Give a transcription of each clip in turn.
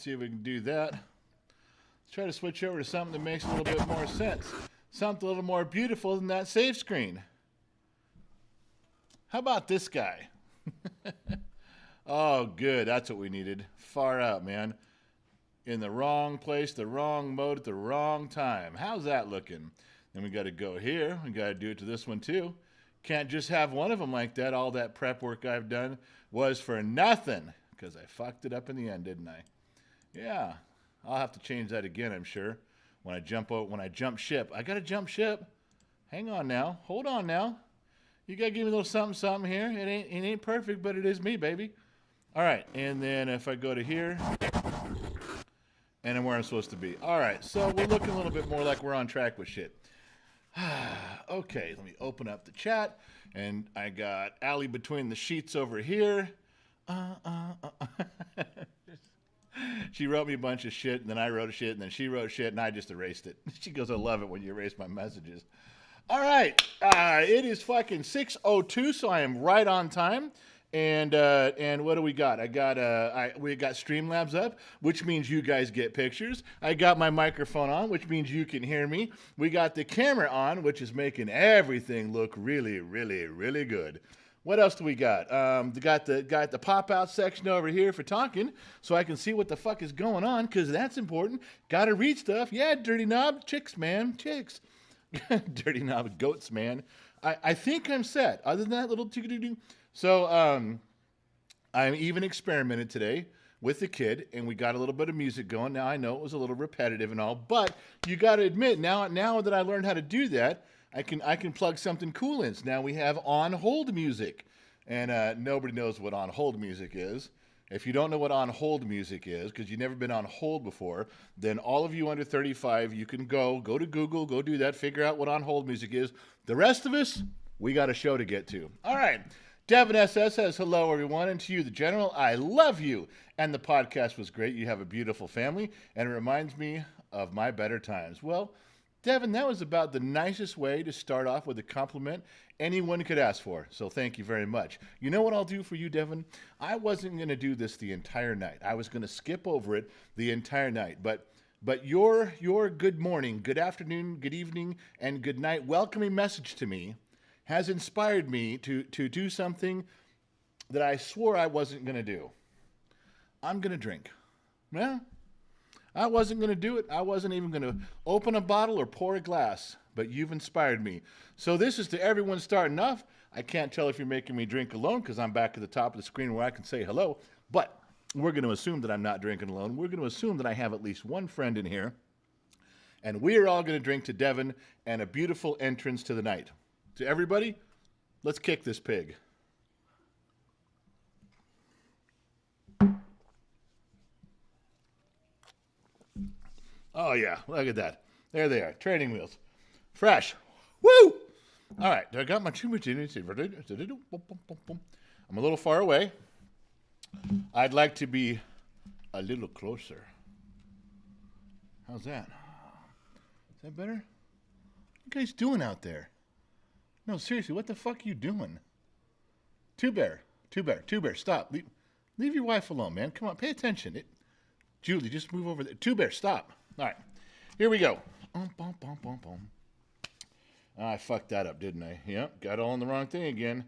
see if we can do that. Let's try to switch over to something that makes a little bit more sense. Something a little more beautiful than that save screen. How about this guy? Oh, good. That's what we needed. Far out, man. In the wrong place, the wrong mode at the wrong time. How's that looking? Then we got to go here. We got to do it to this one too. Can't just have one of them like that. All that prep work I've done was for nothing because I fucked it up in the end, didn't I? Yeah. I'll have to change that again, I'm sure. When I jump ship. I got to jump ship. Hang on now. Hold on now. You got to give me a little something here. It ain't perfect, but it is me, baby. All right. And then if I go to here, and I'm where I'm supposed to be. All right. So we're looking a little bit more like we're on track with shit. Okay. Let me open up the chat. And I got Allie between the sheets over here. She wrote me a bunch of shit, and then I wrote a shit, and then she wrote shit, and I just erased it. She goes, I love it when you erase my messages. All right. It is fucking 6:02, so I am right on time. And what do we got? We got Streamlabs up, which means you guys get pictures. I got my microphone on, which means you can hear me. We got the camera on, which is making everything look really, really, really good. What else do we got? Got the pop-out section over here for talking, so I can see what the fuck is going on, because that's important. Got to read stuff. Yeah, Dirty Knob. Chicks, man. Chicks. Dirty Knob goats, man. I think I'm set. Other than that little tickety-doo. So I even experimented today with the kid, and we got a little bit of music going. Now, I know it was a little repetitive and all, but you got to admit, now that I learned how to do that, I can plug something cool in. So now we have on-hold music, and nobody knows what on-hold music is. If you don't know what on-hold music is, because you've never been on hold before, then all of you under 35, you can go to Google, go do that, figure out what on-hold music is. The rest of us, we got a show to get to. All right. Devin SS says, hello, everyone, and to you, the General, I love you. And the podcast was great. You have a beautiful family, and it reminds me of my better times. Well, Devin, that was about the nicest way to start off with a compliment anyone could ask for. So thank you very much. You know what I'll do for you, Devin? I wasn't going to do this the entire night. I was going to skip over it the entire night. But your good morning, good afternoon, good evening, and good night welcoming message to me has inspired me to do something that I swore I wasn't going to do. I'm going to drink. Yeah. I wasn't going to do it. I wasn't even going to open a bottle or pour a glass, but you've inspired me. So this is to everyone starting off. I can't tell if you're making me drink alone because I'm back at the top of the screen where I can say hello, but we're going to assume that I'm not drinking alone. We're going to assume that I have at least one friend in here, and we are all going to drink to Devin and a beautiful entrance to the night. To everybody, let's kick this pig. Oh, yeah. Look at that. There they are. Training wheels. Fresh. Woo! All right. I got my I'm a little far away. I'd like to be a little closer. How's that? Is that better? What are you guys doing out there? No, seriously, what the fuck are you doing? Two Bear, stop. Leave your wife alone, man. Come on, pay attention. Julie, just move over there. Two Bear, stop. All right, here we go. I fucked that up, didn't I? Yep, got all on the wrong thing again.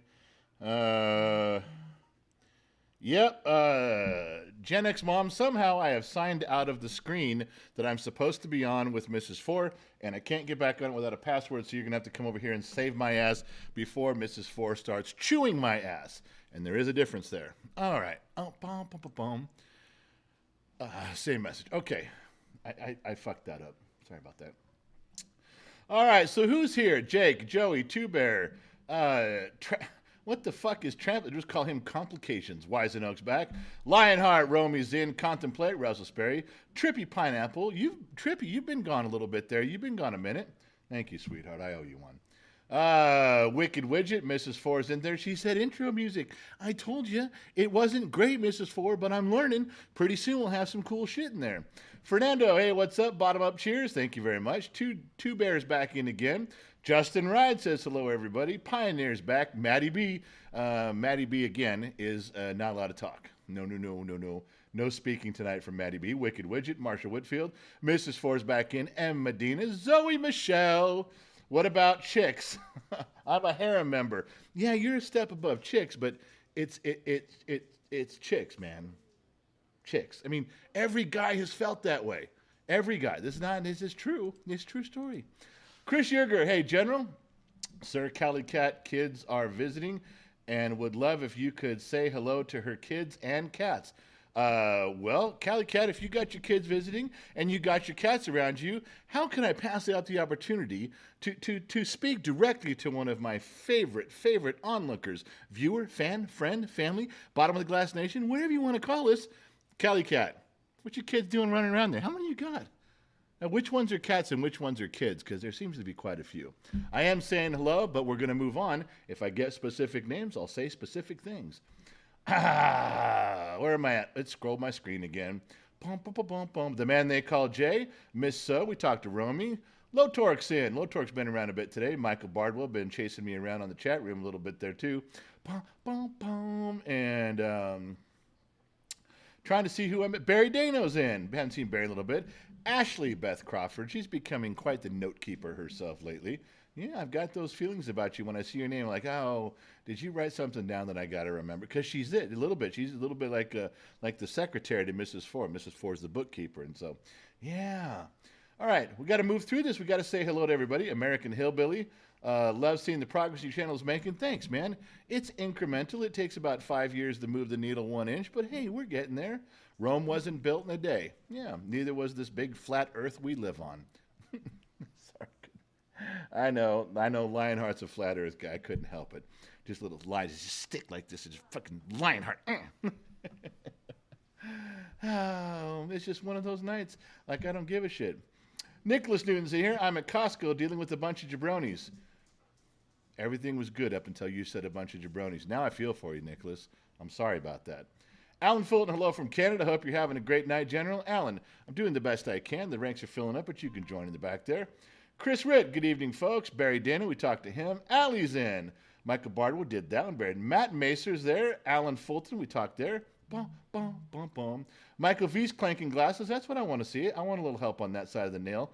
Gen X Mom, somehow I have signed out of the screen that I'm supposed to be on with Mrs. 4, and I can't get back on it without a password, so you're going to have to come over here and save my ass before Mrs. 4 starts chewing my ass. And there is a difference there. All right. Same message. Okay. I fucked that up. Sorry about that. All right, so who's here? Jake, Joey, Two Bear, what the fuck is Tramp? Just call him Complications. Wise and Oaks back. Lionheart, Romy's in. Contemplate, Russellsberry. Trippy Pineapple. Trippy, you've been gone a little bit there. You've been gone a minute. Thank you, sweetheart. I owe you one. Wicked Widget, Mrs. Four's in there. She said intro music. I told you it wasn't great, Mrs. Four, but I'm learning. Pretty soon we'll have some cool shit in there. Fernando, hey, what's up? Bottom up cheers. Thank you very much. Two Bears back in again. Justin Ride says hello, everybody. Pioneer's back. Maddie B. Maddie B again is not allowed to talk. No. No speaking tonight from Maddie B. Wicked Widget, Marsha Whitfield, Mrs. Fours back in, M. Medina, Zoe Michelle. What about chicks? I'm a harem member. Yeah, you're a step above chicks, but it's chicks, man. Chicks. I mean, every guy has felt that way. Every guy. This is true. It's a true story. Chris Yerger, hey General, Sir Cali Cat kids are visiting and would love if you could say hello to her kids and cats. Well, Cali Cat, if you got your kids visiting and you got your cats around you, how can I pass out the opportunity to speak directly to one of my favorite onlookers, viewer, fan, friend, family, bottom of the glass nation, whatever you want to call us? Cali Cat, what your kids doing running around there? How many you got? Now, which ones are cats and which ones are kids? Because there seems to be quite a few. I am saying hello, but we're going to move on. If I get specific names, I'll say specific things. Where am I at? Let's scroll my screen again. Bum, bum, bum, bum, bum. The man they call Jay. Miss So, we talked to Romy. Low Torque's in. Low Torque's been around a bit today. Michael Bardwell been chasing me around on the chat room a little bit there too. Bum, bum, bum. And trying to see who I'm at. Barry Dano's in. Haven't seen Barry in a little bit. Ashley Beth Crawford. She's becoming quite the note keeper herself lately. Yeah, I've got those feelings about you when I see your name. Like, oh, did you write something down that I got to remember? Because she's it a little bit. She's a little bit like the secretary to Mrs. Ford. Mrs. Ford's the bookkeeper, and so, yeah. All right, we got to move through this. We got to say hello to everybody. American Hillbilly. Love seeing the progress your channel's making. Thanks, man. It's incremental. It takes about 5 years to move the needle 1 inch, but hey, we're getting there. Rome wasn't built in a day. Yeah, neither was this big flat earth we live on. Sorry. I know Lionheart's a flat earth guy. I couldn't help it. Just little lines just stick like this. It's fucking Lionheart. Oh, it's just one of those nights. Like, I don't give a shit. Nicholas Newton's here. I'm at Costco dealing with a bunch of jabronis. Everything was good up until you said a bunch of jabronis. Now I feel for you, Nicholas. I'm sorry about that. Alan Fulton, hello from Canada. Hope you're having a great night, General. Alan, I'm doing the best I can. The ranks are filling up, but you can join in the back there. Chris Ritt, good evening, folks. Barry Dana, we talked to him. Allie's in. Michael Bardwell did that one. Barry. Matt Macer's there. Alan Fulton, we talked there. Bum, bum, bum, bum. Michael V's clanking glasses. That's what I want to see. I want a little help on that side of the nail.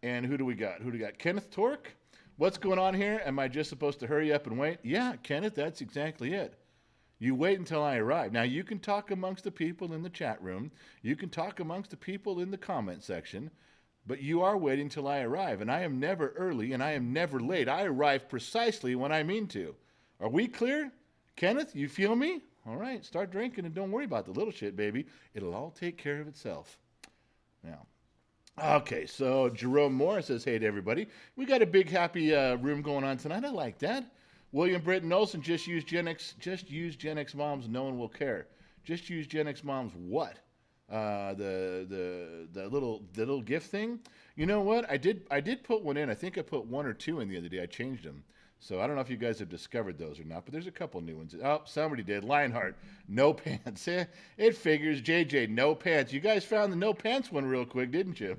And who do we got? Kenneth Torque. What's going on here? Am I just supposed to hurry up and wait? Yeah, Kenneth, that's exactly it. You wait until I arrive. Now, you can talk amongst the people in the chat room. You can talk amongst the people in the comment section. But you are waiting till I arrive. And I am never early and I am never late. I arrive precisely when I mean to. Are we clear? Kenneth, you feel me? All right, start drinking and don't worry about the little shit, baby. It'll all take care of itself. Now, okay, so Jerome Moore says, hey to everybody. We got a big happy room going on tonight. I like that. William Britton Olson, just use Gen X moms, no one will care. Just use Gen X moms what? The little gift thing. You know what? I did put one in. I think I put 1 or 2 in the other day. I changed them. So I don't know if you guys have discovered those or not, but there's a couple new ones. Oh, somebody did. Lionheart, no pants. It figures. JJ, no pants. You guys found the no pants one real quick, didn't you?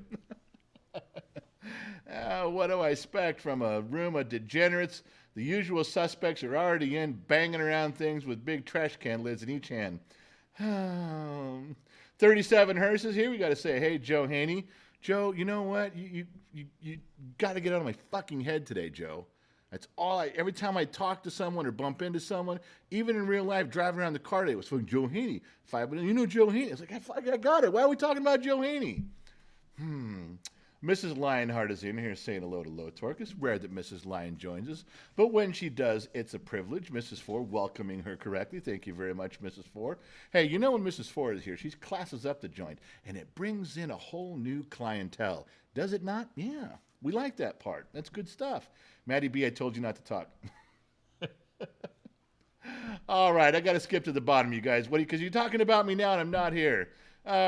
What do I expect from a room of degenerates? The usual suspects are already in, banging around things with big trash can lids in each hand. 37 hearses here. We got to say, hey, Joe Haney. Joe, you know what? You got to get out of my fucking head today, Joe. That's all every time I talk to someone or bump into someone, even in real life, driving around the car today, it was fucking Joe Haney. You know Joe Haney. It's like, I got it. Why are we talking about Joe Haney? Mrs. Lionheart is in here saying hello to Low Torque. It's rare that Mrs. Lion joins us, but when she does, it's a privilege. Mrs. Ford, welcoming her correctly. Thank you very much, Mrs. Ford. Hey, you know when Mrs. Ford is here, she classes up the joint, and it brings in a whole new clientele. Does it not? Yeah, we like that part. That's good stuff. Maddie B, I told you not to talk. All right, I got to skip to the bottom, you guys. Because you're talking about me now, and I'm not here.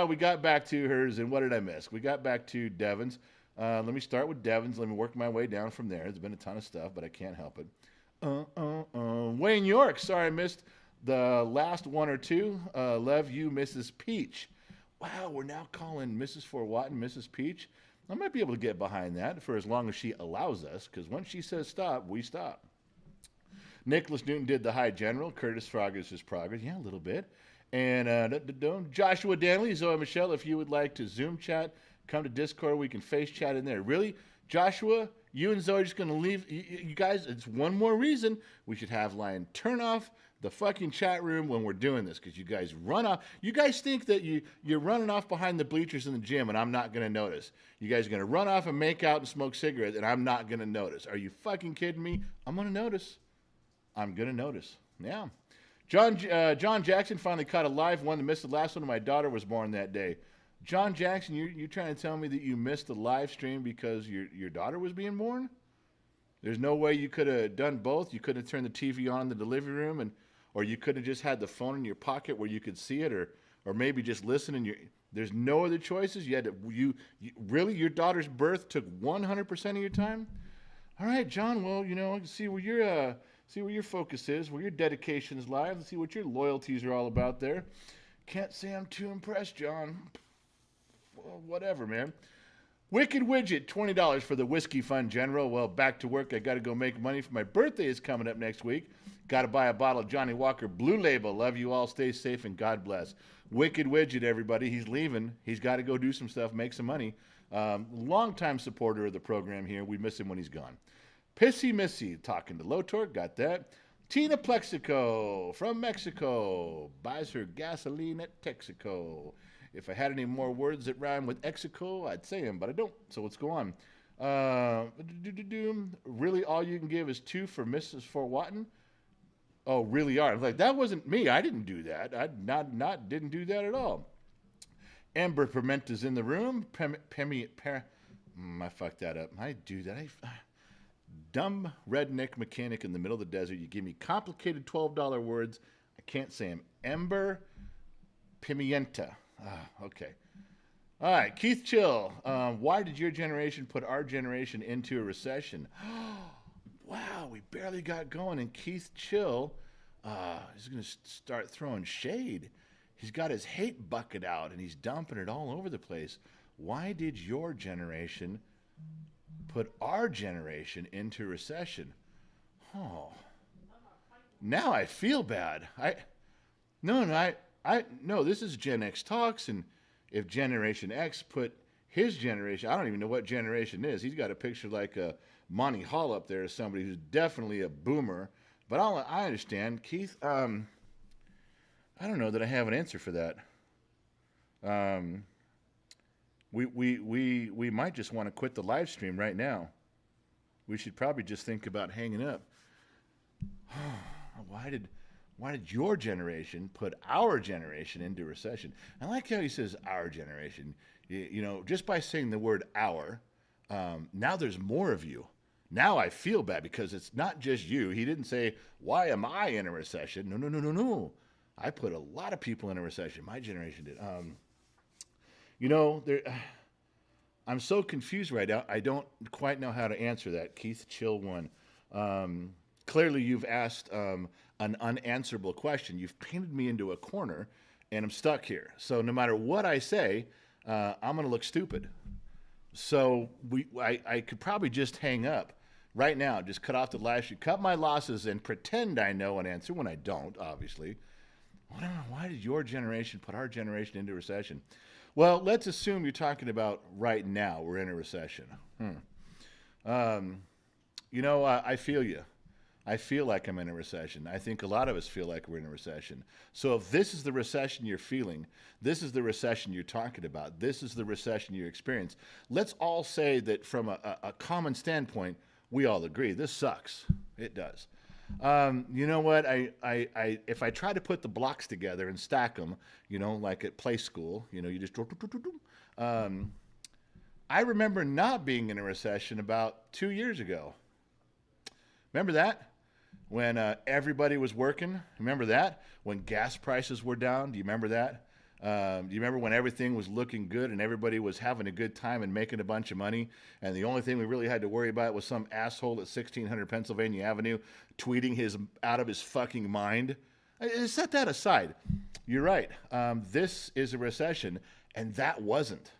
We got back to hers, and what did I miss? We got back to Devon's. Let me start with Devon's. Let me work my way down from there. There's been a ton of stuff, but I can't help it. Wayne York. Sorry I missed the last 1 or 2. Love you, Mrs. Peach. Wow, we're now calling Mrs. Fort Watton Mrs. Peach. I might be able to get behind that for as long as she allows us, because once she says stop, we stop. Nicholas Newton did the High General. Curtis Frog is his progress. Yeah, a little bit. And Joshua Danley, Zoe Michelle, if you would like to Zoom chat, come to Discord. We can face chat in there. Really, Joshua, you and Zoe are just going to leave. You guys, it's one more reason we should have Lion turn off the fucking chat room when we're doing this, because you guys run off. You guys think that you're running off behind the bleachers in the gym and I'm not going to notice. You guys are going to run off and make out and smoke cigarettes and I'm not going to notice. Are you fucking kidding me? I'm going to notice. I'm going to notice. Yeah. John Jackson finally caught a live one that missed the last one. My daughter was born that day. John Jackson, you trying to tell me that you missed the live stream because your daughter was being born? There's no way you could have done both. You could have turned the TV on in the delivery room, or you could have just had the phone in your pocket where you could see it, or maybe just listen. And there's no other choices. You had to. You really, your daughter's birth took 100% of your time. All right, John. Well, see where your focus is, where your dedication is live, and see what your loyalties are all about there. Can't say I'm too impressed, John. Well, whatever, man. Wicked Widget, $20 for the Whiskey Fund General. Well, back to work. I got to go make money for my birthday is coming up next week. Got to buy a bottle of Johnny Walker Blue Label. Love you all. Stay safe and God bless. Wicked Widget, everybody. He's leaving. He's got to go do some stuff, make some money. Longtime supporter of the program here. We miss him when he's gone. Pissy Missy, talking to Lotor. Got that. Tina Plexico from Mexico. Buys her gasoline at Texaco. If I had any more words that rhyme with Exico, I'd say them, but I don't. So let's go on. Really, all you can give is 2 for Mrs. Fort Watton? Oh, really are. I was like, that wasn't me. I didn't do that. I didn't do that at all. Amber Pimenta's in the room. I fucked that up. I do that. Dumb redneck mechanic in the middle of the desert. You give me complicated $12 words. I can't say them. Amber Pimienta. Okay. All right, Keith Chill. Why did your generation put our generation into a recession? Wow, we barely got going. And Keith Chill, he's going to start throwing shade. He's got his hate bucket out, and he's dumping it all over the place. Why did your generation put our generation into recession? Oh, now I feel bad. No, this is Gen X Talks, and if Generation X put his generation, I don't even know what generation is. He's got a picture like a Monty Hall up there as somebody who's definitely a boomer. But I understand, Keith. I don't know that I have an answer for that. We might just want to quit the live stream right now. We should probably just think about hanging up. Why did your generation put our generation into recession? I like how he says our generation. Just by saying the word our, now there's more of you. Now I feel bad because it's not just you. He didn't say, why am I in a recession? No. I put a lot of people in a recession. My generation did. I'm so confused right now. I don't quite know how to answer that. Keith Chill one. Clearly you've asked an unanswerable question. You've painted me into a corner, and I'm stuck here. So no matter what I say, I'm going to look stupid. So I could probably just hang up right now, just cut off the live stream, cut my losses, and pretend I know an answer when I don't, obviously. Why did your generation put our generation into recession? Well, let's assume you're talking about right now we're in a recession. I feel you. I feel like I'm in a recession. I think a lot of us feel like we're in a recession. So if this is the recession you're feeling, this is the recession you're talking about, this is the recession you experience, let's all say that from a common standpoint, we all agree. This sucks. It does. You know what? If I try to put the blocks together and stack them, like at play school, you just I remember not being in a recession about 2 years ago. Remember that? When everybody was working? Remember that? When gas prices were down? Do you remember that? Do you remember when everything was looking good and everybody was having a good time and making a bunch of money, and the only thing we really had to worry about was some asshole at 1600 Pennsylvania Avenue tweeting out of his fucking mind? Set that aside. You're right. This is a recession, and that wasn't.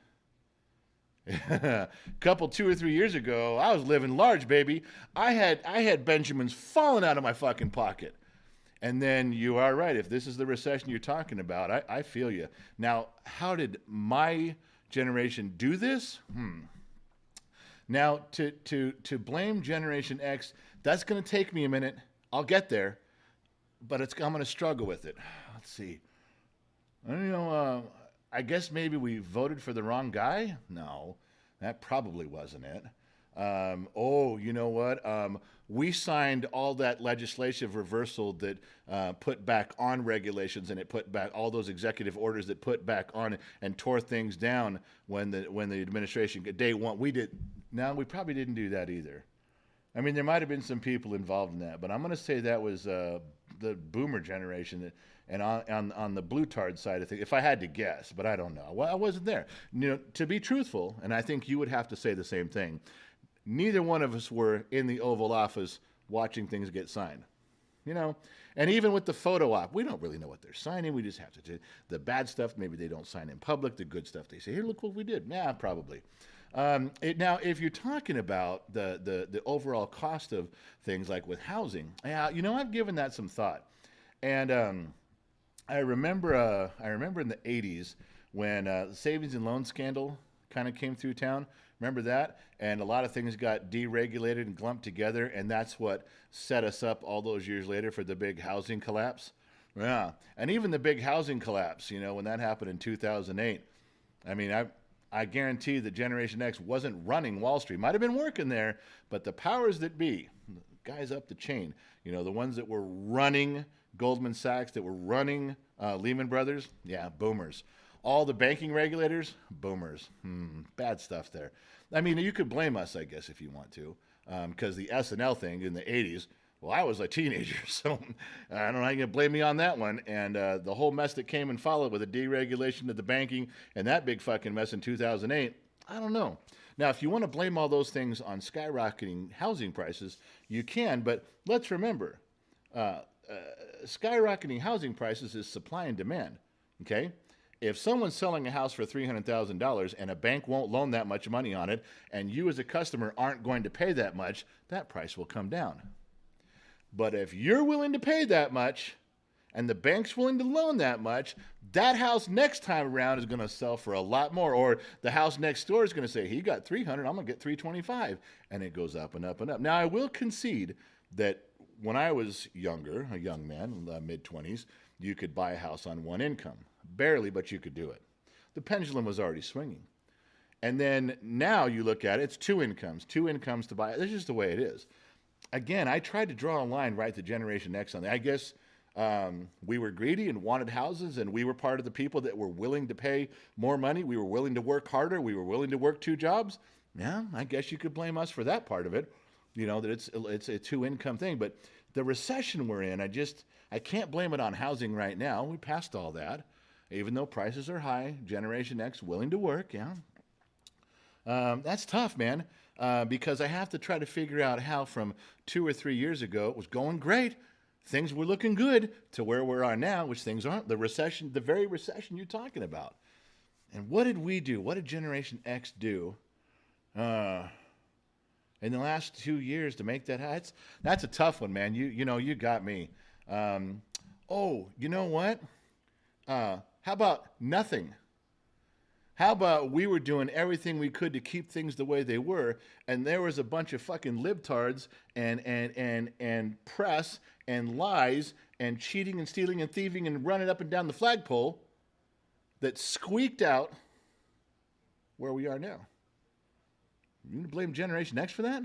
Couple 2 or 3 years ago, I was living large, baby. I had Benjamins falling out of my fucking pocket. And then you are right. If this is the recession you're talking about, I feel you. Now, how did my generation do this? Now, to blame Generation X, that's going to take me a minute. I'll get there, but I'm going to struggle with it. Let's see. I don't know. I guess maybe we voted for the wrong guy. No, that probably wasn't it. Oh, you know what? We signed all that legislative reversal that put back on regulations, and it put back all those executive orders that put back on and tore things down when the administration day one. We did. No, we probably didn't do that either. I mean, there might have been some people involved in that, but I'm going to say that was the boomer generation, and on the blue-tard side of things, if I had to guess, but I don't know. Well, I wasn't there. You know, to be truthful, and I think you would have to say the same thing, neither one of us were in the Oval Office watching things get signed. You know, and even with the photo op, we don't really know what they're signing. We just have to do the bad stuff. Maybe they don't sign in public. The good stuff, they say, here, look what we did. Yeah, probably. Now, if you're talking about the overall cost of things like with housing, yeah, you know, I've given that some thought, and I remember in the '80s when the savings and loan scandal kind of came through town. Remember that? And a lot of things got deregulated and clumped together, and that's what set us up all those years later for the big housing collapse. Yeah, and even the big housing collapse, you know, when that happened in 2008. I mean, I guarantee that Generation X wasn't running Wall Street. Might have been working there, but the powers that be, guys up the chain, you know, the ones that were running Goldman Sachs, that were running Lehman Brothers, yeah, boomers. All the banking regulators, boomers. Bad stuff there. I mean, you could blame us, I guess, if you want to, because the S&L thing in the 80s, well, I was a teenager, so I don't know how you can blame me on that one. And the whole mess that came and followed with the deregulation of the banking and that big fucking mess in 2008, I don't know. Now, if you want to blame all those things on skyrocketing housing prices, you can, but let's remember, skyrocketing housing prices is supply and demand, okay? If someone's selling a house for $300,000 and a bank won't loan that much money on it, and you as a customer aren't going to pay that much, that price will come down. But if you're willing to pay that much and the bank's willing to loan that much, that house next time around is going to sell for a lot more. Or the house next door is going to say, he got 300, I'm going to get 325. And it goes up and up and up. Now, I will concede that when I was younger, a young man, mid-20s, you could buy a house on one income. Barely, but you could do it. The pendulum was already swinging. And then now you look at it, it's two incomes to buy. That's just the way it is. Again, I tried to draw a line right to Generation X on that. I guess we were greedy and wanted houses, and we were part of the people that were willing to pay more money. We were willing to work harder. We were willing to work two jobs. Yeah, I guess you could blame us for that part of it. You know, that it's a two-income thing. But the recession we're in, I can't blame it on housing right now. We passed all that. Even though prices are high, Generation X willing to work, yeah. That's tough, man, because I have to try to figure out how from 2 or 3 years ago it was going great, things were looking good, to where we are now, which things aren't. The recession, the very recession you're talking about. And what did we do? What did Generation X do in the last 2 years to make that happen? That's a tough one, man. You know, you got me. Oh, you know what? How about nothing? How about we were doing everything we could to keep things the way they were, and there was a bunch of fucking libtards and press and lies and cheating and stealing and thieving and running up and down the flagpole that squeaked out where we are now. You going to blame Generation X for that?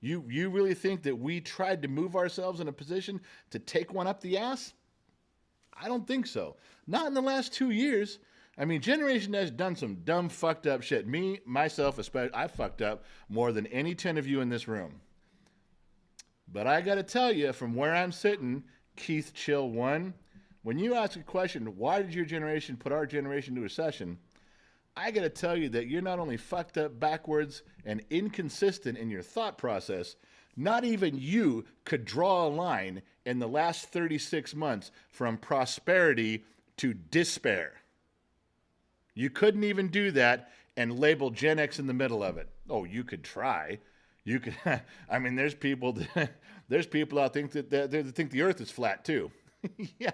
You really think that we tried to move ourselves in a position to take one up the ass? I don't think so. Not in the last 2 years. I mean, Generation X done some dumb, fucked up shit. Me, myself, especially, I fucked up more than any 10 of you in this room. But I got to tell you, from where I'm sitting, Keith Chill 1, when you ask a question, why did your generation put our generation into recession? I got to tell you that you're not only fucked up backwards and inconsistent in your thought process, not even you could draw a line in the last 36 months from prosperity to despair. You couldn't even do that and label Gen X in the middle of it. Oh, you could try. You can, I mean, there's people, there's people out that think the Earth is flat too. Yeah.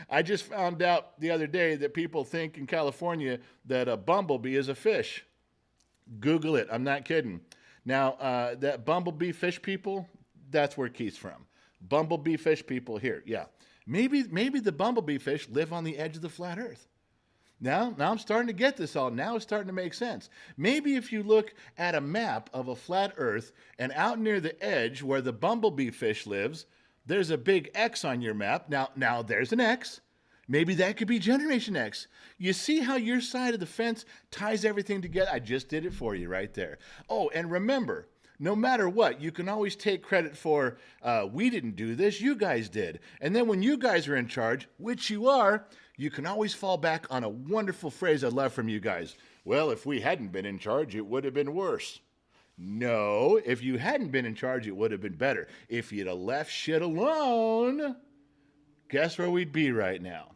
I just found out the other day that people think in California that a bumblebee is a fish. Google it. I'm not kidding. Now, that bumblebee fish people, that's where Keith's from. Bumblebee fish people here. Yeah. Maybe the bumblebee fish live on the edge of the flat Earth. Now I'm starting to get this all. Now it's starting to make sense. Maybe if you look at a map of a flat Earth and out near the edge where the bumblebee fish lives, there's a big X on your map. Now there's an X. Maybe that could be Generation X. You see how your side of the fence ties everything together? I just did it for you right there. Oh, and remember, no matter what, you can always take credit for, we didn't do this, you guys did. And then when you guys are in charge, which you are, you can always fall back on a wonderful phrase I love from you guys. Well, if we hadn't been in charge, it would have been worse. No, if you hadn't been in charge, it would have been better. If you'd have left shit alone, guess where we'd be right now?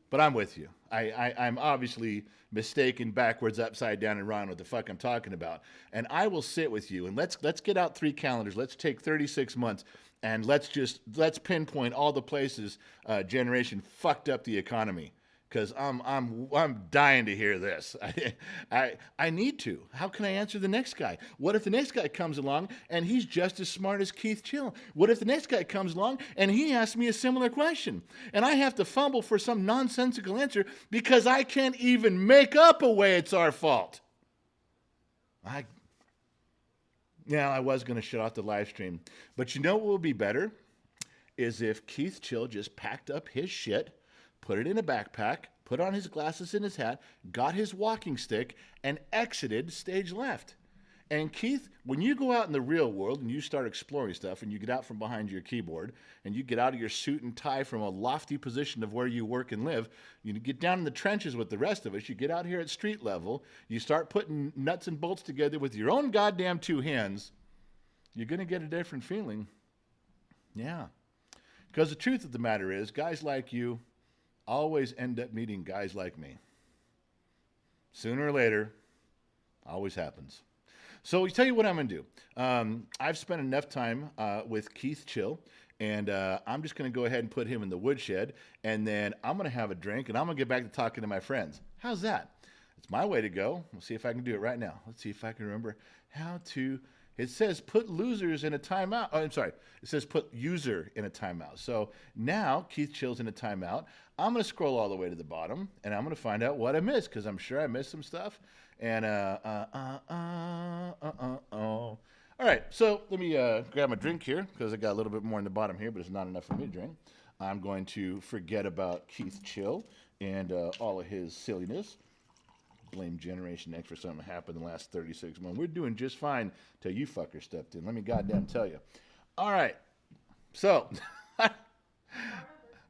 But I'm with you. I'm obviously mistaken, backwards, upside down, and wrong what the fuck I'm talking about. And I will sit with you, and let's get out 3 calendars. Let's take 36 months, and let's pinpoint all the places generation fucked up the economy. Because I'm dying to hear this. I need to. How can I answer the next guy? What if the next guy comes along and he's just as smart as Keith Chill? What if the next guy comes along and he asks me a similar question? And I have to fumble for some nonsensical answer because I can't even make up a way it's our fault. I was going to shut off the live stream. But you know what would be better? Is if Keith Chill just packed up his shit, put it in a backpack, put on his glasses and his hat, got his walking stick, and exited stage left. And Keith, when you go out in the real world and you start exploring stuff and you get out from behind your keyboard and you get out of your suit and tie from a lofty position of where you work and live, you get down in the trenches with the rest of us, you get out here at street level, you start putting nuts and bolts together with your own goddamn 2 hands, you're going to get a different feeling. Yeah. Because the truth of the matter is, guys like you always end up meeting guys like me. Sooner or later, always happens. So I'll tell you what I'm going to do. I've spent enough time with Keith Chill, and I'm just going to go ahead and put him in the woodshed, and then I'm going to have a drink, and I'm going to get back to talking to my friends. How's that? It's my way to go. We'll see if I can do it right now. Let's see if I can remember how to... It says put losers in a timeout. Oh, I'm sorry. It says put user in a timeout. So now Keith Chill's in a timeout. I'm going to scroll all the way to the bottom, and I'm going to find out what I missed, because I'm sure I missed some stuff. And, All right, so let me grab my drink here, because I got a little bit more in the bottom here, but it's not enough for me to drink. I'm going to forget about Keith Chill and all of his silliness. Blame Generation X for something that happened in the last 36 months. We're doing just fine till you fuckers stepped in. Let me goddamn tell you. All right. So, I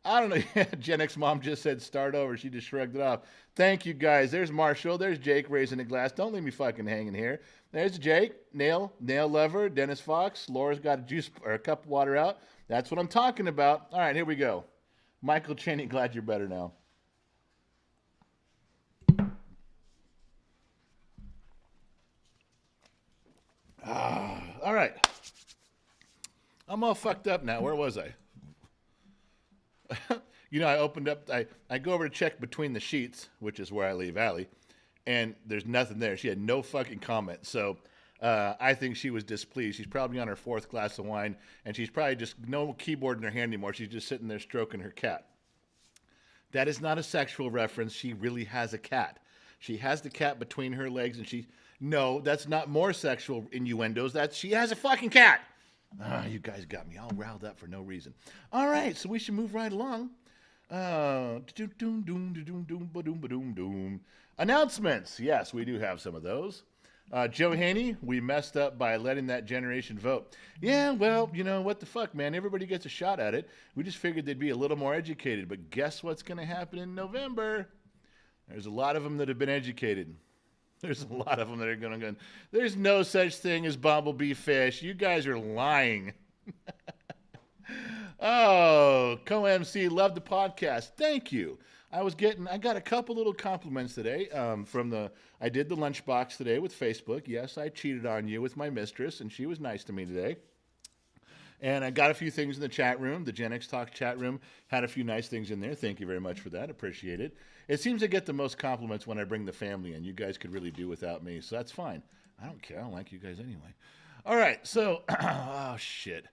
don't know. Gen X mom just said start over. She just shrugged it off. Thank you, guys. There's Marshall. There's Jake raising a glass. Don't leave me fucking hanging here. There's Jake. Nail Lover. Dennis Fox. Laura's got a juice or a cup of water out. That's what I'm talking about. All right, here we go. Michael Cheney, glad you're better now. All right. I'm all fucked up now. Where was I? I opened up, I go over to check between the sheets, which is where I leave Allie, and there's nothing there. She had no fucking comment. So I think she was displeased. She's probably on her 4th glass of wine, and she's probably just no keyboard in her hand anymore. She's just sitting there stroking her cat. That is not a sexual reference. She really has a cat. She has the cat between her legs, and no, that's not more sexual innuendos. She has a fucking cat. You guys got me all riled up for no reason. All right, so we should move right along. Announcements. Yes, we do have some of those. Joe Haney, we messed up by letting that generation vote. Yeah, well, what the fuck, man? Everybody gets a shot at it. We just figured they'd be a little more educated. But guess what's going to happen in November? There's a lot of them that have been educated. There's a lot of them that are going to go, there's no such thing as bumblebee fish. You guys are lying. Oh, Co-MC, love the podcast. Thank you. I got a couple little compliments today I did the lunchbox today with Facebook. Yes, I cheated on you with my mistress, and she was nice to me today. And I got a few things in the chat room. The Gen X Talk chat room had a few nice things in there. Thank you very much for that. Appreciate it. It seems I get the most compliments when I bring the family in. You guys could really do without me, so that's fine. I don't care. I don't like you guys anyway. All right, so oh shit.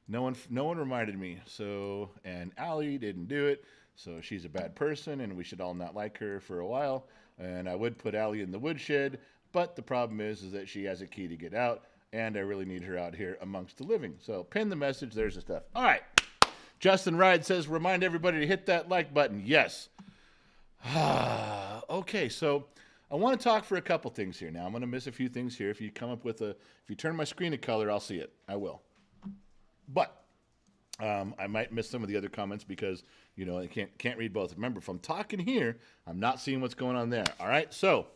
No one reminded me. So, and Allie didn't do it. So she's a bad person, and we should all not like her for a while. And I would put Allie in the woodshed, but the problem is that she has a key to get out, and I really need her out here amongst the living. So pin the message. There's the stuff. All right. Justin Ride says, remind everybody to hit that like button. Yes. Okay, so I want to talk for a couple things here. Now, I'm going to miss a few things here. If you turn my screen a color, I'll see it. I will. But I might miss some of the other comments because, I can't read both. Remember, if I'm talking here, I'm not seeing what's going on there. All right, so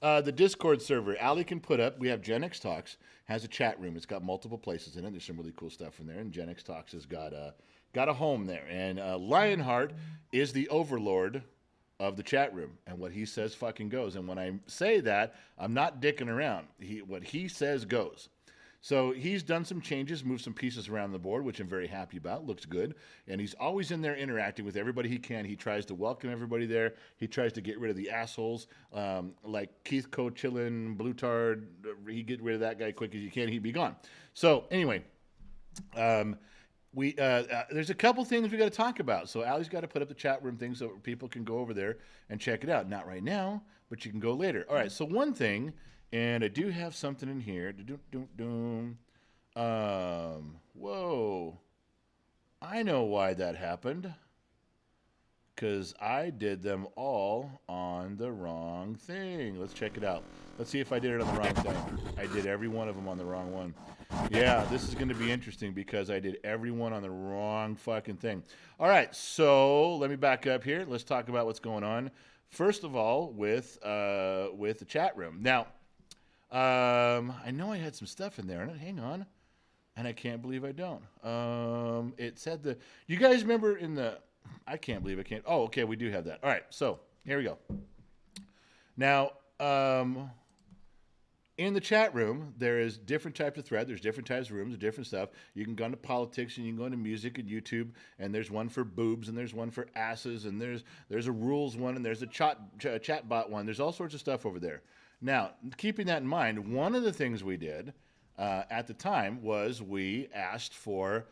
the Discord server, Allie can put up, we have Gen X Talks, has a chat room. It's got multiple places in it. There's some really cool stuff in there, and Gen X Talks has got a home there. And Lionheart is the overlord of the chat room, and what he says fucking goes. And when I say that, I'm not dicking around. What he says goes. So he's done some changes, moved some pieces around the board, which I'm very happy about. Looks good. And he's always in there interacting with everybody he can. He tries to welcome everybody there. He tries to get rid of the assholes, like Keith Cochillin, Blutard. He get rid of that guy quick as you can. He'd be gone. So anyway, there's a couple things we got to talk about. So Allie's got to put up the chat room thing so people can go over there and check it out. Not right now, but you can go later. All right. So one thing. And I do have something in here. Whoa. I know why that happened. Because I did them all on the wrong thing. Let's check it out. Let's see if I did it on the wrong thing. I did every one of them on the wrong one. Yeah, this is going to be interesting because I did every one on the wrong fucking thing. All right, so let me back up here. Let's talk about what's going on. First of all, with the chat room. Now, I know I had some stuff in there. Hang on. And I can't believe I don't. It said you guys remember I can't believe I can't. Oh, okay, we do have that. All right, so here we go. Now, in the chat room, there is different types of thread. There's different types of rooms, different stuff. You can go into politics, and you can go into music and YouTube, and there's one for boobs, and there's one for asses, and there's a rules one, and there's a chat bot one. There's all sorts of stuff over there. Now, keeping that in mind, one of the things we did at the time was we asked for,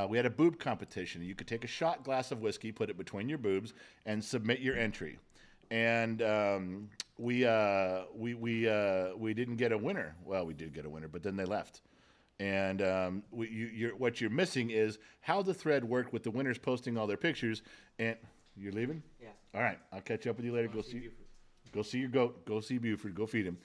we had a boob competition. You could take a shot glass of whiskey, put it between your boobs, and submit your entry. And we didn't get a winner. Well, we did get a winner, but then they left. And what you're missing is how the thread worked with the winners posting all their pictures. And you're leaving? Yeah. All right, I'll catch up with you later. Go see your goat. Go see Buford. Go feed him.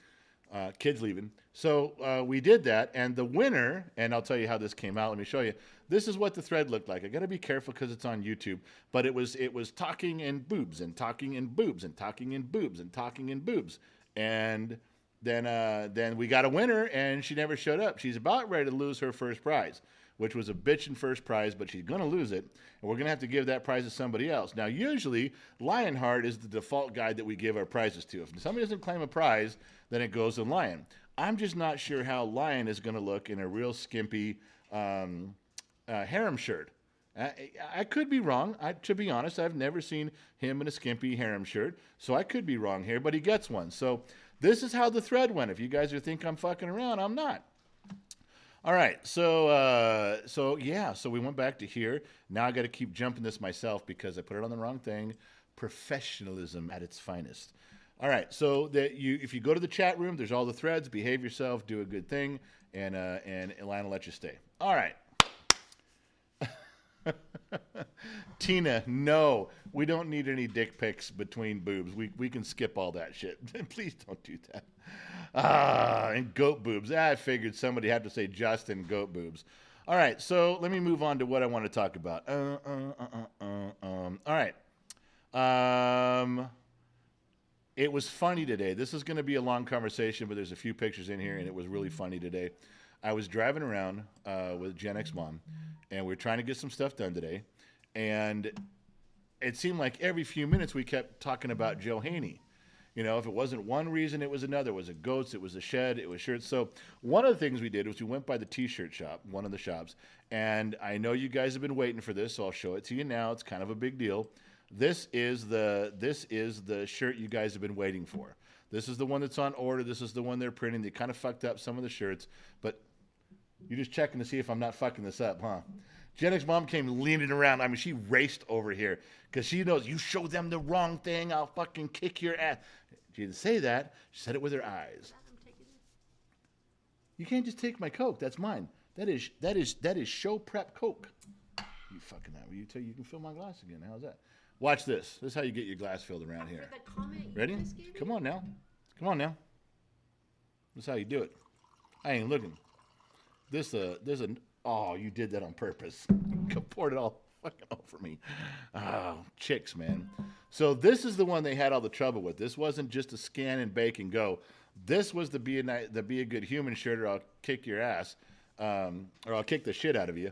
Kid's leaving. So we did that, and the winner, and I'll tell you how this came out. Let me show you. This is what the thread looked like. I got to be careful because it's on YouTube, but it was talking in boobs and talking in boobs and talking in boobs and talking in boobs. And then we got a winner, and she never showed up. She's about ready to lose her first prize, which was a bitchin' first prize, but she's going to lose it, and we're going to have to give that prize to somebody else. Now, usually, Lionheart is the default guy that we give our prizes to. If somebody doesn't claim a prize, then it goes to Lion. I'm just not sure how Lion is going to look in a real skimpy harem shirt. I could be wrong. To be honest, I've never seen him in a skimpy harem shirt, so I could be wrong here, but he gets one. So this is how the thread went. If you guys think I'm fucking around, I'm not. All right, so we went back to here. Now I got to keep jumping this myself because I put it on the wrong thing. Professionalism at its finest. All right, so if you go to the chat room, there's all the threads. Behave yourself, do a good thing, and Ilana will let you stay. All right. Tina, no, we don't need any dick pics between boobs. We can skip all that shit. Please don't do that. And goat boobs. I figured somebody had to say Justin goat boobs. All right, so let me move on to what I want to talk about. All right. It was funny today. This is going to be a long conversation, but there's a few pictures in here, and it was really funny today. I was driving around with Gen X Mom, and we were trying to get some stuff done today. And it seemed like every few minutes we kept talking about Joe Haney. You know, if it wasn't one reason, it was another. It was a goats, it was a shed, it was shirts. So one of the things we did was we went by the T-shirt shop, one of the shops, and I know you guys have been waiting for this, so I'll show it to you now. It's kind of a big deal. This is the shirt you guys have been waiting for. This is the one that's on order. This is the one they're printing. They kind of fucked up some of the shirts, but you're just checking to see if I'm not fucking this up, huh? Jennick's mom came leaning around. I mean, she raced over here because she knows you show them the wrong thing, I'll fucking kick your ass. She didn't say that. She said it with her eyes. You can't just take my Coke. That's mine. That is show prep Coke. You fucking that. You tell you can fill my glass again. How's that? Watch this. This is how you get your glass filled around here. Ready? Come on now. Come on now. This is how you do it. I ain't looking. There's a. Oh, you did that on purpose. You poured it all fucking over me. Oh, chicks, man. So this is the one they had all the trouble with. This wasn't just a scan and bake and go. This was the be a good human shirt, or I'll kick your ass, or I'll kick the shit out of you.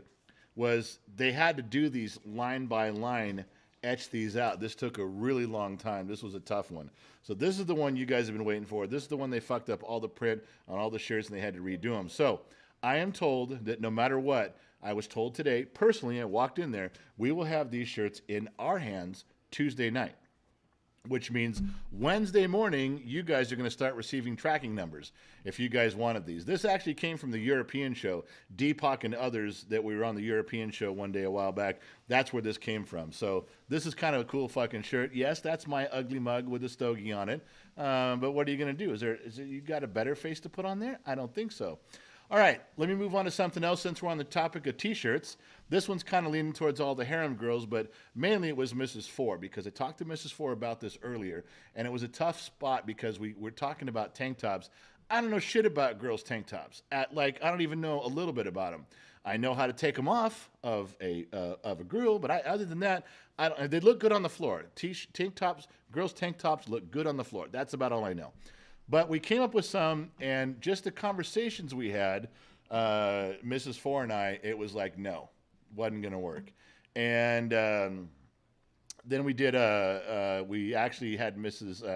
Was they had to do these line by line, etch these out. This took a really long time. This was a tough one. So this is the one you guys have been waiting for. This is the one they fucked up all the print on all the shirts and they had to redo them. So I am told that no matter what, I was told today, personally, I walked in there, we will have these shirts in our hands Tuesday night, which means Wednesday morning, you guys are going to start receiving tracking numbers if you guys wanted these. This actually came from the European show. Deepak and others that we were on the European show one day a while back, that's where this came from. So this is kind of a cool fucking shirt. Yes, that's my ugly mug with a stogie on it. But what are you going to do? Is you got a better face to put on there? I don't think so. All right, let me move on to something else since we're on the topic of T-shirts. This one's kind of leaning towards all the harem girls, but mainly it was Mrs. Four, because I talked to Mrs. Four about this earlier, and it was a tough spot because we're talking about tank tops. I don't know shit about girls' tank tops. I don't even know a little bit about them. I know how to take them off of a girl, but other than that, they look good on the floor. Tank tops, girls' tank tops look good on the floor. That's about all I know. But we came up with some, and just the conversations we had, Mrs. Four and I, it was like, no, wasn't going to work. And then we did, we actually had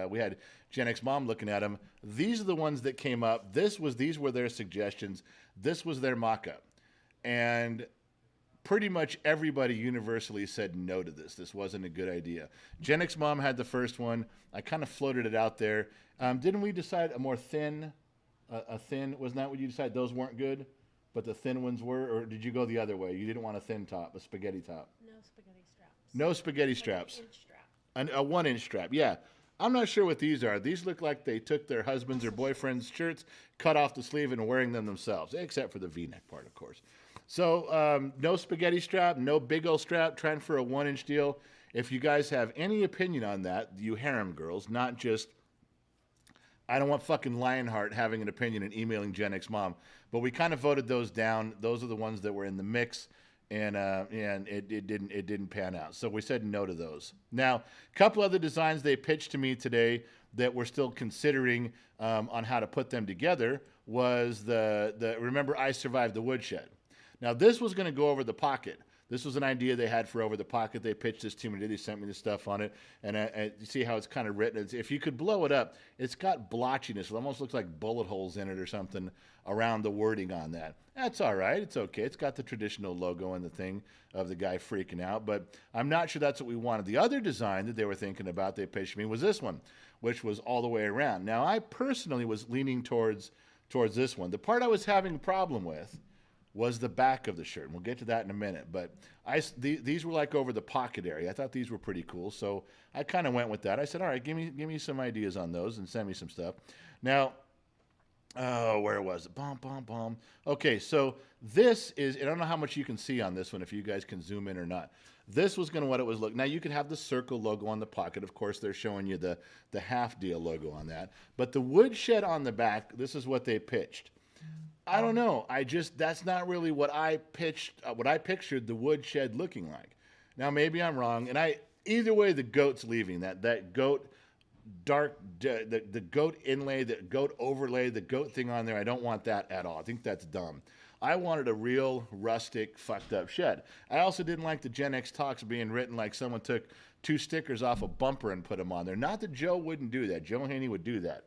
we had Gen X Mom looking at them. These are the ones that came up. These were their suggestions. This was their mock-up. And pretty much everybody universally said no to this. This wasn't a good idea. Gen X Mom had the first one. I kind of floated it out there. Didn't we decide a more thin, wasn't that what you decided? Those weren't good, but the thin ones were? Or did you go the other way? You didn't want a thin top, a spaghetti top? No spaghetti straps. No spaghetti straps. Like an 1-inch strap. A 1-inch strap, yeah. I'm not sure what these are. These look like they took their husbands' or boyfriends' shirts, cut off the sleeve, and wearing them themselves, except for the V-neck part, of course. So no spaghetti strap, no big old strap, trying for a 1-inch deal. If you guys have any opinion on that, you harem girls, not just, I don't want fucking Lionheart having an opinion and emailing Gen X Mom, but we kind of voted those down. Those are the ones that were in the mix, and it didn't pan out. So we said no to those. Now, a couple other designs they pitched to me today that we're still considering on how to put them together was the remember I Survived the Woodshed. Now, this was going to go over the pocket. This was an idea they had for over the pocket. They pitched this to me. They sent me the stuff on it. And you see how it's kind of written. If you could blow it up, it's got blotchiness. It almost looks like bullet holes in it or something around the wording on that. That's all right. It's okay. It's got the traditional logo and the thing of the guy freaking out. But I'm not sure that's what we wanted. The other design that they were thinking about, they pitched me, was this one, which was all the way around. Now, I personally was leaning towards this one. The part I was having a problem with was the back of the shirt. And we'll get to that in a minute. But these were like over the pocket area. I thought these were pretty cool. So I kind of went with that. I said, all right, give me some ideas on those and send me some stuff. Now, where was it? Bomb. Okay, so this is, I don't know how much you can see on this one, if you guys can zoom in or not. This was going to what it was look. Now, you could have the circle logo on the pocket. Of course, they're showing you the half deal logo on that. But the woodshed on the back, this is what they pitched. I don't know. That's not really what I pitched, what I pictured the woodshed looking like. Now, maybe I'm wrong. And either way, the goat's leaving. That goat dark, the goat inlay, the goat overlay, the goat thing on there, I don't want that at all. I think that's dumb. I wanted a real rustic, fucked up shed. I also didn't like the Gen X talks being written like someone took 2 stickers off a bumper and put them on there. Not that Joe wouldn't do that. Joe Haney would do that.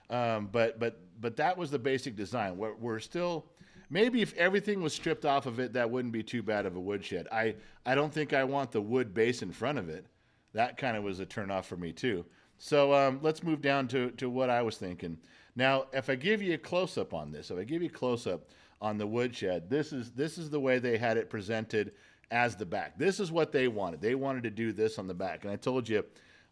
But that was the basic design. We're still, maybe if everything was stripped off of it, that wouldn't be too bad of a woodshed. I don't think I want the wood base in front of it. That kind of was a turnoff for me too. So let's move down to what I was thinking. Now, if I give you a close up on this, if I give you a close up on the woodshed, this is the way they had it presented as the back. This is what they wanted. They wanted to do this on the back, and I told you,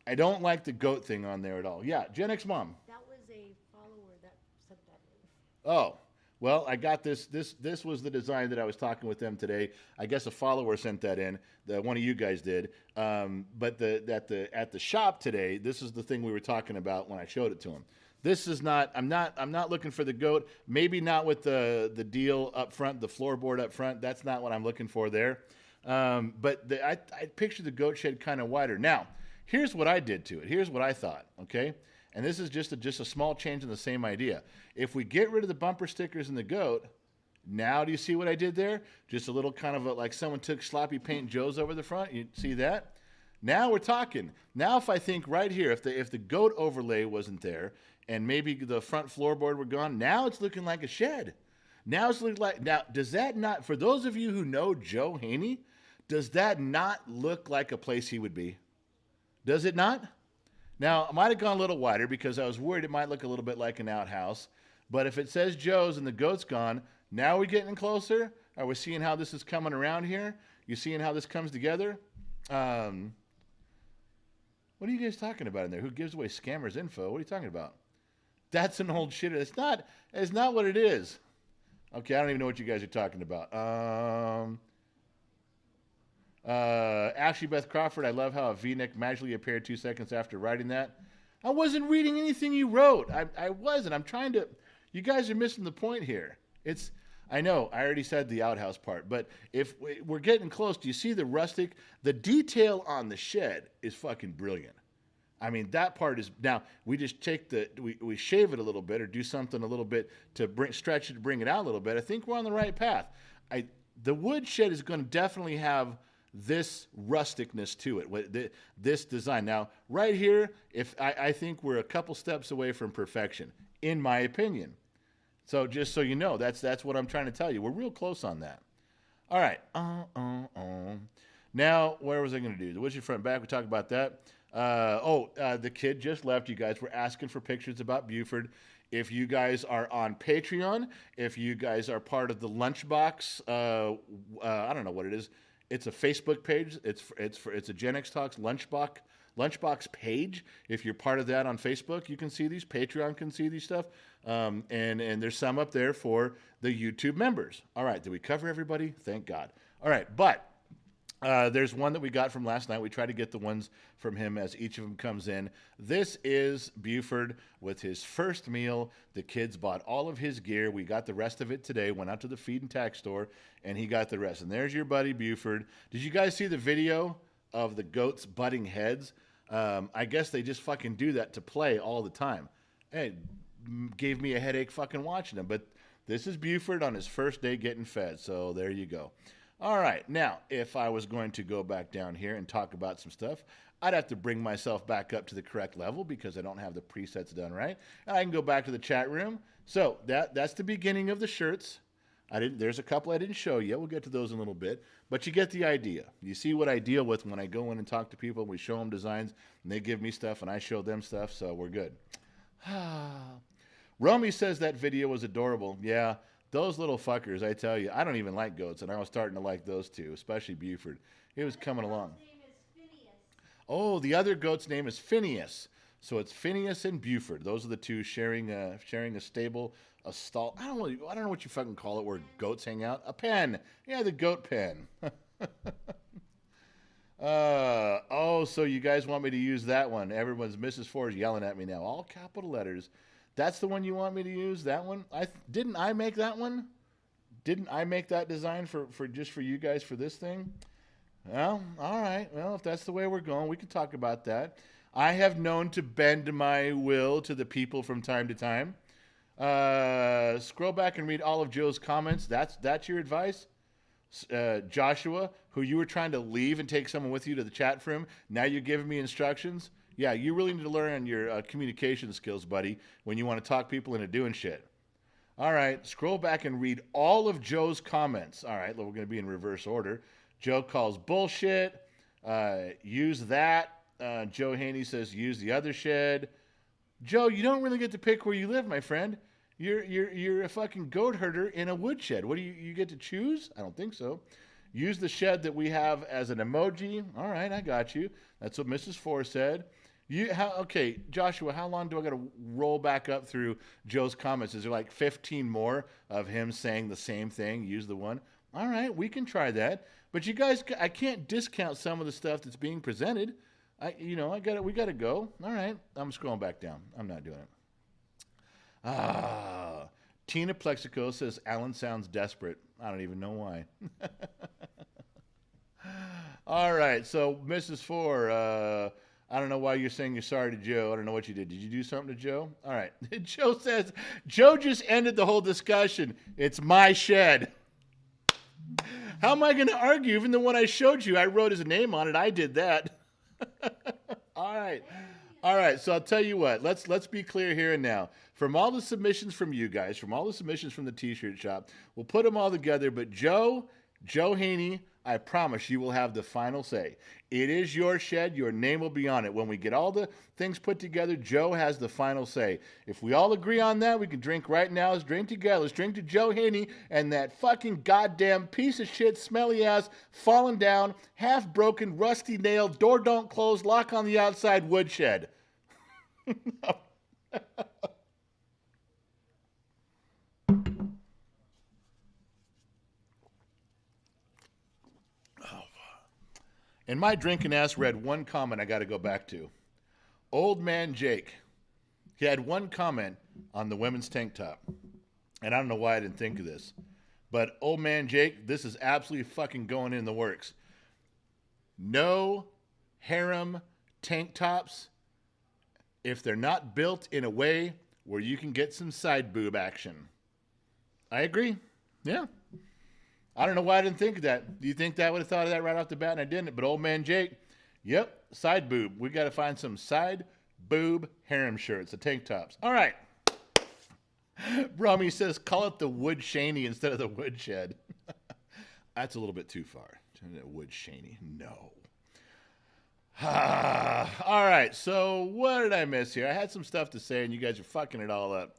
I don't like the goat thing on there at all. Yeah, Gen X Mom. That was a follower that sent that in. Oh, well, I got this. This was the design that I was talking with them today. I guess a follower sent that in. One of you guys did. But at the shop today, this is the thing we were talking about when I showed it to him. This is not. I'm not looking for the goat. Maybe not with the deal up front, the floorboard up front. That's not what I'm looking for there. But I pictured the goat shed kind of wider. Now, here's what I did to it. Here's what I thought. Okay. And this is just a small change in the same idea. If we get rid of the bumper stickers in the goat, now do you see what I did there? Just a little kind of like someone took sloppy paint Joe's over the front. You see that? Now we're talking. Now if I think right here, if the goat overlay wasn't there and maybe the front floorboard were gone, now it's looking like a shed. Now it's looking like, now does that not, for those of you who know Joe Haney, does that not look like a place he would be? Does it not? Now, I might have gone a little wider because I was worried it might look a little bit like an outhouse. But if it says Joe's and the goat's gone, now we're getting closer. Are we seeing how this is coming around here? You seeing how this comes together? What are you guys talking about in there? Who gives away scammers info? What are you talking about? That's an old shit. It's not what it is. Okay, I don't even know what you guys are talking about. Ashley Beth Crawford, I love how a V-neck magically appeared 2 seconds after writing that. I wasn't reading anything you wrote. I wasn't. I'm trying to. You guys are missing the point here. I know, I already said the outhouse part, but if we're getting close, do you see the rustic? The detail on the shed is fucking brilliant. I mean, that part is, now we just take we shave it a little bit or do something a little bit to stretch it, to bring it out a little bit. I think we're on the right path. The wood shed is going to definitely have this rusticness to it, this design. Now, right here, I think we're a couple steps away from perfection, in my opinion. So just so you know, that's what I'm trying to tell you. We're real close on that. All right. Now, where was I going to do? The woodshed front back. We talked about that. The kid just left. You guys were asking for pictures about Buford. If you guys are on Patreon, if you guys are part of the Lunchbox, I don't know what it is. It's a Facebook page. It's a Gen X Talks Lunchbox page. If you're part of that on Facebook, you can see these. Patreon can see these stuff. And there's some up there for the YouTube members. All right, did we cover everybody? Thank God. All right, but there's one that we got from last night. We try to get the ones from him as each of them comes in. This is Buford with his first meal. The kids bought all of his gear. We got the rest of it today. Went out to the feed and tax store, and he got the rest. And there's your buddy Buford. Did you guys see the video of the goats butting heads? I guess they just fucking do that to play all the time. Hey, gave me a headache fucking watching them. But this is Buford on his first day getting fed. So there you go. All right, now, if I was going to go back down here and talk about some stuff, I'd have to bring myself back up to the correct level because I don't have the presets done right. And I can go back to the chat room. So that's the beginning of the shirts. There's a couple I didn't show you. We'll get to those in a little bit. But you get the idea. You see what I deal with when I go in and talk to people. We show them designs, and they give me stuff, and I show them stuff, so we're good. Romy says that video was adorable. Yeah. Those little fuckers, I tell you, I don't even like goats, and I was starting to like those two, especially Buford. He was coming along. His name is Phineas. Oh, the other goat's name is Phineas. So it's Phineas and Buford. Those are the two sharing a stable, a stall. I don't know what you fucking call it where goats hang out. A pen. Yeah, the goat pen. So you guys want me to use that one? Everyone's Mrs. Ford is yelling at me now. All capital letters. That's the one you want me to use? That one? Didn't I make that one? Didn't I make that design for just for you guys for this thing? Well, all right. Well, if that's the way we're going, we can talk about that. I have known to bend my will to the people from time to time. Scroll back and read all of Joe's comments. That's your advice? Joshua, who you were trying to leave and take someone with you to the chat room, now you're giving me instructions? Yeah, you really need to learn your communication skills, buddy, when you want to talk people into doing shit. All right, scroll back and read all of Joe's comments. All right, well, we're going to be in reverse order. Joe calls bullshit. Use that. Joe Haney says use the other shed. Joe, you don't really get to pick where you live, my friend. You're a fucking goat herder in a woodshed. What do you get to choose? I don't think so. Use the shed that we have as an emoji. All right, I got you. That's what Mrs. Four said. Okay, Joshua, how long do I got to roll back up through Joe's comments? Is there like 15 more of him saying the same thing? Use the one. All right, we can try that. But you guys, I can't discount some of the stuff that's being presented. We got to go. All right, I'm scrolling back down. I'm not doing it. Tina Plexico says Alan sounds desperate. I don't even know why. All right, so Mrs. Four, I don't know why you're saying you're sorry to Joe. I don't know what you did. Did you do something to Joe? All right. Joe says, Joe just ended the whole discussion. It's my shed. How am I going to argue? Even the one I showed you, I wrote his name on it. I did that. All right. All right. So I'll tell you what. Let's be clear here and now. From all the submissions from you guys, from all the submissions from the T-shirt shop, we'll put them all together. But Joe Haney, I promise you will have the final say. It is your shed. Your name will be on it. When we get all the things put together, Joe has the final say. If we all agree on that, we can drink right now. Let's drink together. Let's drink to Joe Haney and that fucking goddamn piece of shit, smelly ass, fallen down, half broken, rusty nail, door don't close, lock on the outside woodshed. And my drinking ass read one comment I got to go back to. Old man Jake. He had one comment on the women's tank top. And I don't know why I didn't think of this. But old man Jake, this is absolutely fucking going in the works. No harem tank tops if they're not built in a way where you can get some side boob action. I agree. Yeah. I don't know why I didn't think of that. Do you think that I would have thought of that right off the bat and I didn't? But old man Jake, yep, side boob. We got to find some side boob harem shirts, the tank tops. All right. Brahmi says, call it the wood shaney instead of the woodshed. That's a little bit too far. Wood shaney. No. All right. So what did I miss here? I had some stuff to say and you guys are fucking it all up.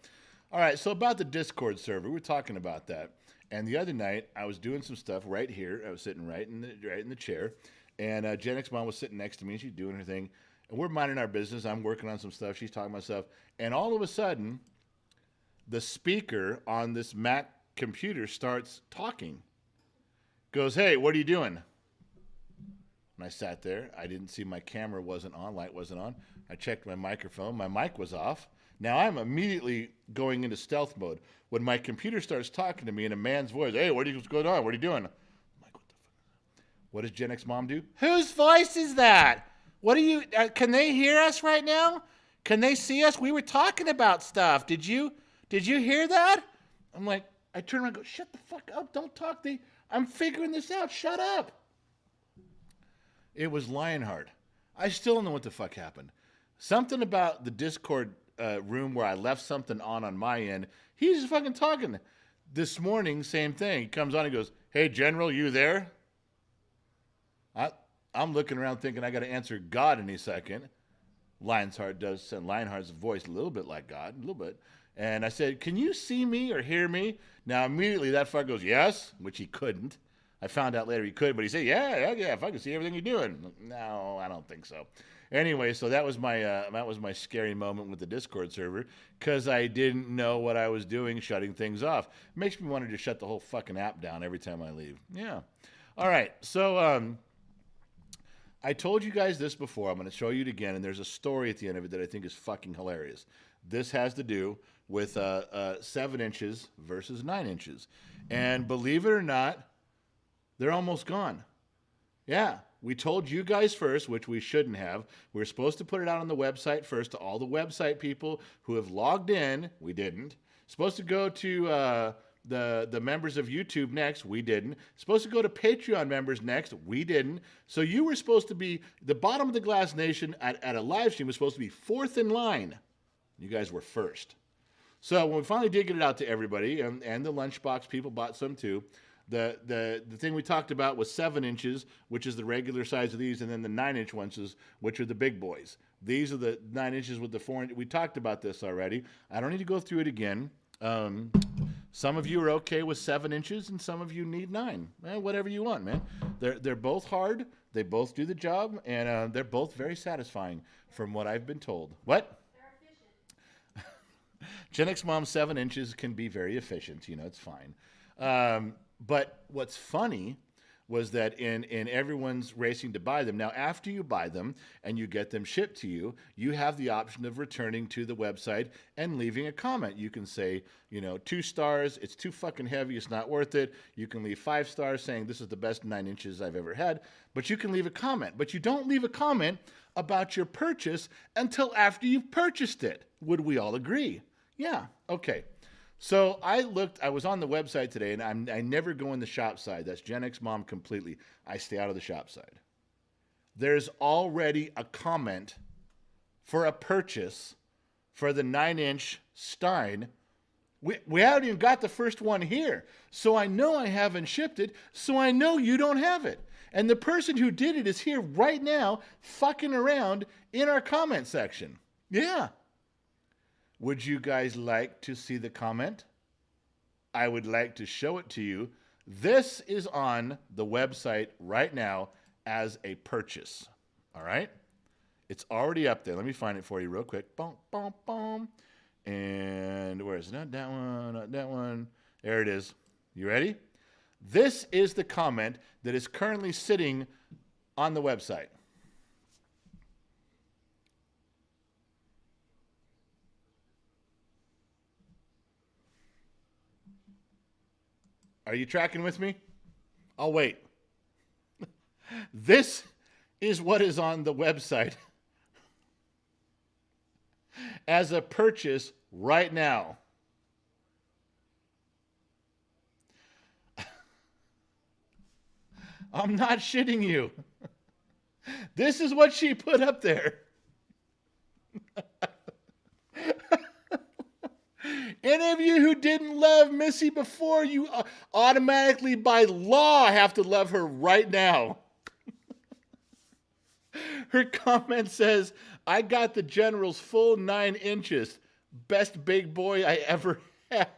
All right. So about the Discord server, we're talking about that. And the other night, I was doing some stuff right here. I was sitting right in the chair, and Gen X Mom was sitting next to me, and she's doing her thing. And we're minding our business. I'm working on some stuff. She's talking about stuff. And all of a sudden, the speaker on this Mac computer starts talking. Goes, hey, what are you doing? And I sat there. I didn't see my camera wasn't on, light wasn't on. I checked my microphone. My mic was off. Now I'm immediately going into stealth mode. When my computer starts talking to me in a man's voice, hey, what's going on? What are you doing? I'm like, what the fuck? What does Gen X Mom do? Whose voice is that? What are you, can they hear us right now? Can they see us? We were talking about stuff. Did you hear that? I'm like, I turn around and go, shut the fuck up. Don't talk. I'm figuring this out. Shut up. It was Lionheart. I still don't know what the fuck happened. Something about the Discord room where I left something on my end. He's just fucking talking. This morning, same thing. He comes on and goes, hey, General, you there? I'm looking around thinking I got to answer God any second. Lionheart does send Lionheart's voice a little bit like God, a little bit. And I said, can you see me or hear me? Now, immediately that fucker goes, yes, which he couldn't. I found out later he could, but he said, yeah, if I can see everything you're doing. No, I don't think so. Anyway, so that was my scary moment with the Discord server because I didn't know what I was doing, shutting things off. It makes me want to just shut the whole fucking app down every time I leave. Yeah. All right. So I told you guys this before. I'm going to show you it again, and there's a story at the end of it that I think is fucking hilarious. This has to do with 7 inches versus 9 inches. And believe it or not, they're almost gone. Yeah. We told you guys first, which we shouldn't have. We were supposed to put it out on the website first to all the website people who have logged in. We didn't. Supposed to go to the members of YouTube next. We didn't. Supposed to go to Patreon members next. We didn't. So you were supposed to be the bottom of the glass nation at a live stream was supposed to be fourth in line. You guys were first. So when we finally did get it out to everybody, and the lunchbox people bought some too, the thing we talked about was 7 inches, which is the regular size of these, and then the 9-inch ones, which are the big boys. These are the 9 inches with the 4 inch. We talked about this already. I don't need to go through it again. Some of you are okay with 7 inches, and some of you need 9. Whatever you want, man. They're both hard. They both do the job, and they're both very satisfying, from what I've been told. What? Gen X Mom 7 inches can be very efficient. It's fine. But what's funny was that in everyone's racing to buy them. Now, after you buy them and you get them shipped to you, you have the option of returning to the website and leaving a comment. You can say, 2 stars, it's too fucking heavy, it's not worth it. You can leave 5 stars saying this is the best 9 inches I've ever had. But you can leave a comment. But you don't leave a comment about your purchase until after you've purchased it. Would we all agree? Yeah, okay. So I was on the website today, and I never go in the shop side. That's Gen X Mom completely. I stay out of the shop side. There's already a comment for a purchase for the 9-inch Stein. We haven't even got the first one here. So I know I haven't shipped it, so I know you don't have it. And the person who did it is here right now fucking around in our comment section. Yeah. Would you guys like to see the comment? I would like to show it to you. This is on the website right now as a purchase. All right? It's already up there. Let me find it for you real quick. Boom, boom, boom. And where is it? Not that one, not that one. There it is. You ready? This is the comment that is currently sitting on the website. Are you tracking with me? I'll wait. This is what is on the website as a purchase right now. I'm not shitting you. This is what she put up there. Any of you who didn't love Missy before, you automatically by law have to love her right now. Her comment says, I got the General's full 9 inches. Best big boy I ever had.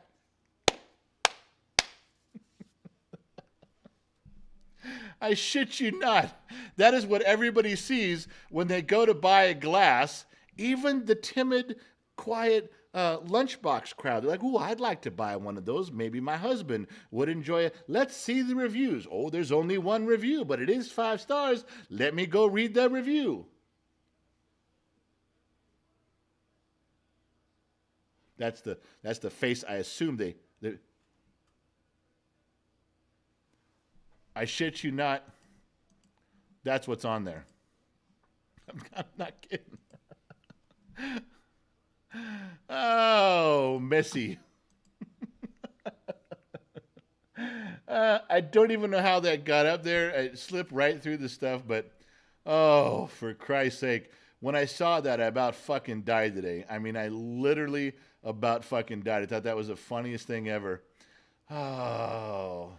I shit you not. That is what everybody sees when they go to buy a glass. Even the timid, quiet lunchbox crowd. They're like, ooh, I'd like to buy one of those. Maybe my husband would enjoy it. Let's see the reviews. Oh, there's only one review, but it is 5 stars. Let me go read that review. That's the face I assume they I shit you not. That's what's on there. I'm not kidding. Oh, Missy. I don't even know how that got up there. It slipped right through the stuff, but oh, for Christ's sake. When I saw that, I about fucking died today. I mean, I literally about fucking died. I thought that was the funniest thing ever. Oh.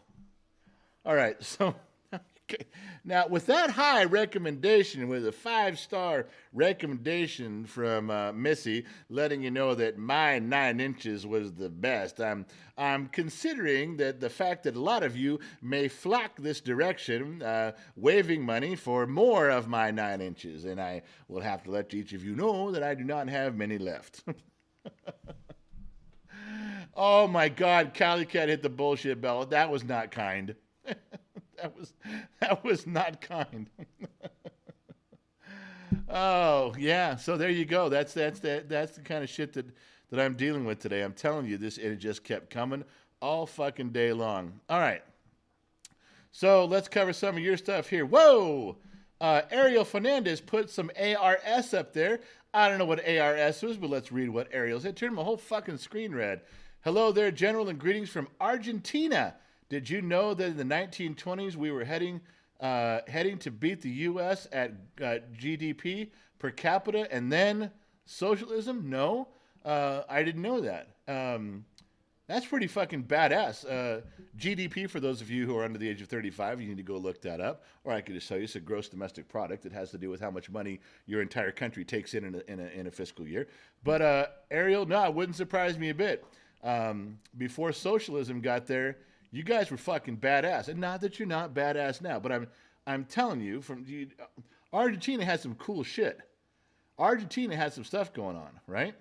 All right, so okay. Now with that high recommendation, with a 5-star recommendation from Missy, letting you know that my 9 inches was the best, I'm considering that the fact that a lot of you may flock this direction, waving money for more of my 9 inches, and I will have to let each of you know that I do not have many left. Oh my God, Cali Cat hit the bullshit bell. That was not kind. That was not kind. Oh yeah, so there you go. That's the kind of shit that I'm dealing with today. I'm telling you, it just kept coming all fucking day long. All right, so let's cover some of your stuff here. Whoa, Ariel Fernandez put some ARS up there. I don't know what ARS was, but let's read what Ariel said. Turned my whole fucking screen red. Hello there, General, and greetings from Argentina. Did you know that in the 1920s we were heading to beat the U.S. at GDP per capita and then socialism? No, I didn't know that. That's pretty fucking badass. GDP, for those of you who are under the age of 35, you need to go look that up. Or I could just tell you it's a gross domestic product. It has to do with how much money your entire country takes in a fiscal year. But Ariel, no, it wouldn't surprise me a bit. Before socialism got there, you guys were fucking badass. And not that you're not badass now, but I'm telling you, Argentina has some cool shit. Argentina has some stuff going on, right?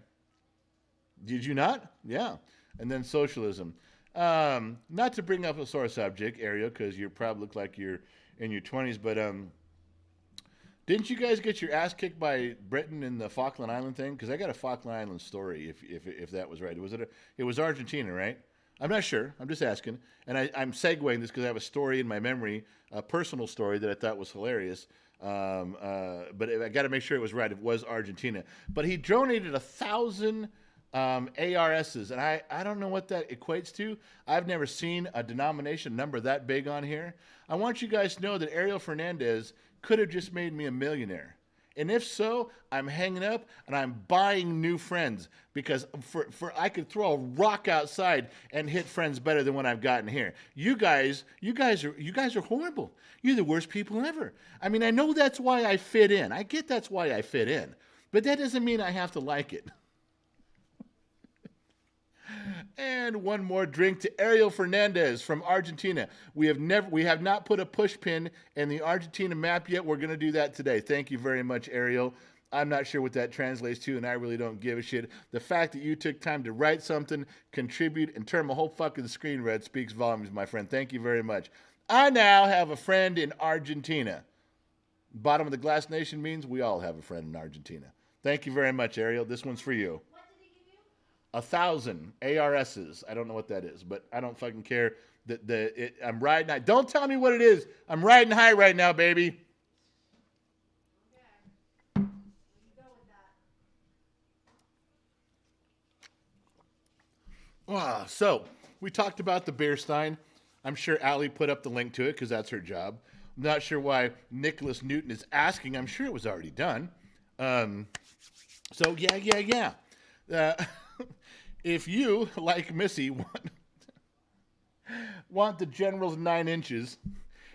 Did you not? Yeah. And then socialism. Not to bring up a sore subject, Ariel, because you probably look like you're in your 20s, but didn't you guys get your ass kicked by Britain in the Falkland Island thing? Because I got a Falkland Island story, if that was right. It was Argentina, right? I'm not sure. I'm just asking. And I'm segueing this because I have a story in my memory, a personal story that I thought was hilarious. But I got to make sure it was right. It was Argentina. But he donated 1,000 ARSs, and I don't know what that equates to. I've never seen a denomination number that big on here. I want you guys to know that Ariel Fernandez could have just made me a millionaire. And if so, I'm hanging up and I'm buying new friends because for I could throw a rock outside and hit friends better than what I've gotten here. You guys are horrible. You're the worst people ever. I mean, I know that's why I fit in. I get that's why I fit in. But that doesn't mean I have to like it. And one more drink to Ariel Fernandez from Argentina. We have not put a push pin in the Argentina map yet. We're going to do that today. Thank you very much, Ariel. I'm not sure what that translates to, and I really don't give a shit. The fact that you took time to write something, contribute, and turn my whole fucking screen red speaks volumes, my friend. Thank you very much. I now have a friend in Argentina. Bottom of the Glass Nation means we all have a friend in Argentina. Thank you very much, Ariel. This one's for you. 1,000 ARSs. I don't know what that is, but I don't fucking care. I'm riding high. Don't tell me what it is. I'm riding high right now, baby. Okay. You go with that. Wow. So we talked about the beer stein. I'm sure Allie put up the link to it because that's her job. I'm not sure why Nicholas Newton is asking. I'm sure it was already done. So yeah. If you, like Missy, want the General's 9 inches,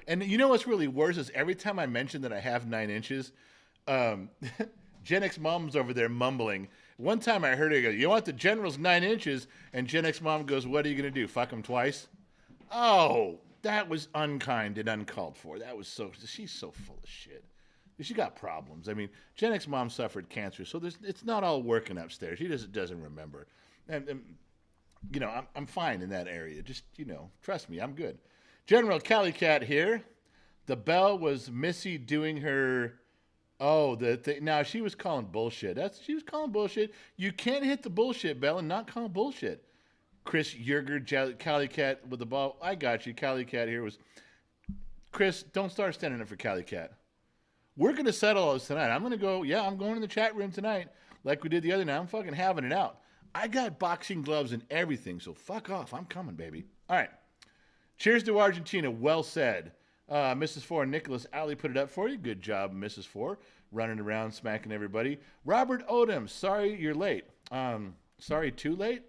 and you know what's really worse is every time I mention that I have 9 inches, Gen X Mom's over there mumbling. One time I heard her go, "You want the General's 9 inches?" And Gen X Mom goes, "What are you going to do, fuck him twice?" Oh, that was unkind and uncalled for. She's so full of shit. She got problems. I mean, Gen X Mom suffered cancer, so it's not all working upstairs. She just doesn't remember. And I'm fine in that area. Just, trust me, I'm good. General Cali Cat here. The bell was Missy doing her... Oh, now she was calling bullshit. She was calling bullshit. You can't hit the bullshit bell and not call bullshit. Chris Yerger, Cali Cat with the ball. I got you. Cali Cat here was... Chris, don't start standing up for Cali Cat. We're going to settle all this tonight. I'm going to go, I'm going in the chat room tonight like we did the other night. I'm fucking having it out. I got boxing gloves and everything, so fuck off. I'm coming, baby. All right. Cheers to Argentina. Well said. Mrs. Four, Nicholas Alley put it up for you. Good job, Mrs. Four. Running around, smacking everybody. Robert Odom, sorry you're late. Sorry, too late?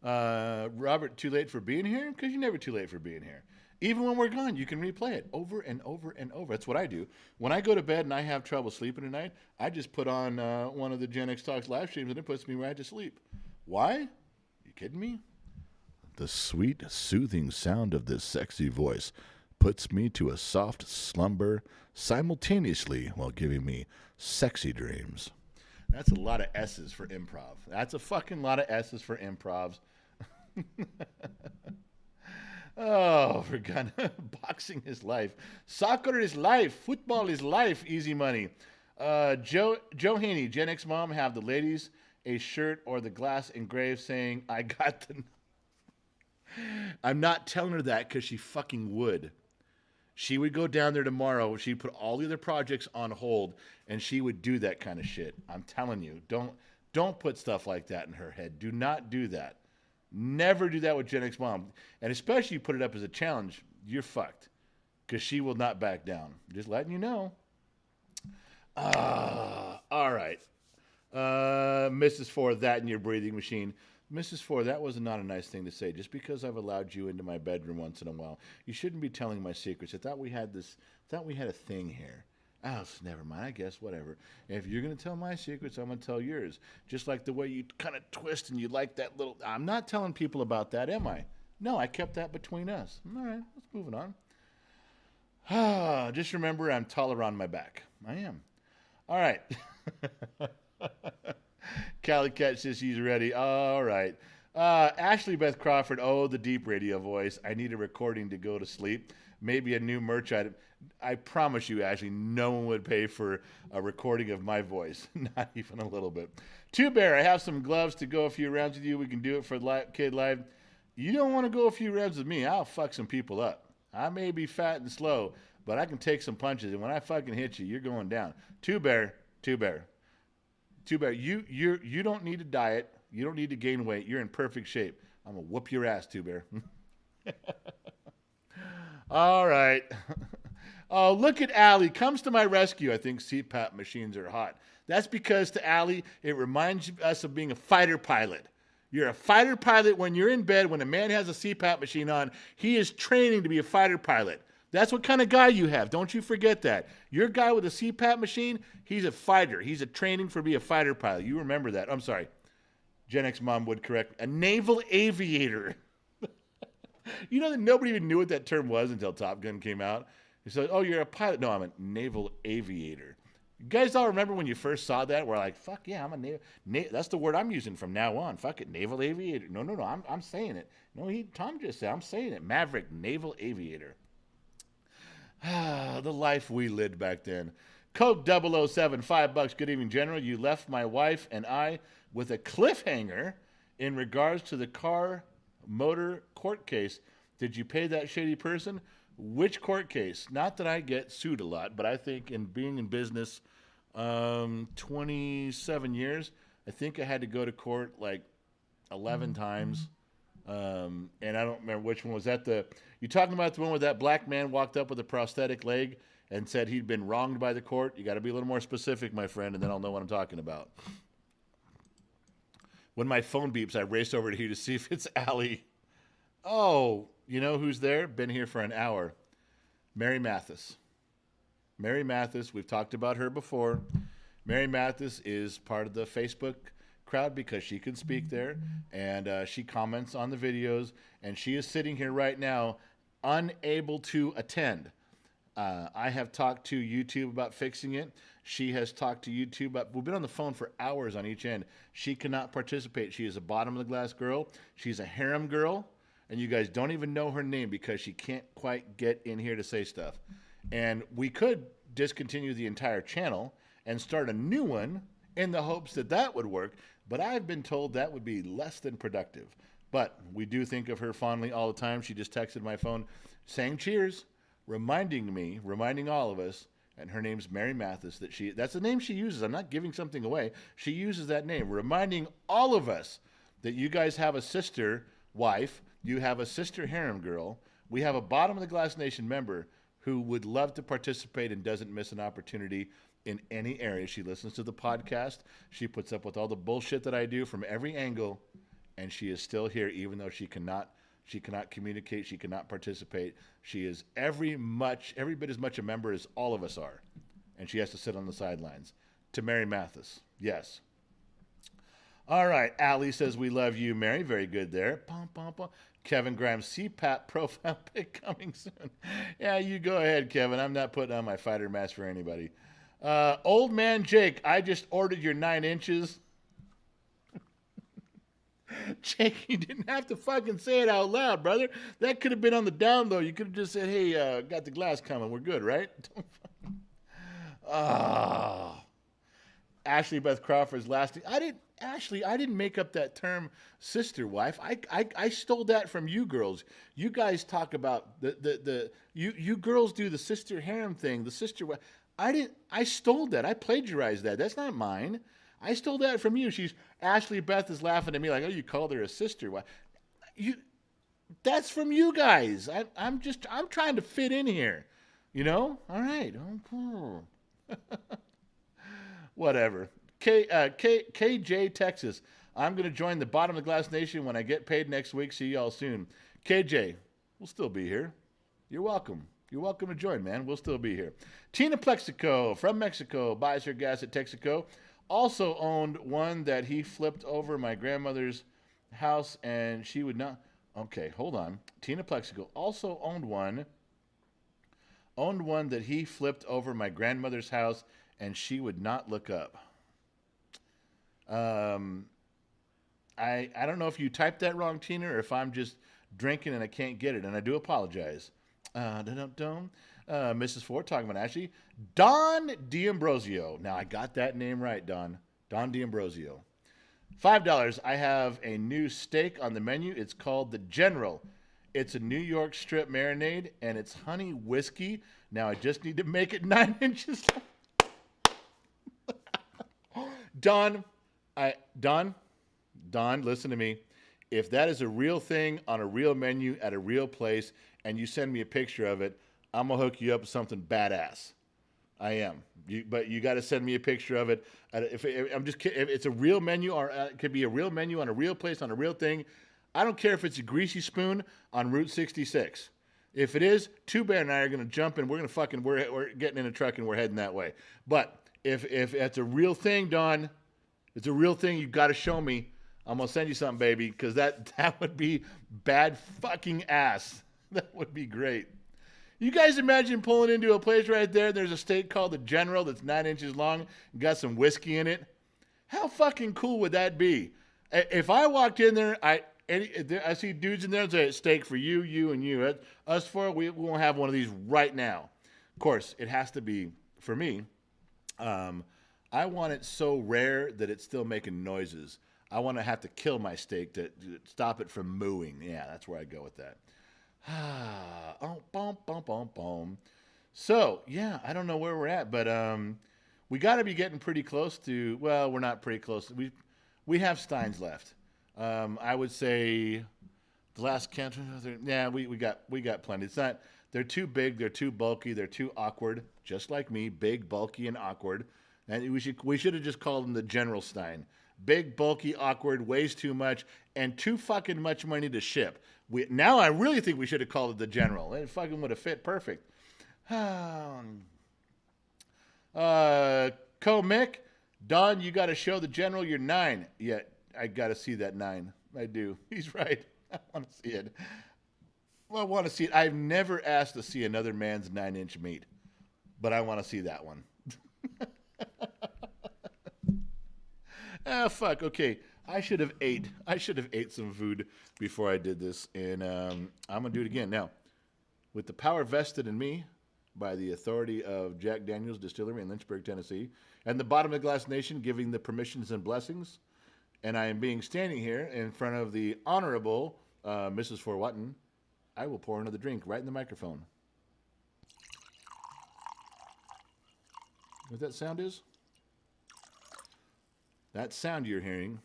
Robert, too late for being here? Because you're never too late for being here. Even when we're gone, you can replay it over and over and over. That's what I do. When I go to bed and I have trouble sleeping at night, I just put on one of the Gen X Talks live streams and it puts me right to sleep. Why? You kidding me? The sweet, soothing sound of this sexy voice puts me to a soft slumber simultaneously while giving me sexy dreams. That's a lot of S's for improv. That's a fucking lot of S's for improvs. Oh, for God. Boxing is life. Soccer is life. Football is life. Easy money. Joe Haney, Gen X Mom, have the ladies a shirt or the glass engraved saying, "I got the..." I'm not telling her that because she fucking would. She would go down there tomorrow. She'd put all the other projects on hold, and she would do that kind of shit. I'm telling you, don't put stuff like that in her head. Do not do that. Never do that with Gen X mom, and especially you put it up as a challenge. You're fucked, because she will not back down. Just letting you know. All right. Mrs. Ford, that in your breathing machine. Mrs. Ford, that was not a nice thing to say. Just because I've allowed you into my bedroom once in a while, you shouldn't be telling my secrets. I thought we had a thing here. Oh, never mind. I guess whatever. If you're gonna tell my secrets, I'm gonna tell yours. Just like the way you kind of twist and you like that little. I'm not telling people about that, am I? No, I kept that between us. All right, let's move it on. Just remember, I'm taller on my back. I am. All right. Callie Cat says she's ready. All right. Ashley Beth Crawford. Oh, the deep radio voice. I need a recording to go to sleep. Maybe a new merch item. I promise you, Ashley, no one would pay for a recording of my voice. Not even a little bit. Two Bear, I have some gloves to go a few rounds with you. We can do it for Kid Live. You don't want to go a few rounds with me. I'll fuck some people up. I may be fat and slow, but I can take some punches. And when I fucking hit you, you're going down. Two Bear. You don't need to diet. You don't need to gain weight. You're in perfect shape. I'm going to whoop your ass, Two Bear. All right. Oh, look at Allie. Comes to my rescue. I think CPAP machines are hot. That's because to Allie, it reminds us of being a fighter pilot. You're a fighter pilot when you're in bed. When a man has a CPAP machine on, he is training to be a fighter pilot. That's what kind of guy you have. Don't you forget that. Your guy with a CPAP machine, he's a fighter. He's a training for be a fighter pilot. You remember that. I'm sorry. Gen X mom would correct. A naval aviator. You know that nobody even knew what that term was until Top Gun came out. He said, oh, you're a pilot. No, I'm a naval aviator. You guys all remember when you first saw that? We're like, fuck yeah, I'm a naval. That's the word I'm using from now on. Fuck it, naval aviator. No, I'm saying it. No, Tom just said, I'm saying it. Maverick, naval aviator. The life we lived back then. Coke 007, $5. Good evening, General. You left my wife and I with a cliffhanger in regards to the car motor court case. Did you pay that shady person? Which court case? Not that I get sued a lot, but I think in being in business 27 years, I think I had to go to court like 11 times. And I don't remember which one was that. You talking about the one where that black man walked up with a prosthetic leg and said he'd been wronged by the court? You got to be a little more specific, my friend, and then I'll know what I'm talking about. When my phone beeps, I race over to you to see if it's Allie. Oh, you know who's there? Been here for an hour. Mary Mathis. Mary Mathis, we've talked about her before. Mary Mathis is part of the Facebook crowd because she can speak there, and she comments on the videos, and she is sitting here right now unable to attend. I have talked to YouTube about fixing it. She has talked to YouTube about, we've been on the phone for hours on each end. She cannot participate. She is a bottom of the glass girl. She's a harem girl, and you guys don't even know her name because she can't quite get in here to say stuff. And we could discontinue the entire channel and start a new one in the hopes that that would work, but I've been told that would be less than productive. But we do think of her fondly all the time. She just texted my phone saying cheers, reminding all of us, and her name's Mary Mathis, that's the name she uses. I'm not giving something away. She uses that name, reminding all of us that you guys have a sister wife, you have a sister harem girl, we have a Bottom of the Glass Nation member who would love to participate and doesn't miss an opportunity in any area. She listens to the podcast. She puts up with all the bullshit that I do from every angle, and she is still here even though she cannot communicate, she cannot participate. She is every bit as much a member as all of us are, and she has to sit on the sidelines. To Mary Mathis, yes. All right, Allie says we love you, Mary. Very good there. Pom, pom, pom. Kevin Grimes, CPAP profile pic coming soon. Yeah, you go ahead, Kevin. I'm not putting on my fighter mask for anybody. Old man Jake, I just ordered your 9 inches. Jake, you didn't have to fucking say it out loud, brother. That could have been on the down low. You could have just said, hey, got the glass coming. We're good, right? Ashley Beth Crawford's lasting. I didn't make up that term, sister wife. I stole that from you girls. You guys talk about you girls do the sister harem thing, the sister wife. I stole that. I plagiarized that. That's not mine. I stole that from you. Ashley Beth is laughing at me like, oh, you called her a sister wife. You That's from you guys. I'm trying to fit in here. All right. Oh, whatever. KJ Texas. I'm gonna join the Bottom of the Glass Nation when I get paid next week. See y'all soon. KJ, we'll still be here. You're welcome. You're welcome to join, man. We'll still be here. Tina Plexico from Mexico buys her gas at Texaco. Also owned one that he flipped over my grandmother's house, and she would not. Okay, hold on. Tina Plexico also owned one that he flipped over my grandmother's house, and she would not look up. Um, I don't know if you typed that wrong, Tina, or if I'm just drinking and I can't get it, and I do apologize. Mrs. Ford talking about Ashley. Don D'Ambrosio. Now I got that name right, Don. Don D'Ambrosio. $5. I have a new steak on the menu. It's called the General. It's a New York strip marinade, and it's honey whiskey. Now I just need to make it 9 inches. Don, Don, listen to me. If that is a real thing on a real menu at a real place, and you send me a picture of it, I'm gonna hook you up with something badass. I am. But you got to send me a picture of it. If it's a real menu, or it could be a real menu on a real place on a real thing. I don't care if it's a greasy spoon on Route 66. If it is, Two Bear and I are gonna jump in. We're getting in a truck and we're heading that way. But if it's a real thing, Don, it's a real thing. You got to show me. I'm gonna send you something, baby, because that would be bad fucking ass. That would be great. You guys imagine pulling into a place right there. There's a steak called the General that's 9 inches long, got some whiskey in it. How fucking cool would that be? If I walked in there, I see dudes in there that say steak for you, you, and you. Us four, we won't have one of these right now. Of course, it has to be for me. I want it so rare that it's still making noises. I want to have to kill my steak to stop it from mooing. Yeah, that's where I go with that. So, yeah, I don't know where we're at, but we got to be getting pretty close to, well, we're not pretty close. We have Steins left. I would say the last count, yeah, we got plenty. It's not, they're too big, they're too bulky, they're too awkward, just like me, big, bulky, and awkward. And we should have just called them the General Stein. Big, bulky, awkward, weighs too much, and too fucking much money to ship. Now I really think we should have called it the General. It fucking would have fit perfect. Mick, Don, you got to show the General you're 9. Yeah, I got to see that 9. I do. He's right. I want to see it. Well, I want to see it. I've never asked to see another man's 9-inch meat, but I want to see that one. Fuck. Okay, I should have ate some food before I did this, and I'm gonna do it again now. With the power vested in me by the authority of Jack Daniel's Distillery in Lynchburg, Tennessee, and the Bottom of the Glass Nation giving the permissions and blessings, and I am being standing here in front of the Honorable Mrs. Forwatton, I will pour another drink right in the microphone. What that sound is? That sound you're hearing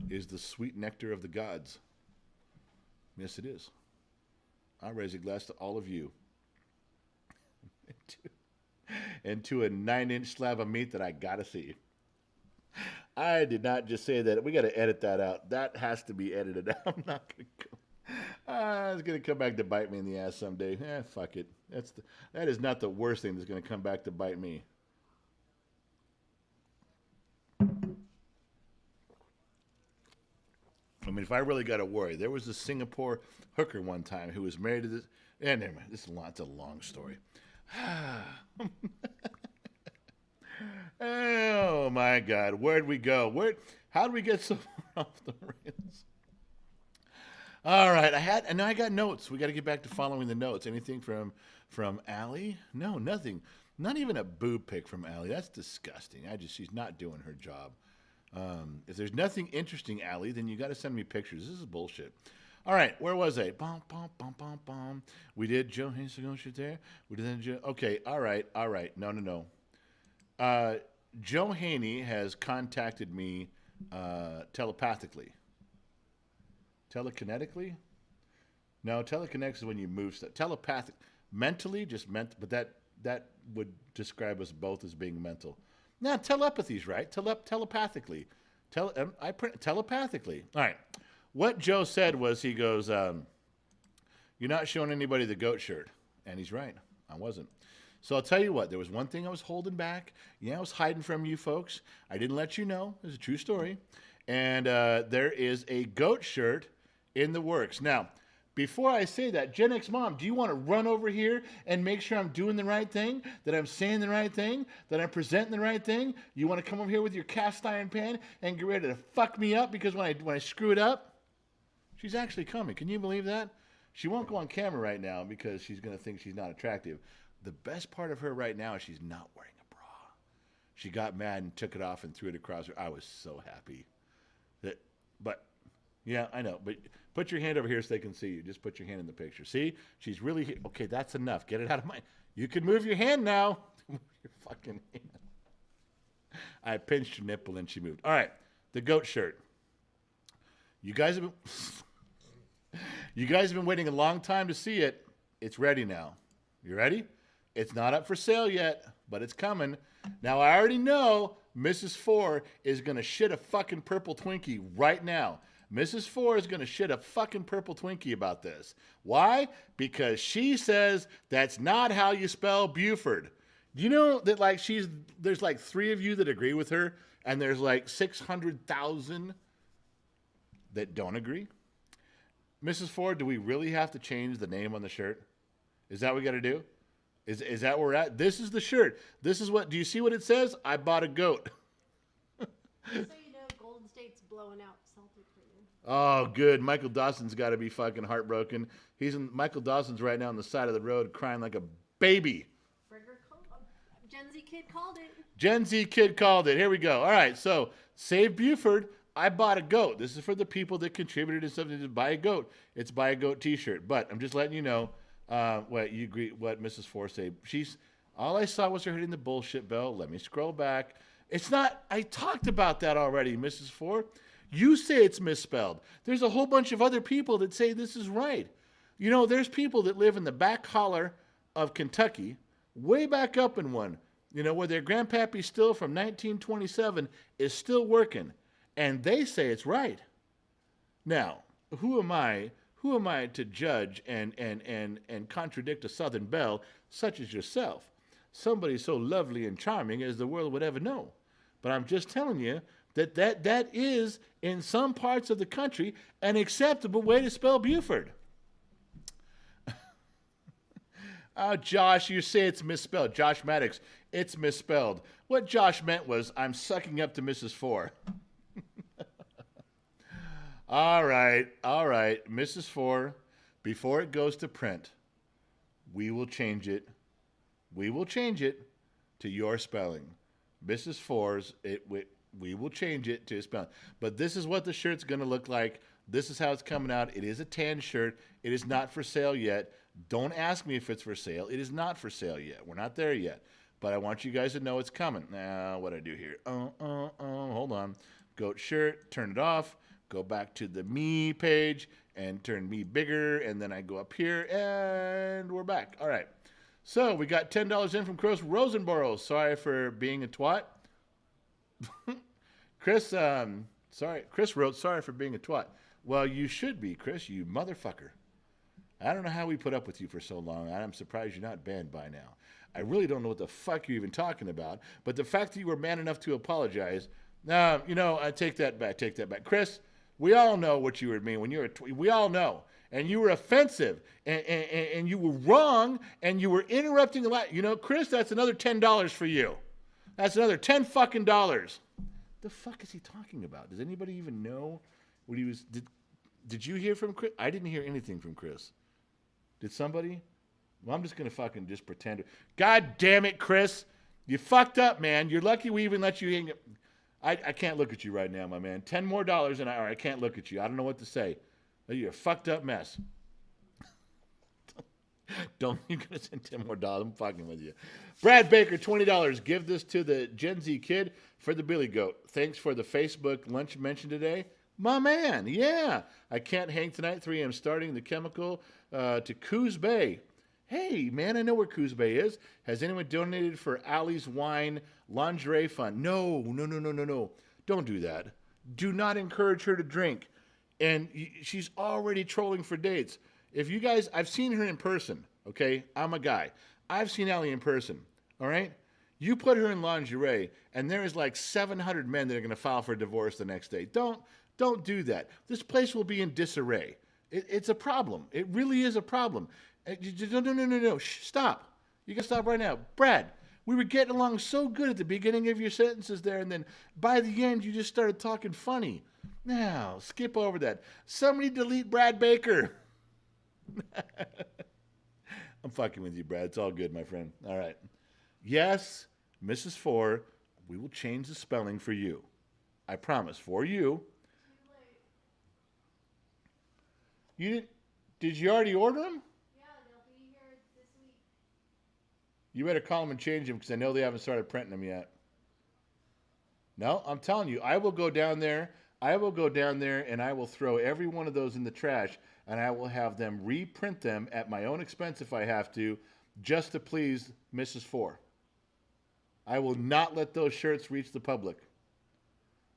is the sweet nectar of the gods. Yes, it is. I raise a glass to all of you. And to a 9-inch slab of meat that I gotta see. I did not just say that. We gotta edit that out. That has to be edited out. I'm not gonna go. It's gonna come back to bite me in the ass someday. Fuck it. That is not the worst thing that's gonna come back to bite me. I mean, if I really got to worry, there was a Singapore hooker one time who was married to this. And never mind, it's a long story. Oh my God, where'd we go? How did we get so far off the rails? All right, I got notes. We got to get back to following the notes. Anything from Allie? No, nothing. Not even a boob pic from Allie. That's disgusting. She's not doing her job. If there's nothing interesting, Allie, then you got to send me pictures. This is bullshit. All right, where was I? Bum, bum, bum, bum, bum. We did Joe Haynes to go shit there. We did that. Okay, all right. No. Joe Haney has contacted me telepathically. Telekinetically? No, telekinetic is when you move stuff. Telepathic, mentally, but that would describe us both as being mental. Now, telepathy's right. Telepathically. Telepathically. All right. What Joe said was, he goes, you're not showing anybody the goat shirt. And he's right. I wasn't. So I'll tell you what. There was one thing I was holding back. Yeah, I was hiding from you folks. I didn't let you know. It's a true story. And there is a goat shirt in the works. Now, before I say that, Gen X Mom, do you want to run over here and make sure I'm doing the right thing, that I'm saying the right thing, that I'm presenting the right thing? You want to come over here with your cast iron pan and get ready to fuck me up because when I screw it up? She's actually coming. Can you believe that? She won't go on camera right now because she's going to think she's not attractive. The best part of her right now is she's not wearing a bra. She got mad and took it off and threw it across her. I was so happy. But yeah, I know. But put your hand over here so they can see you. Just put your hand in the picture. See? She's really here. Okay, that's enough. Get it out of my... You can move your hand now. Move your fucking hand. I pinched her nipple and she moved. All right, the goat shirt. You guys have been waiting a long time to see it. It's ready now. You ready? It's not up for sale yet, but it's coming. Now, I already know Mrs. Four is going to shit a fucking purple Twinkie right now. Mrs. Four is going to shit a fucking purple Twinkie about this. Why? Because she says that's not how you spell Buford. Do you know that there's like 3 of you that agree with her, and there's like 600,000 that don't agree? Mrs. Four, do we really have to change the name on the shirt? Is that what we got to do? Is that where we're at? This is the shirt. This is what, do you see what it says? I bought a goat. So you know Golden State's blowing out Celtic for you. Oh, good. Michael Dawson's got to be fucking heartbroken. Michael Dawson's right now on the side of the road crying like a baby. Gen Z kid called it. Gen Z kid called it. Here we go. All right, so Save Buford. I bought a goat. This is for the people that contributed to something to buy a goat. It's buy a goat T-shirt. But I'm just letting you know what Mrs. Four said. All I saw was her hitting the bullshit bell. Let me scroll back. It's not. I talked about that already, Mrs. Four. You say it's misspelled. There's a whole bunch of other people that say this is right. You know, there's people that live in the back holler of Kentucky, way back up in one, you know, where their grandpappy still from 1927 is still working, and they say it's right. Now, who am I to judge and contradict a Southern belle such as yourself? Somebody so lovely and charming as the world would ever know. But I'm just telling you that is, in some parts of the country, an acceptable way to spell Buford. Oh, Josh, you say it's misspelled. Josh Maddox, it's misspelled. What Josh meant was, I'm sucking up to Mrs. Four. All right. Mrs. Four, before it goes to print, we will change it. We will change it to your spelling. Mrs. Four's, we will change it to spelling. But this is what the shirt's going to look like. This is how it's coming out. It is a tan shirt. It is not for sale yet. Don't ask me if it's for sale. It is not for sale yet. We're not there yet. But I want you guys to know it's coming. Now, what do I do here? Hold on. Goat shirt, turn it off. Go back to the me page and turn me bigger. And then I go up here and we're back. All right. So we got $10 in from Chris Rosenborough. Sorry for being a twat. Chris wrote, sorry for being a twat. Well, you should be, Chris, you motherfucker. I don't know how we put up with you for so long. I'm surprised you're not banned by now. I really don't know what the fuck you're even talking about. But the fact that you were man enough to apologize, I take that back. Chris, we all know what you would mean when you're we all know. And you were offensive, and you were wrong, and you were interrupting a lot. You know, Chris, that's another $10 for you. That's another $10 fucking dollars. The fuck is he talking about? Does anybody even know what he was? Did you hear from Chris? I didn't hear anything from Chris. Did somebody? Well, I'm just going to fucking just pretend. God damn it, Chris. You fucked up, man. You're lucky we even let you hang. I can't look at you right now, my man. $10 more an hour. I can't look at you. I don't know what to say. You're a fucked up mess. Don't you gonna send $10 more? I'm fucking with you. Brad Baker, $20. Give this to the Gen Z kid for the Billy Goat. Thanks for the Facebook lunch mentioned today. My man, yeah. I can't hang tonight. 3 a.m. starting the chemical to Coos Bay. Hey, man, I know where Coos Bay is. Has anyone donated for Allie's Wine Lingerie Fund? No. Don't do that. Do not encourage her to drink. And she's already trolling for dates. If you guys, I've seen her in person, okay? I'm a guy. I've seen Allie in person, all right? You put her in lingerie, and there is like 700 men that are going to file for divorce the next day. Don't do that. This place will be in disarray. It's a problem. It really is a problem. No. Shh, stop. You can stop right now. Brad, we were getting along so good at the beginning of your sentences there, and then by the end, you just started talking funny. Now, skip over that. Somebody delete Brad Baker. I'm fucking with you, Brad. It's all good, my friend. All right. Yes, Mrs. 4, we will change the spelling for you. I promise. For you. Did you already order them? Yeah, they'll be here this week. You better call them and change them because I know they haven't started printing them yet. No, I'm telling you, I will go down there. I will go down there and I will throw every one of those in the trash and I will have them reprint them at my own expense if I have to, just to please Mrs. 4. I will not let those shirts reach the public.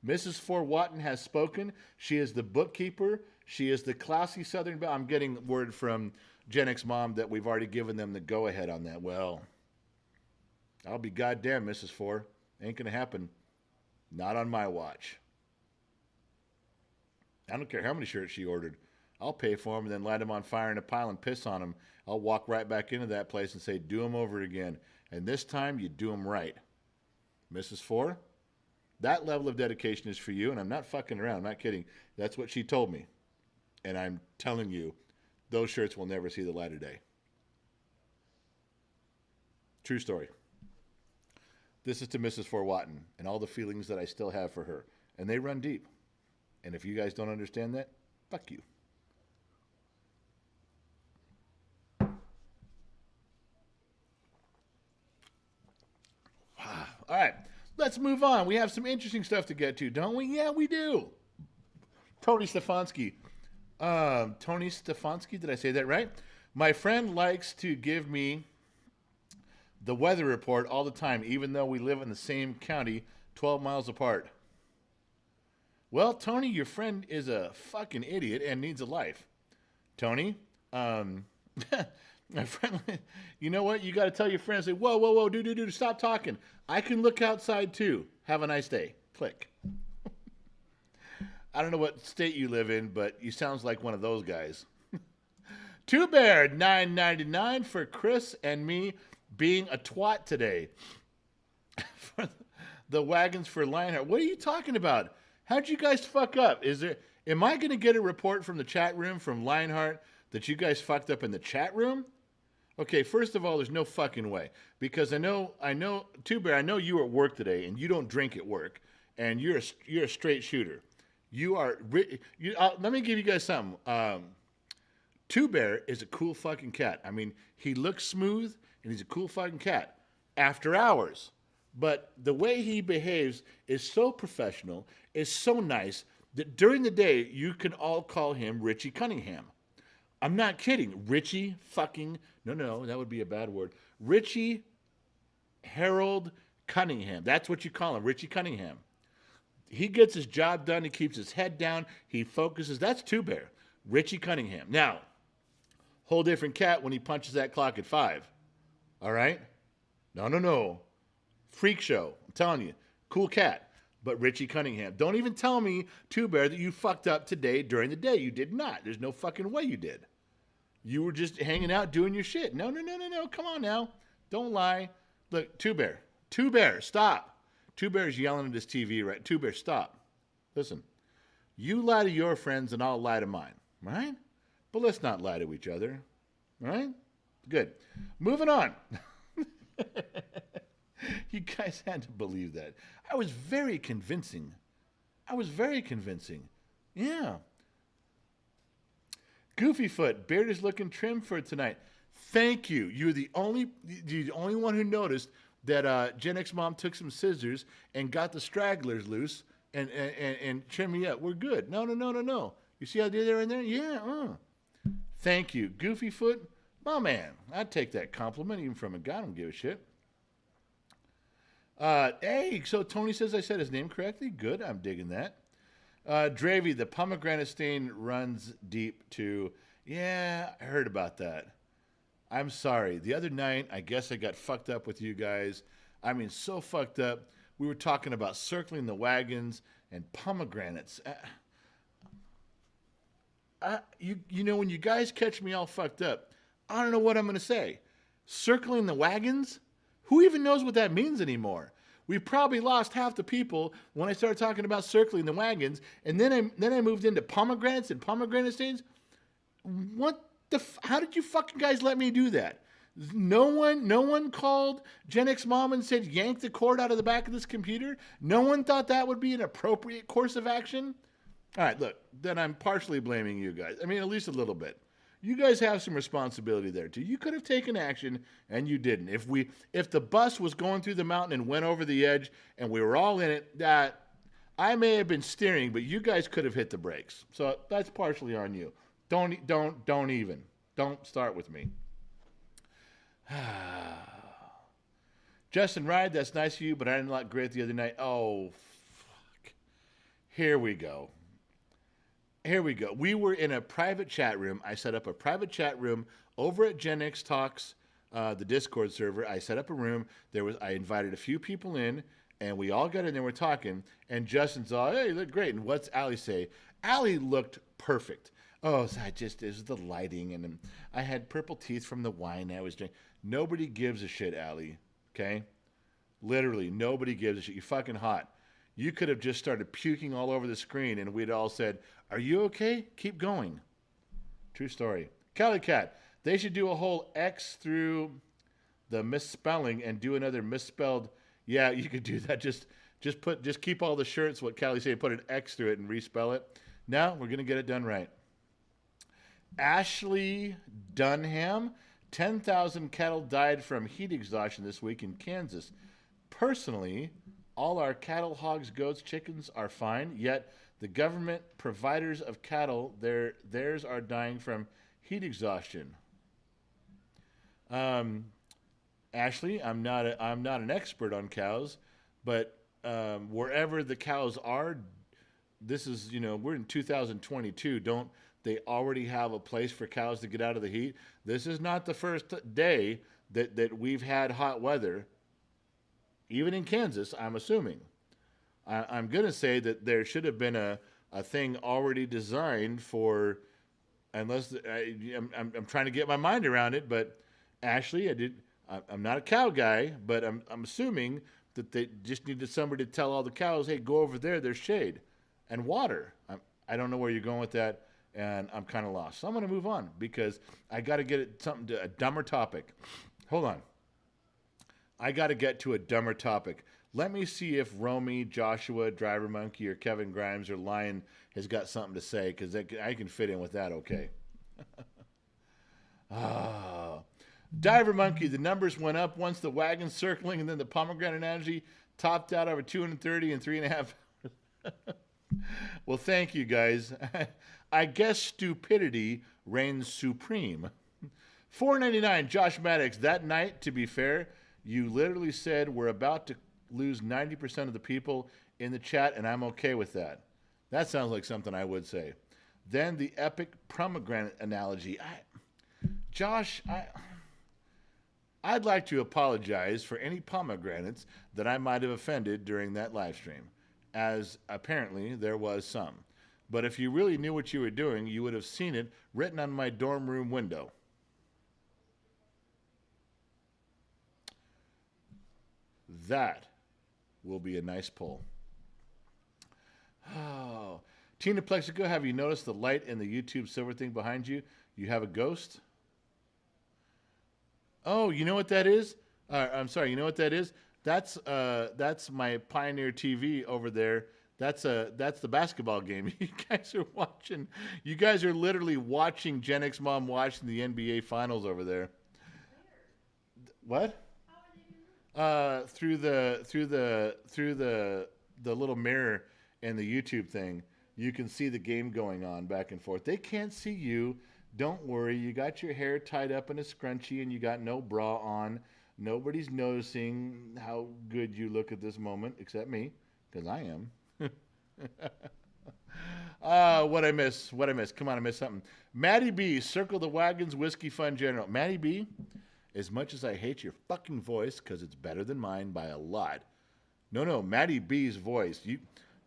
Mrs. 4 Watton has spoken. She is the bookkeeper. She is the classy Southern Belle. I'm getting word from Gen X Mom that we've already given them the go-ahead on that. Well, I'll be goddamn, Mrs. 4. Ain't going to happen. Not on my watch. I don't care how many shirts she ordered. I'll pay for them and then light them on fire in a pile and piss on them. I'll walk right back into that place and say, do them over again. And this time, you do them right. Mrs. 4, that level of dedication is for you, and I'm not fucking around. I'm not kidding. That's what she told me. And I'm telling you, those shirts will never see the light of day. True story. This is to Mrs. 4 Watton and all the feelings that I still have for her. And they run deep. And if you guys don't understand that, fuck you. All right, let's move on. We have some interesting stuff to get to, don't we? Yeah, we do. Tony Stefanski. Tony Stefanski, did I say that right? My friend likes to give me the weather report all the time, even though we live in the same county, 12 miles apart. Well, Tony, your friend is a fucking idiot and needs a life. Tony, my friend, you know what? You got to tell your friends, say, whoa, dude, stop talking. I can look outside too. Have a nice day. Click. I don't know what state you live in, but you sounds like one of those guys. Two Bear, $9.99 for Chris and me being a twat today. For the wagons for Lionheart. What are you talking about? How'd you guys fuck up? Am I going to get a report from the chat room from Lionheart that you guys fucked up in the chat room? Okay, first of all, there's no fucking way. Because I know, Two Bear, I know you were at work today and you don't drink at work. And you're a straight shooter. Let me give you guys something. Two Bear is a cool fucking cat. I mean, he looks smooth and he's a cool fucking cat. After hours. But the way he behaves is so professional, is so nice, that during the day, you can all call him Richie Cunningham. I'm not kidding. Richie fucking, no, that would be a bad word. Richie Harold Cunningham. That's what you call him, Richie Cunningham. He gets his job done. He keeps his head down. He focuses. That's Two Bear. Richie Cunningham. Now, whole different cat when he punches that clock at 5. All right? No. Freak show. I'm telling you. Cool cat. But Richie Cunningham. Don't even tell me, Two Bear, that you fucked up today during the day. You did not. There's no fucking way you did. You were just hanging out doing your shit. No. Come on now. Don't lie. Look, Two Bear, stop. Two Bear's yelling at his TV, right? Two Bear, stop. Listen, you lie to your friends and I'll lie to mine, right? But let's not lie to each other, right? Good. Moving on. You guys had to believe that. I was very convincing. I was very convincing. Yeah. Goofy Foot, beard is looking trim for tonight. Thank you. You're the only one who noticed that Gen X Mom took some scissors and got the stragglers loose and trimmed me up. We're good. No. You see how I did that right there? Yeah. Thank you. Goofy Foot, my man. I'd take that compliment even from a guy. I don't give a shit. Hey, so Tony says I said his name correctly. Good. I'm digging that. Dravy, the pomegranate stain runs deep too. Yeah, I heard about that. I'm sorry. The other night, I guess I got fucked up with you guys. I mean, so fucked up. We were talking about circling the wagons and pomegranates. You know, when you guys catch me all fucked up, I don't know what I'm going to say. Circling the wagons? Who even knows what that means anymore? We probably lost half the people when I started talking about circling the wagons, and then I moved into pomegranates and pomegranate stains. What the? How did you fucking guys let me do that? No one called Gen X Mom and said yank the cord out of the back of this computer. No one thought that would be an appropriate course of action. All right, look, then I'm partially blaming you guys. I mean, at least a little bit. You guys have some responsibility there too. You could have taken action and you didn't. If the bus was going through the mountain and went over the edge and we were all in it, that I may have been steering, but you guys could have hit the brakes. So that's partially on you. Don't even. Don't start with me. Justin Ride, that's nice of you, but I didn't look great the other night. Oh, fuck. Here we go. We were in a private chat room. I set up a private chat room over at Gen X Talks, the Discord server. I set up a room. I invited a few people in, and we all got in there. We're talking, and Justin's all, "Hey, you look great." And what's Allie say? Allie looked perfect. Oh, so it was the lighting, and I had purple teeth from the wine I was drinking. Nobody gives a shit, Allie. Okay, literally nobody gives a shit. You're fucking hot. You could have just started puking all over the screen, and we'd all said, "Are you okay? Keep going." True story. Cali Cat, they should do a whole X through the misspelling and do another misspelled. Yeah, you could do that. Just keep all the shirts. What Callie say, put an X through it and respell it. Now we're gonna get it done right. Ashley Dunham, 10,000 cattle died from heat exhaustion this week in Kansas. Personally, all our cattle, hogs, goats, chickens are fine, yet the government providers of cattle, theirs are dying from heat exhaustion. Ashley, I'm not an expert on cows, but wherever the cows are, this is, we're in 2022. Don't they already have a place for cows to get out of the heat? This is not the first day that we've had hot weather. Even in Kansas, I'm assuming. I'm going to say that there should have been a thing already designed for, unless I'm trying to get my mind around it. But Ashley, I'm not a cow guy, but I'm assuming that they just needed somebody to tell all the cows, "Hey, go over there. There's shade and water." I don't know where you're going with that, and I'm kind of lost. So I'm going to move on because I got to get a dumber topic. Hold on. I got to get to a dumber topic. Let me see if Romy, Joshua, Driver Monkey, or Kevin Grimes or Lion has got something to say, because I can fit in with that okay. Diver Monkey, the numbers went up once the wagon circling and then the pomegranate analogy topped out over 230 and 3.5. Well, thank you, guys. I guess stupidity reigns supreme. $4.99, Josh Maddox. That night, to be fair, you literally said we're about to lose 90% of the people in the chat, and I'm okay with that. That sounds like something I would say. Then the epic pomegranate analogy. Josh, I'd like to apologize for any pomegranates that I might have offended during that live stream, as apparently there was some. But if you really knew what you were doing, you would have seen it written on my dorm room window. That will be a nice pull. Oh. Tina Plexico, have you noticed the light in the YouTube silver thing behind you? You have a ghost? Oh, you know what that is? I'm sorry. You know what that is? That's my Pioneer TV over there. That's the basketball game. You guys are watching. You guys are literally watching Gen X Mom watching the NBA Finals over there. What? Through the little mirror and the YouTube thing, you can see the game going on back and forth. They can't see you. Don't worry. You got your hair tied up in a scrunchie and you got no bra on. Nobody's noticing how good you look at this moment, except me, because I am. What I miss? What I miss? Come on, I missed something. Maddie B, Circle the Wagons, Whiskey Fun General. Maddie B, as much as I hate your fucking voice, because it's better than mine by a lot. No, Maddie B's voice.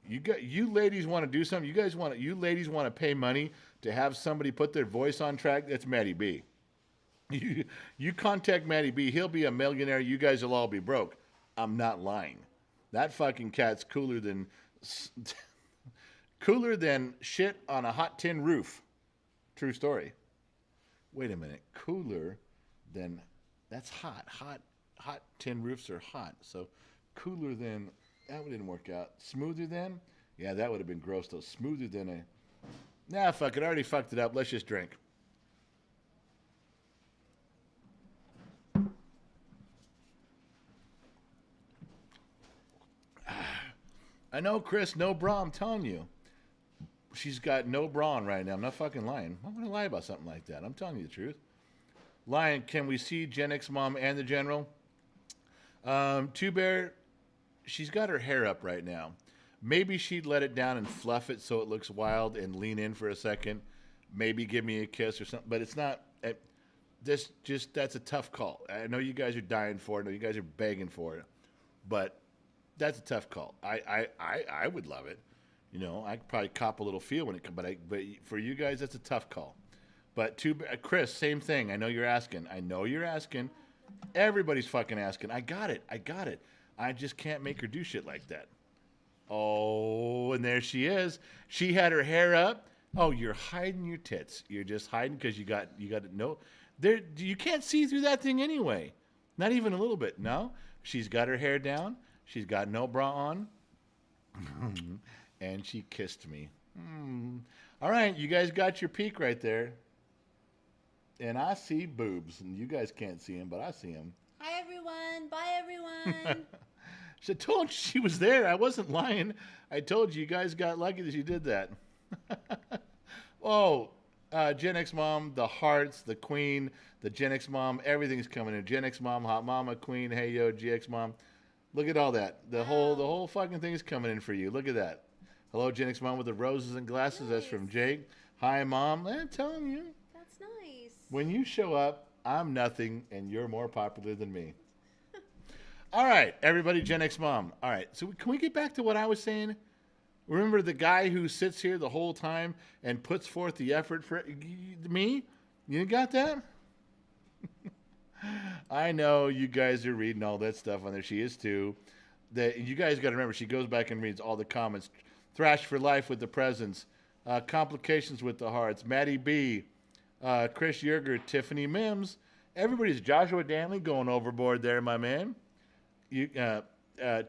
You ladies want to do something. You ladies want to pay money to have somebody put their voice on track. That's Maddie B. You contact Maddie B. He'll be a millionaire. You guys will all be broke. I'm not lying. That fucking cat's cooler than cooler than shit on a hot tin roof. True story. Wait a minute. Cooler than that's hot. Hot tin roofs are hot. So cooler than that didn't work out. Smoother than? Yeah, that would have been gross though. Smoother than a nah, fuck it. I already fucked it up. Let's just drink. I know, Chris, no bra, I'm telling you. She's got no bra on right now. I'm not fucking lying. I'm going to lie about something like that. I'm telling you the truth. Lion, can we see Gen X Mom and the General? Two Bear, she's got her hair up right now. Maybe she'd let it down and fluff it so it looks wild and lean in for a second. Maybe give me a kiss or something. But it's not. That's a tough call. I know you guys are dying for it. I know you guys are begging for it. But that's a tough call. I would love it. You know, I could probably cop a little feel when it comes. But for you guys, that's a tough call. But Chris, same thing. I know you're asking. Everybody's fucking asking. I got it. I just can't make her do shit like that. Oh, and there she is. She had her hair up. Oh, you're hiding your tits. You're just hiding because you got no. There, you can't see through that thing anyway. Not even a little bit. No, she's got her hair down. She's got no bra on. And she kissed me. All right, you guys got your peek right there. And I see boobs. And you guys can't see them, but I see them. Hi, everyone. Bye, everyone. I told you she was there. I wasn't lying. I told you guys got lucky that you did that. Oh, Gen X Mom, the hearts, the queen, the Gen X Mom, everything's coming in. Gen X Mom, Hot Mama, Queen, Hey Yo, GX Mom. Look at all that. The whole fucking thing is coming in for you. Look at that. Hello, Gen X Mom with the roses and glasses. Nice. That's from Jake. Hi, Mom. I'm telling you. That's nice. When you show up, I'm nothing, and you're more popular than me. All right, everybody, Gen X Mom. All right, so can we get back to what I was saying? Remember the guy who sits here the whole time and puts forth the effort for me? You got that? I know you guys are reading all that stuff on there. She is too. That you guys got to remember. She goes back and reads all the comments. Thrash for life with the presents. Complications with the hearts. Maddie B. Chris Yerger. Tiffany Mims. Everybody's Joshua Danley going overboard there, my man.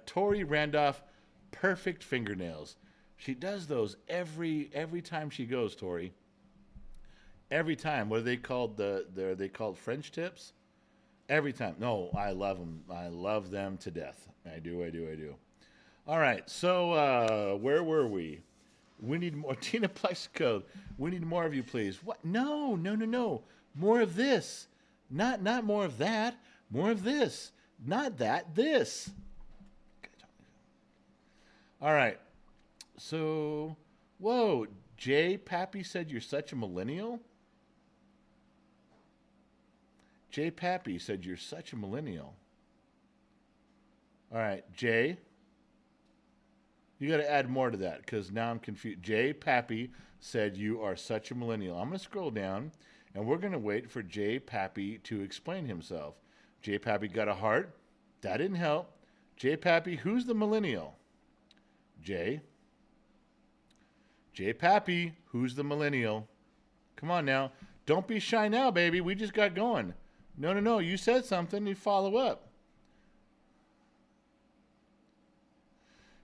Tori Randolph. Perfect fingernails. She does those every time she goes, Tori. Every time. What are they called? Are they called French tips? Every time. No, I love them. I love them to death. I do. All right. So where were we? We need more. Tina Plexico. We need more of you, please. What? No. More of this. Not more of that. More of this. Not that. This. All right. So, whoa. Jay Pappy said you're such a millennial. Jay Pappy said you're such a millennial. All right, Jay. You got to add more to that because now I'm confused. Jay Pappy said you are such a millennial. I'm going to scroll down and we're going to wait for Jay Pappy to explain himself. Jay Pappy got a heart. That didn't help. Jay Pappy, who's the millennial? Jay Pappy, who's the millennial? Come on now. Don't be shy now, baby. We just got going. No. You said something. You follow up.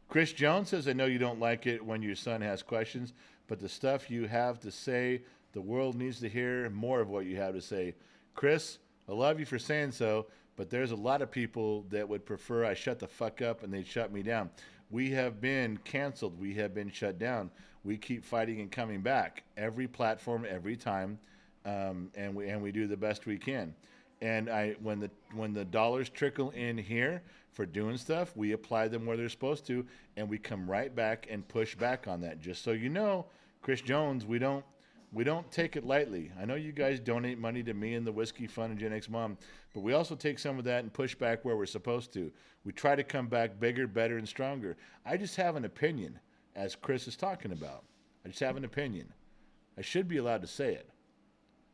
Chris Jones says, I know you don't like it when your son has questions, but the stuff you have to say, the world needs to hear more of what you have to say. Chris, I love you for saying so, but there's a lot of people that would prefer I shut the fuck up and they shut me down. We have been canceled. We have been shut down. We keep fighting and coming back every platform, every time, and we do the best we can. And when the dollars trickle in here for doing stuff, we apply them where they're supposed to, and we come right back and push back on that. Just so you know, Chris Jones, we don't take it lightly. I know you guys donate money to me and the Whiskey Fund and Gen X Mom, but we also take some of that and push back where we're supposed to. We try to come back bigger, better, and stronger. I just have an opinion, as Chris is talking about. I just have an opinion. I should be allowed to say it,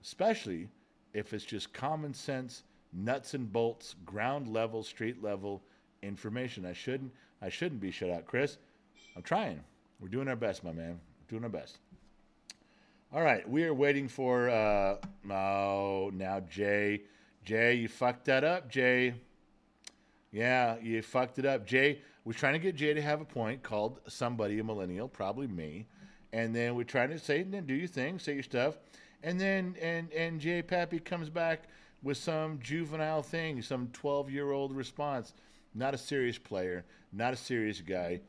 especially if it's just common sense, nuts and bolts, ground level, street level information. I shouldn't be shut out. Chris, I'm trying. We're doing our best, my man. We're doing our best. All right, we are waiting for now Jay. Jay, you fucked that up, Jay. Yeah, you fucked it up. Jay, we're trying to get Jay to have a point called somebody, a millennial, probably me. And then we're trying to say, then do your thing, say your stuff. And then and Jay Pappy comes back with some juvenile thing, some 12-year-old response. Not a serious player, not a serious guy.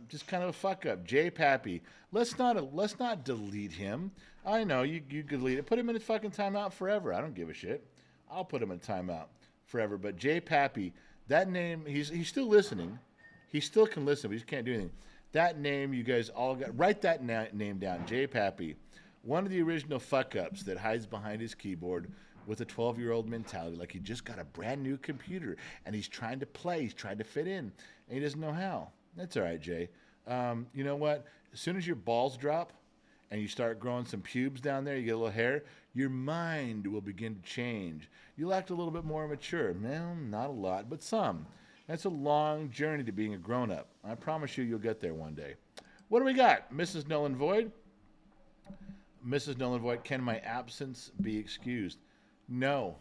Just kind of a fuck up. Jay Pappy. Let's not delete him. I know you could delete it. Put him in a fucking timeout forever. I don't give a shit. I'll put him in timeout forever. But Jay Pappy, that name, he's still listening. He still can listen, but he just can't do anything. That name, you guys all got, write that name down. Jay Pappy. One of the original fuck-ups that hides behind his keyboard with a 12-year-old mentality, like he just got a brand new computer and he's trying to play, he's trying to fit in, and he doesn't know how. That's all right, Jay. You know what? As soon as your balls drop and you start growing some pubes down there, you get a little hair, your mind will begin to change. You'll act a little bit more mature. Well, not a lot, but some. That's a long journey to being a grown-up. I promise you, you'll get there one day. What do we got? Mrs. Null and Void? Mrs. Null and Void, can my absence be excused? No.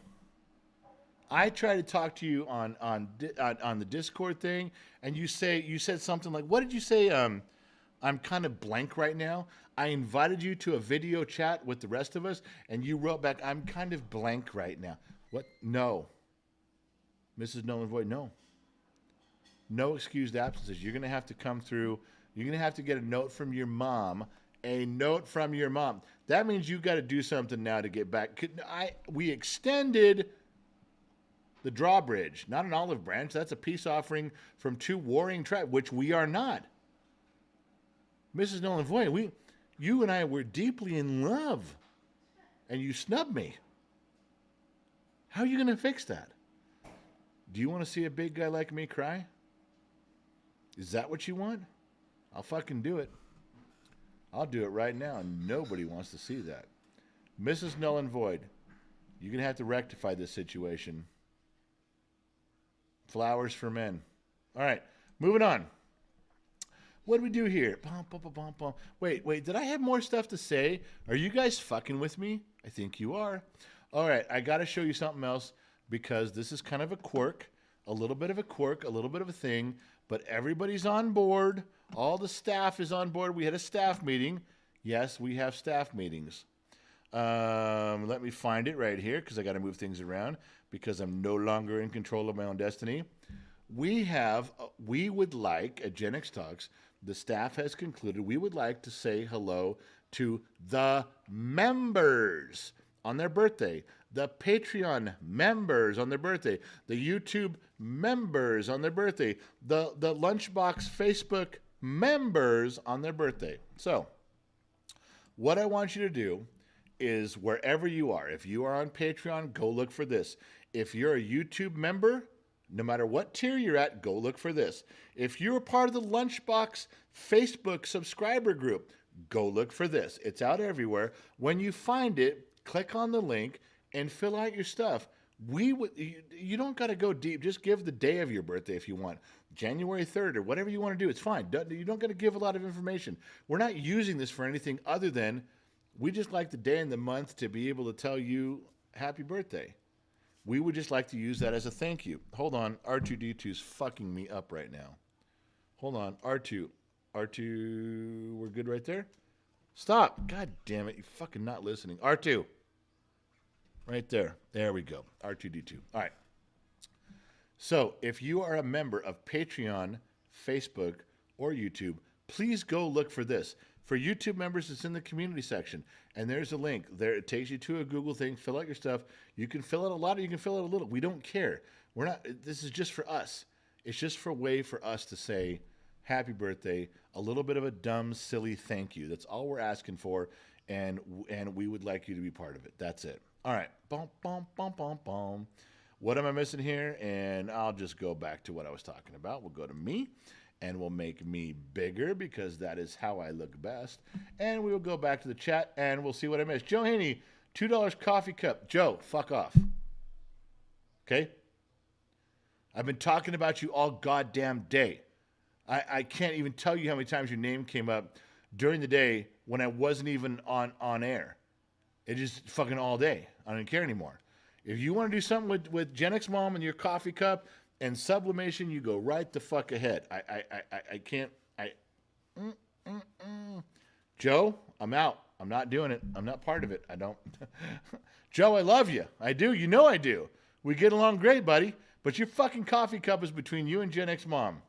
I try to talk to you on the Discord thing, and you said something like, what did you say? I'm kind of blank right now. I invited you to a video chat with the rest of us, and you wrote back, I'm kind of blank right now. What? No. Mrs. Null and Void, no. No excused absences. You're going to have to come through. You're going to have to get a note from your mom. A note from your mom. That means you got to do something now to get back. We extended the drawbridge, not an olive branch. That's a peace offering from two warring tribes, which we are not. Mrs. Nolan Voigt, you and I were deeply in love, and you snubbed me. How are you going to fix that? Do you want to see a big guy like me cry? Is that what you want? I'll fucking do it. I'll do it right now, and nobody wants to see that. Mrs. Null and Void, you're going to have to rectify this situation. Flowers for men. All right, moving on. What do we do here? Wait, did I have more stuff to say? Are you guys fucking with me? I think you are. All right, I got to show you something else because this is kind of a quirk, a little bit of a thing, but everybody's on board. All the staff is on board. We had a staff meeting. Yes, we have staff meetings. Let me find it right here because I got to move things around because I'm no longer in control of my own destiny. We would like, at Gen X Talks, the staff has concluded, we would like to say hello to the members on their birthday, the Patreon members on their birthday, the YouTube members on their birthday, the Lunchbox Facebook members on their birthday. So, what I want you to do is wherever you are, if you are on Patreon, go look for this. If you're a YouTube member, no matter what tier you're at, go look for this. If you're a part of the Lunchbox Facebook subscriber group, go look for this. It's out everywhere. When you find it, click on the link and fill out your stuff. You don't got to go deep. Just give the day of your birthday if you want. January 3rd or whatever you want to do. It's fine. You don't got to give a lot of information. We're not using this for anything other than we just like the day and the month to be able to tell you happy birthday. We would just like to use that as a thank you. Hold on. R2D2's fucking me up right now. Hold on. R2. R2, we're good right there? Stop. God damn it. You fucking not listening. R2. Right there. There we go. R2D2. All right. So if you are a member of Patreon, Facebook, or YouTube, please go look for this. For YouTube members, it's in the community section. And there's a link. There it takes you to a Google thing. Fill out your stuff. You can fill out a lot or you can fill out a little. We don't care. We're not this is just for us. It's just for a way for us to say happy birthday, a little bit of a dumb, silly thank you. That's all we're asking for, and we would like you to be part of it. That's it. All right. Bum, bum, bum, bum, bum. What am I missing here? And I'll just go back to what I was talking about. We'll go to me, and we'll make me bigger because that is how I look best. And we will go back to the chat, and we'll see what I missed. Joe Haney, $2 coffee cup. Joe, fuck off. Okay? I've been talking about you all goddamn day. I can't even tell you how many times your name came up during the day when I wasn't even on air. It just fucking all day. I don't care anymore. If you want to do something with Gen X Mom and your coffee cup and sublimation, you go right the fuck ahead. I can't. Joe, I'm out. I'm not doing it. I'm not part of it. I don't. Joe, I love you. I do. You know I do. We get along great, buddy. But your fucking coffee cup is between you and Gen X Mom.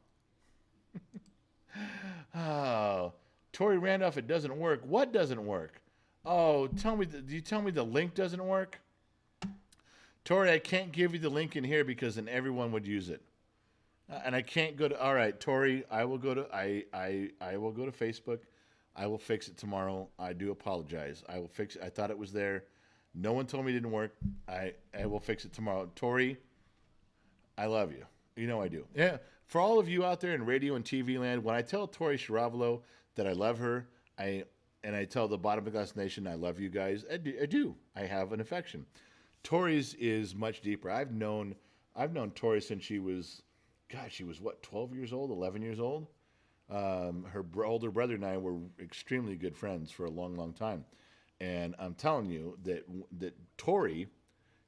Oh, Tori Randolph, it doesn't work. What doesn't work? Oh, tell me. Do you tell me the link doesn't work? Tori, I can't give you the link in here because then everyone would use it, and I can't go to. All right, Tori, I will go to. I will go to Facebook. I will fix it tomorrow. I do apologize. I will fix it. I thought it was there. No one told me it didn't work. I will fix it tomorrow. Tori, I love you. You know I do. Yeah. For all of you out there in radio and TV land, when I tell Tori Shiravalo that I love her, I tell the Bottom of the Glass Nation I love you guys. I do. I have an affection. Tori's is much deeper. I've known Tori since she was what, 12 years old, 11 years old. Her older brother and I were extremely good friends for a long, long time. And I'm telling you that Tori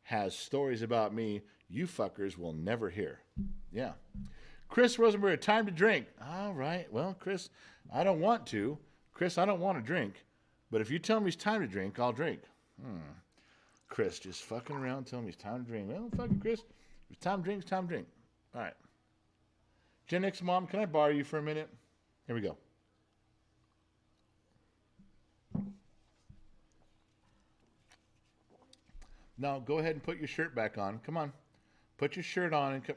has stories about me you fuckers will never hear. Yeah. Chris Rosenberg, time to drink. All right. Well, Chris, I don't want to. Chris, I don't want to drink. But if you tell me it's time to drink, I'll drink. Chris, just fucking around telling me it's time to drink. Well, fucking Chris, if it's time to drink, it's time to drink. All right. Gen X Mom, can I borrow you for a minute? Here we go. Now, go ahead and put your shirt back on. Come on. Put your shirt on and come.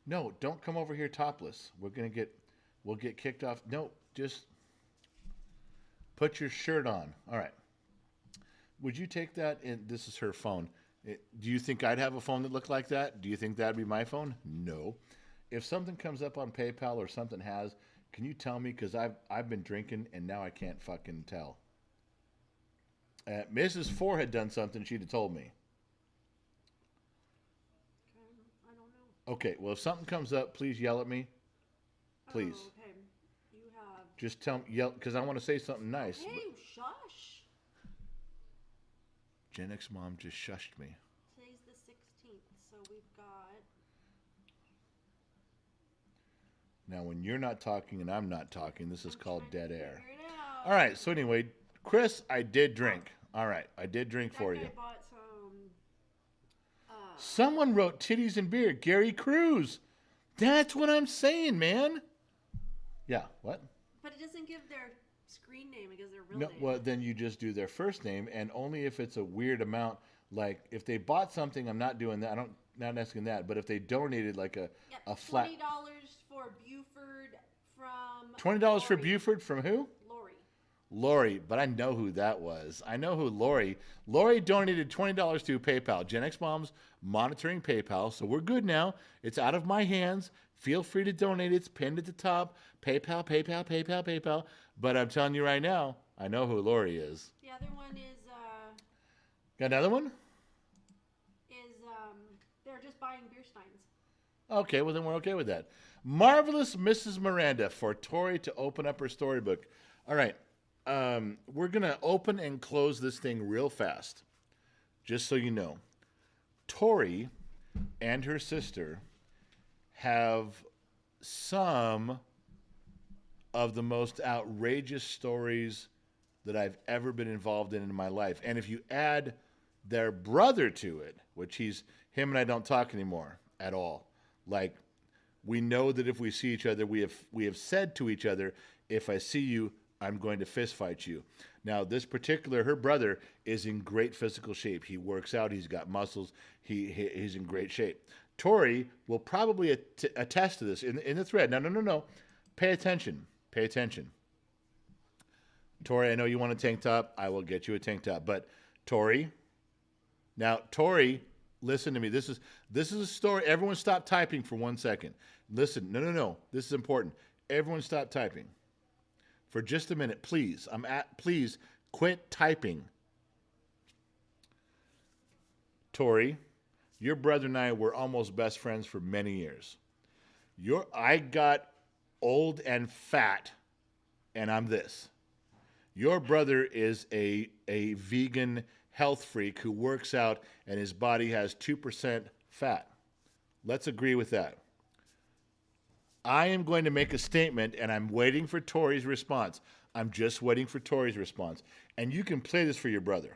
No, don't come over here topless. We'll get kicked off. No, just put your shirt on. All right. Would you take that? And this is her phone. Do you think I'd have a phone that looked like that? Do you think that'd be my phone? No. If something comes up on PayPal or something has, can you tell me? Because I've been drinking and now I can't fucking tell. Mrs. Four had done something. She'd have told me. I don't know. Okay, well, if something comes up, please yell at me. Please. Oh, okay. You have. Just yell, because I want to say something nice. Hey, shush. Gen X Mom just shushed me. Today's the 16th, so we've got. Now, when you're not talking and I'm not talking, this is called dead air. Figure it out. All right, so anyway, Chris, I did drink. All right, I did drink for you. I bought some. Someone wrote titties and beer. Gary Cruz. That's what I'm saying, man. Yeah, what? But it doesn't give their screen name. It gives their real No, name. well, then you just do their first name, and only if it's a weird amount. Like, if they bought something, I'm not doing that. Not asking that. But if they donated like a flat. $20 for Buford from. $20 for Lori. Buford from who? Lori. Lori, but I know who that was. I know who Lori. Lori donated $20 to PayPal. Gen X Mom's monitoring PayPal, so we're good now. It's out of my hands. Feel free to donate. It's pinned at the top. PayPal, PayPal, PayPal, PayPal. But I'm telling you right now, I know who Lori is. The other one is. Got another one? They're just buying beer steins. Okay, well then we're okay with that. Marvelous Mrs. Miranda for Tori to open up her storybook. All right. We're going to open and close this thing real fast, just so you know. Tori and her sister have some of the most outrageous stories that I've ever been involved in my life. And if you add their brother to it, which him and I don't talk anymore at all. Like, we know that if we see each other, we have said to each other, if I see you, I'm going to fist fight you. Now, her brother is in great physical shape. He works out. He's got muscles. He's in great shape. Tori will probably attest to this in the thread. No. Pay attention. Pay attention. Tori, I know you want a tank top. I will get you a tank top. But Tori, listen to me. This is a story. Everyone stop typing for 1 second. Listen. No. This is important. Everyone stop typing for just a minute, please. Please quit typing. Tori, your brother and I were almost best friends for many years. I got old and fat, and I'm this. Your brother is a vegan health freak who works out and his body has 2% fat. Let's agree with that. I am going to make a statement and I'm waiting for Tori's response. I'm just waiting for Tori's response. And you can play this for your brother.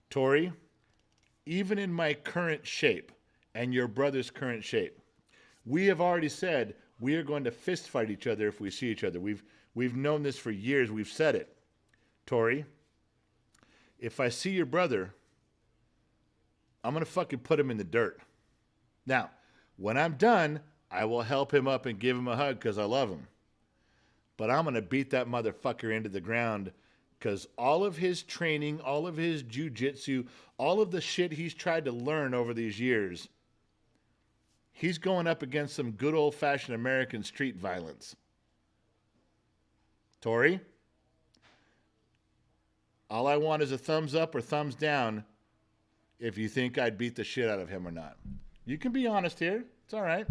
Tori, even in my current shape and your brother's current shape, we have already said we are going to fist fight each other if we see each other. We've known this for years. We've said it. Tori, if I see your brother, I'm going to fucking put him in the dirt. Now, when I'm done, I will help him up and give him a hug because I love him. But I'm going to beat that motherfucker into the ground because all of his training, all of his jujitsu, all of the shit he's tried to learn over these years, he's going up against some good old-fashioned American street violence. Tori, all I want is a thumbs up or thumbs down if you think I'd beat the shit out of him or not. You can be honest here. It's all right.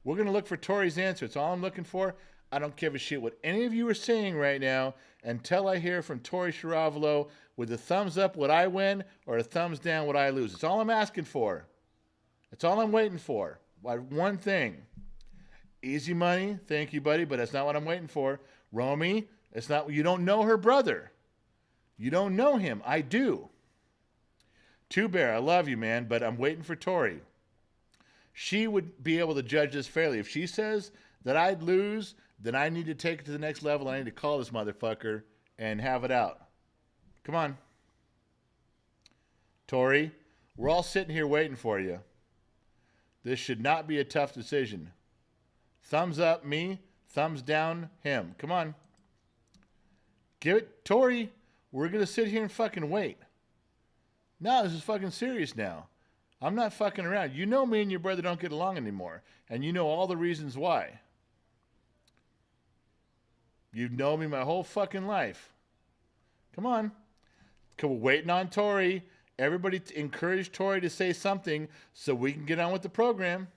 We're going to look for Tori's answer. It's all I'm looking for. I don't give a shit what any of you are saying right now until I hear from Tori Shiravalo with a thumbs up would I win or a thumbs down would I lose. It's all I'm asking for. It's all I'm waiting for. One thing. Easy money. Thank you, buddy, but that's not what I'm waiting for. Romy, it's not. You don't know her brother. You don't know him. I do. Two Bear, I love you, man, but I'm waiting for Tori. She would be able to judge this fairly. If she says that I'd lose, then I need to take it to the next level. I need to call this motherfucker and have it out. Come on. Tori, we're all sitting here waiting for you. This should not be a tough decision. Thumbs up me, thumbs down him. Come on. Give it, Tori. We're going to sit here and fucking wait. No, this is fucking serious now. I'm not fucking around. You know me and your brother don't get along anymore. And you know all the reasons why. You've known me my whole fucking life. Come on. We're waiting on Tori. Everybody encourage Tori to say something so we can get on with the program.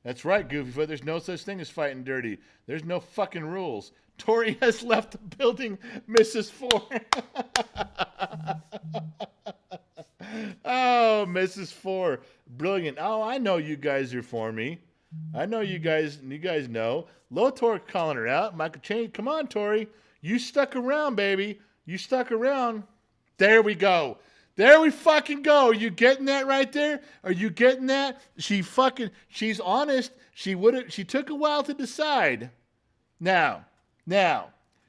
That's right, Goofyfoot. There's no such thing as fighting dirty. There's no fucking rules. Tori has left the building, Mrs. Four. Oh, Mrs. Four. Brilliant. Oh, I know you guys are for me. I know you guys know. Lotor calling her out. Michael Chain, come on, Tori. You stuck around, baby. You stuck around. There we go. There we fucking go. Are you getting that right there? Are you getting that? She's honest. She took a while to decide. Now,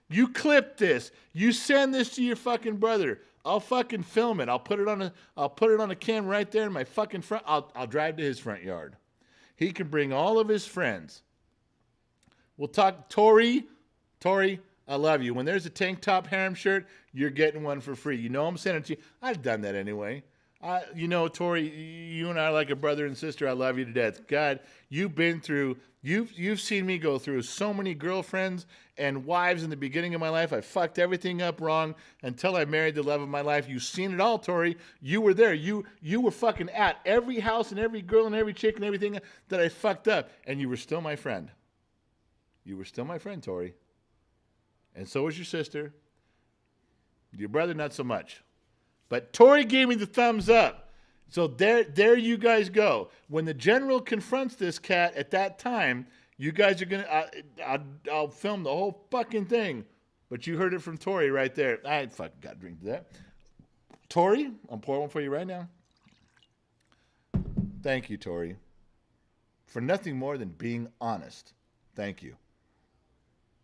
you clip this. You send this to your fucking brother. I'll fucking film it. I'll put it on a camera right there in my fucking front. I'll drive to his front yard. He can bring all of his friends. We'll talk. Tori, I love you. When there's a tank top harem shirt, you're getting one for free. You know I'm sending it to you. I've done that anyway. Tori, you and I are like a brother and sister. I love you to death. God, you've seen me go through so many girlfriends and wives in the beginning of my life. I fucked everything up wrong until I married the love of my life. You've seen it all, Tori. You were there. You were fucking at every house and every girl and every chick and everything that I fucked up. And you were still my friend. You were still my friend, Tori. And so was your sister. Your brother, not so much. But Tori gave me the thumbs up. So there you guys go. When the general confronts this cat at that time, you guys are gonna. I'll film the whole fucking thing. But you heard it from Tori right there. I fucking got to drink to that. Tori, I'm pouring one for you right now. Thank you, Tori, for nothing more than being honest. Thank you.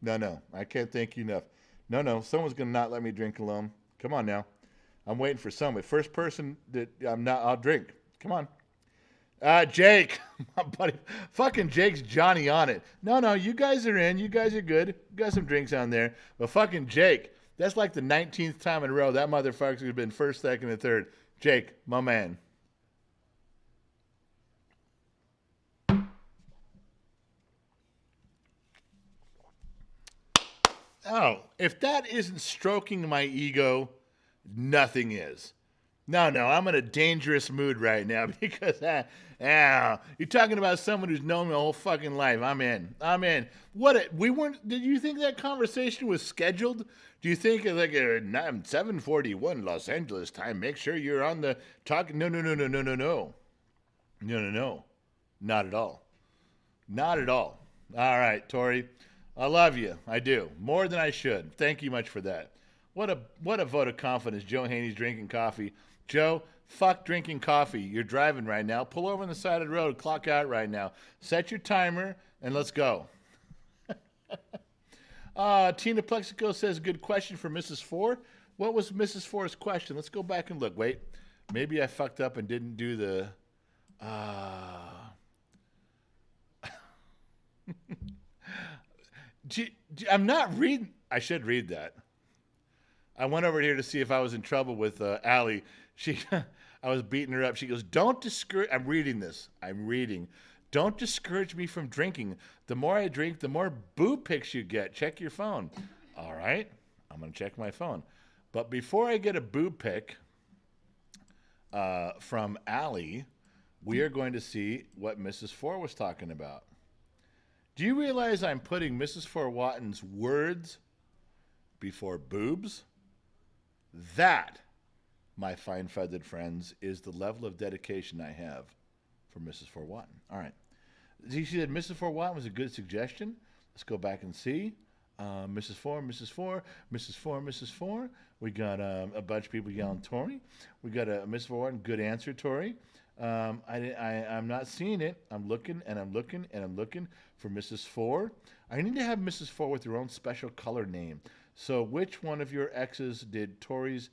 No, I can't thank you enough. No, someone's gonna not let me drink alone. Come on now. I'm waiting for somebody. First person that I'll drink. Come on. Jake, my buddy, fucking Jake's Johnny on it. No, you guys are in. You guys are good. You got some drinks on there. But fucking Jake, that's like the 19th time in a row that motherfucker's been first, second, and third. Jake, my man. Oh, if that isn't stroking my ego, nothing is. No, I'm in a dangerous mood right now because you're talking about someone who's known me my whole fucking life. I'm in. We weren't. Did you think that conversation was scheduled? Do you think like a 7:41 Los Angeles time? Make sure you're on the talk. No, not at all. Not at all. All right, Tori. I love you. I do. More than I should. Thank you much for that. What a vote of confidence. Joe Haney's drinking coffee. Joe, fuck drinking coffee. You're driving right now. Pull over on the side of the road. Clock out right now. Set your timer and let's go. Tina Plexico says, good question for Mrs. Four. What was Mrs. Four's question? Let's go back and look. Wait. Maybe I fucked up and didn't do the... I'm not reading. I should read that. I went over here to see if I was in trouble with Allie. I was beating her up. She goes, "Don't discourage." I'm reading this. I'm reading. Don't discourage me from drinking. The more I drink, the more boob pics you get. Check your phone. All right, I'm gonna check my phone. But before I get a boob pic from Allie, we are going to see what Mrs. Four was talking about. Do you realize I'm putting Mrs. Four Watton's words before boobs? That, my fine feathered friends, is the level of dedication I have for Mrs. Four Watton. All right. You see that Mrs. Four Watton was a good suggestion. Let's go back and see. Mrs. Four. We got a bunch of people yelling Tori. We got a Mrs. Four Watton. Good answer, Tori. I'm not seeing it. I'm looking for Mrs. Four. I need to have Mrs. Four with her own special color name. So which one of your exes did Tori's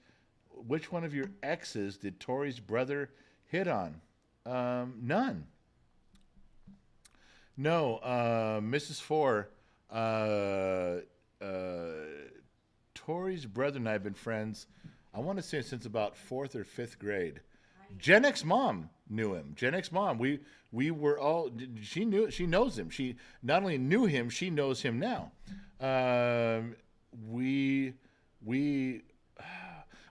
brother hit on? None. No, Mrs. Four, Tori's brother and I have been friends, I want to say since about 4th or 5th grade. Gen X mom knew him. Gen X mom, we were all. She knows him. She not only knew him, she knows him now.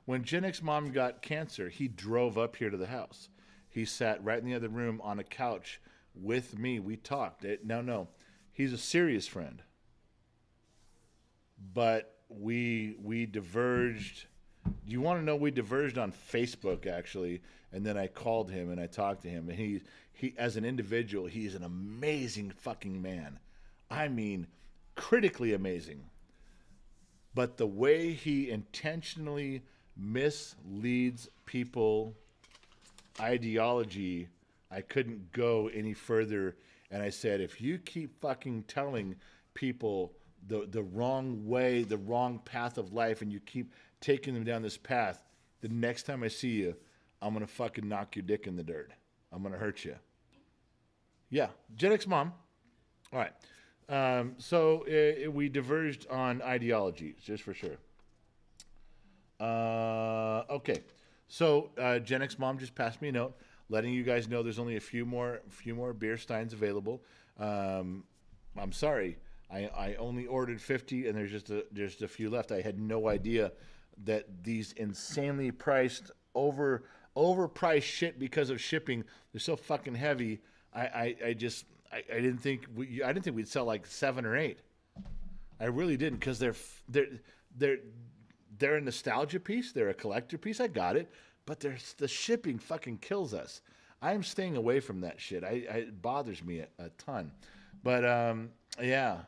When Gen X mom got cancer, he drove up here to the house. He sat right in the other room on a couch with me. We talked. No, he's a serious friend. But we diverged. You want to know? We diverged on Facebook actually, and then I called him and I talked to him. And he as an individual, he's an amazing fucking man. I mean, critically amazing. But the way he intentionally misleads people, ideology, I couldn't go any further. And I said, if you keep fucking telling people the wrong way, the wrong path of life, and you keep taking them down this path, the next time I see you, I'm going to fucking knock your dick in the dirt. I'm going to hurt you. Yeah, Gen X mom. All right. So we diverged on ideology, just for sure. Okay. So Gen X mom just passed me a note letting you guys know there's only a few more beer steins available. I'm sorry. I only ordered 50 and there's just a few left. I had no idea that these insanely priced overpriced shit because of shipping, they're so fucking heavy. I didn't think we'd sell like 7 or 8. I really didn't, because they're a nostalgia piece. They're a collector piece. I got it, but there's the shipping fucking kills us. I'm staying away from that shit. It bothers me a ton. But yeah,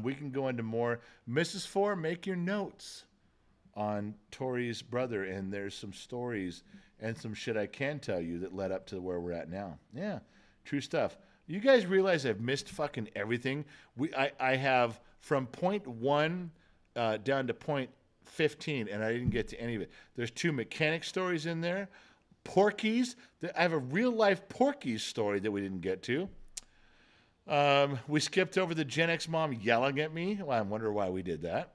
we can go into more. Mrs. Four, make your notes on Tori's brother, and there's some stories and some shit I can tell you that led up to where we're at now. Yeah, true stuff. You guys realize I've missed fucking everything? I have from point one down to point 15, and I didn't get to any of it. There's 2 mechanic stories in there. Porkies. I have a real life Porkies story that we didn't get to. We skipped over the Gen X mom yelling at me. Well, I wonder why we did that.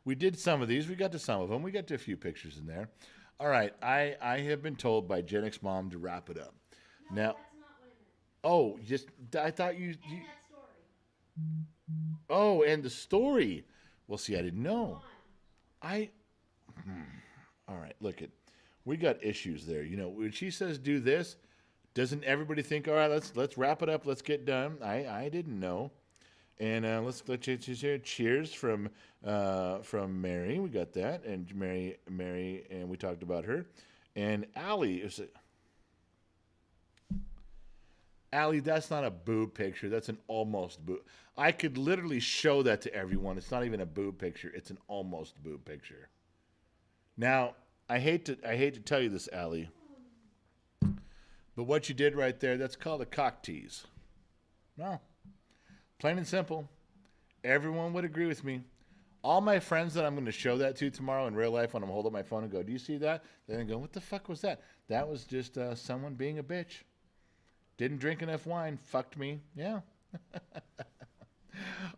We did some of these. We got to some of them. We got to a few pictures in there. All right. I have been told by Gen X mom to wrap it up. No, Now, that's not what I meant. oh, just I thought you. And that story. Oh, and the story. Well, see, I didn't Go know. on. All right, look it. We got issues there. You know, when she says do this, doesn't everybody think, all right, let's wrap it up, let's get done? I didn't know. And let's cheers from Mary. We got that, and Mary, and we talked about her, and Allie. Allie, that's not a boob picture. That's an almost boob. I could literally show that to everyone. It's not even a boob picture. It's an almost boob picture. Now, I hate to tell you this, Allie, but what you did right there, that's called a cock tease. No, plain and simple. Everyone would agree with me. All my friends that I'm going to show that to tomorrow in real life when I'm holding my phone and go, do you see that? They're going to go, what the fuck was that? That was just someone being a bitch. Didn't drink enough wine. Fucked me. Yeah.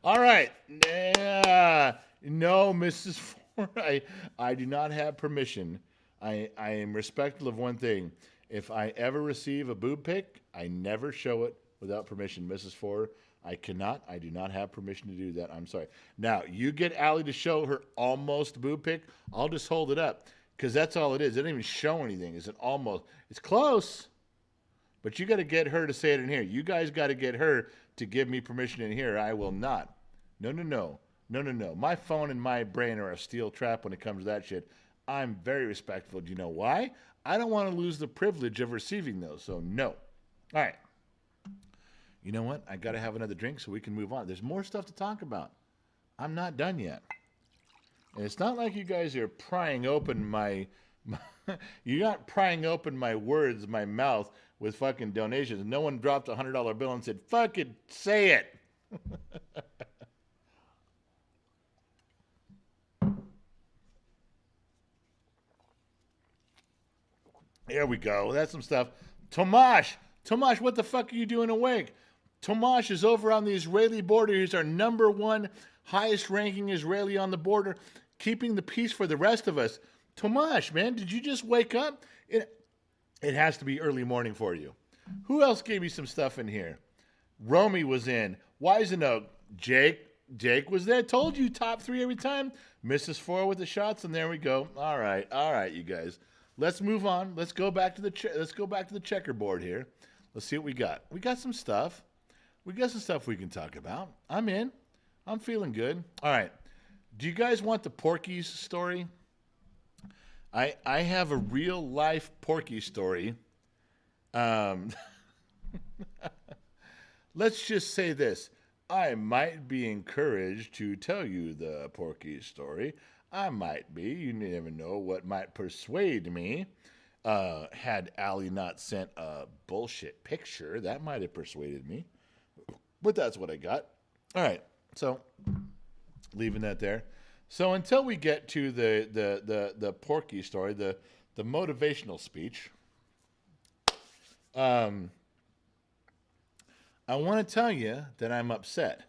All right. Yeah. No, Mrs. Ford, I do not have permission. I am respectful of one thing. If I ever receive a boob pic, I never show it without permission. Mrs. Ford, I do not have permission to do that. I'm sorry. Now, you get Allie to show her almost boob pic, I'll just hold it up. Because that's all it is. It doesn't even show anything. It's an almost. It's close. But you got to get her to say it in here. You guys got to get her to give me permission in here. I will not. No. My phone and my brain are a steel trap when it comes to that shit. I'm very respectful. Do you know why? I don't want to lose the privilege of receiving those. So, no. All right. You know what? I got to have another drink so we can move on. There's more stuff to talk about. I'm not done yet. And it's not like you guys are prying open my you're not prying open my words, my mouth with fucking donations. No one dropped a $100 bill and said, fucking say it. There we go. That's some stuff. Tomash, what the fuck are you doing awake? Tomash is over on the Israeli border. He's our number one highest ranking Israeli on the border, keeping the peace for the rest of us. Tomash, man, did you just wake up? It has to be early morning for you. Who else gave me some stuff in here? Romy was in. Wisenoak. Jake was there. Told you top 3 every time. Mrs. 4 with the shots, and there we go. All right, you guys. Let's move on. Let's go back to the checkerboard here. Let's see what we got. We got some stuff. We got some stuff we can talk about. I'm in. I'm feeling good. All right. Do you guys want the Porky's story? I have a real life Porky story. Let's just say this. I might be encouraged to tell you the Porky story. I might be. You never know what might persuade me. Had Allie not sent a bullshit picture, that might have persuaded me. But that's what I got. All right. So, leaving that there. So until we get to the Porky story, the motivational speech, I want to tell you that I'm upset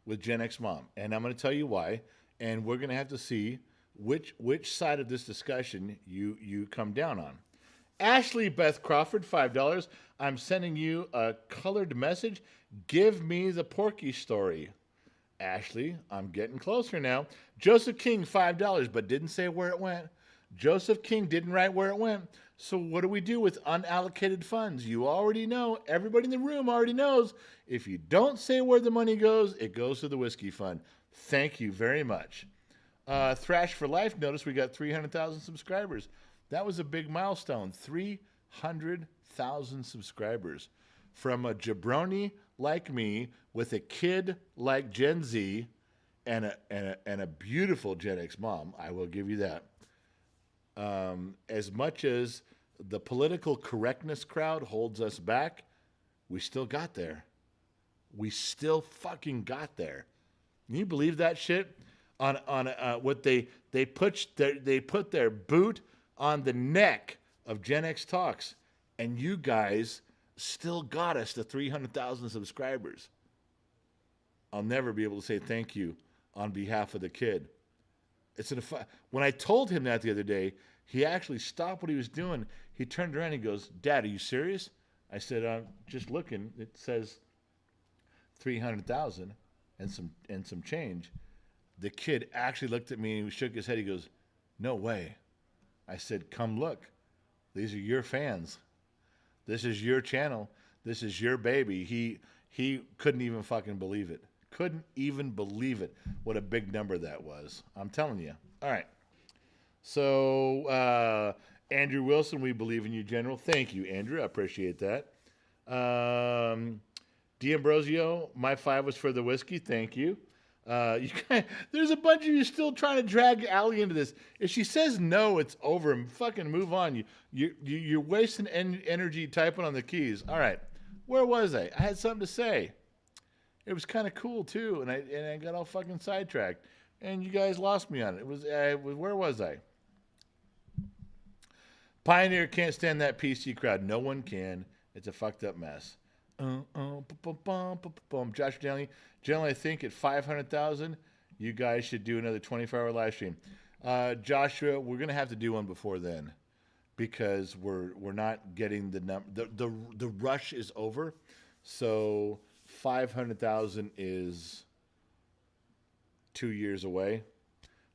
with Gen X Mom, and I'm going to tell you why. And we're going to have to see which side of this discussion you come down on. Ashley Beth Crawford, $5. I'm sending you a colored message. Give me the Porky story. Ashley, I'm getting closer now. Joseph King, $5, but didn't say where it went. Joseph King didn't write where it went. So what do we do with unallocated funds? You already know. Everybody in the room already knows. If you don't say where the money goes, it goes to the whiskey fund. Thank you very much. Thrash for Life noticed we got 300,000 subscribers. That was a big milestone. 300,000 subscribers. From a jabroni like me with a kid like Gen Z and a beautiful Gen X mom. I will give you that. As much as the political correctness crowd holds us back, we still got there. We still fucking got there. Can you believe that shit? On what they put their boot on the neck of Gen X Talks, and you guys still got us to 300,000 subscribers. I'll never be able to say thank you on behalf of the kid. When I told him that the other day, he actually stopped what he was doing. He turned around and he goes, "Dad, are you serious?" I said, "I'm just looking. It says 300,000 and some change." The kid actually looked at me and he shook his head. He goes, "No way." I said, "Come look. These are your fans. This is your channel. This is your baby." He couldn't even fucking believe it. Couldn't even believe it. What a big number that was. I'm telling you. All right. So, Andrew Wilson, we believe in you, General. Thank you, Andrew. I appreciate that. D'Ambrosio, my 5 was for the whiskey. Thank you. There's a bunch of you still trying to drag Allie into this. If she says no, it's over. Fucking move on. You're wasting energy typing on the keys. All right. Where was I? I had something to say. It was kind of cool too, and I got all fucking sidetracked, and you guys lost me on it. Where was I? Pioneer can't stand that PC crowd. No one can. It's a fucked up mess. Josh Daly, generally, I think at 500,000, you guys should do another 24-hour live stream. Joshua, we're gonna have to do one before then, because we're not getting the number. The rush is over, so 500,000 is 2 years away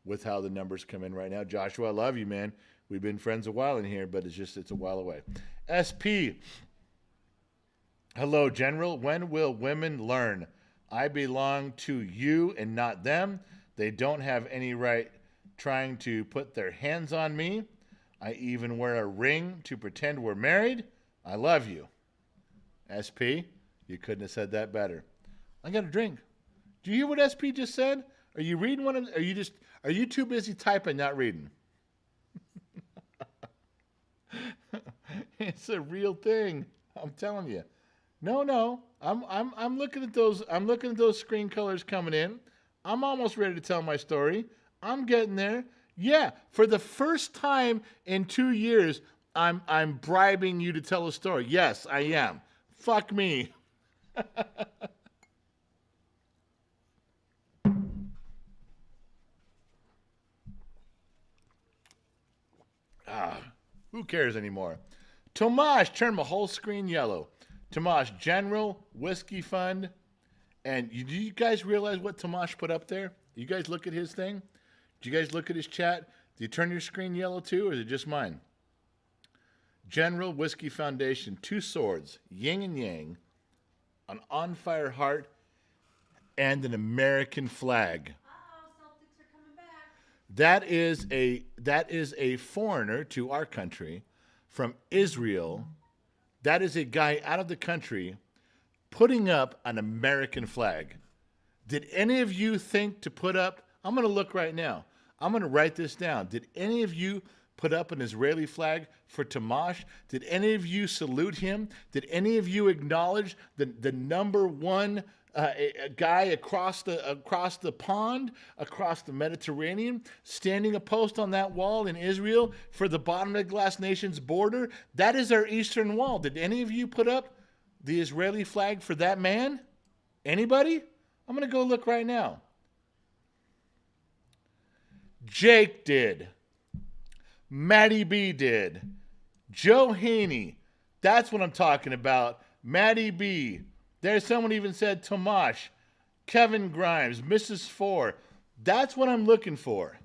with how the numbers come in right now. Joshua, I love you, man. We've been friends a while in here, but it's a while away. SP. Hello, General. When will women learn? I belong to you and not them. They don't have any right trying to put their hands on me. I even wear a ring to pretend we're married. I love you. SP, you couldn't have said that better. I got a drink. Do you hear what SP just said? Are you reading one of them? Are you too busy typing, not reading? It's a real thing. I'm telling you. No. I'm looking at those. I'm looking at those screen colors coming in. I'm almost ready to tell my story. I'm getting there. Yeah, for the first time in 2 years, I'm bribing you to tell a story. Yes, I am. Fuck me. Who cares anymore? Tomash, turn my whole screen yellow. Tomash, General Whiskey Fund. And do you guys realize what Tomash put up there? You guys look at his thing? Do you guys look at his chat? Do you turn your screen yellow too, or is it just mine? General Whiskey Foundation, 2 swords, yin and yang, an on-fire heart, and an American flag. Celtics are coming back. That is a foreigner to our country from Israel. That is a guy out of the country putting up an American flag. Did any of you think to put up? I'm going to look right now. I'm going to write this down. Did any of you put up an Israeli flag for Tomash? Did any of you salute him? Did any of you acknowledge the number one guy across the pond, across the Mediterranean, standing a post on that wall in Israel for the bottom of the glass nation's border? That is our eastern wall. Did any of you put up the Israeli flag for that man? Anybody? I'm going to go look right now. Jake did. Maddie B did. Joe Haney. That's what I'm talking about. Maddie B. There's someone even said Tomash. Kevin Grimes. Mrs. Four. That's what I'm looking for.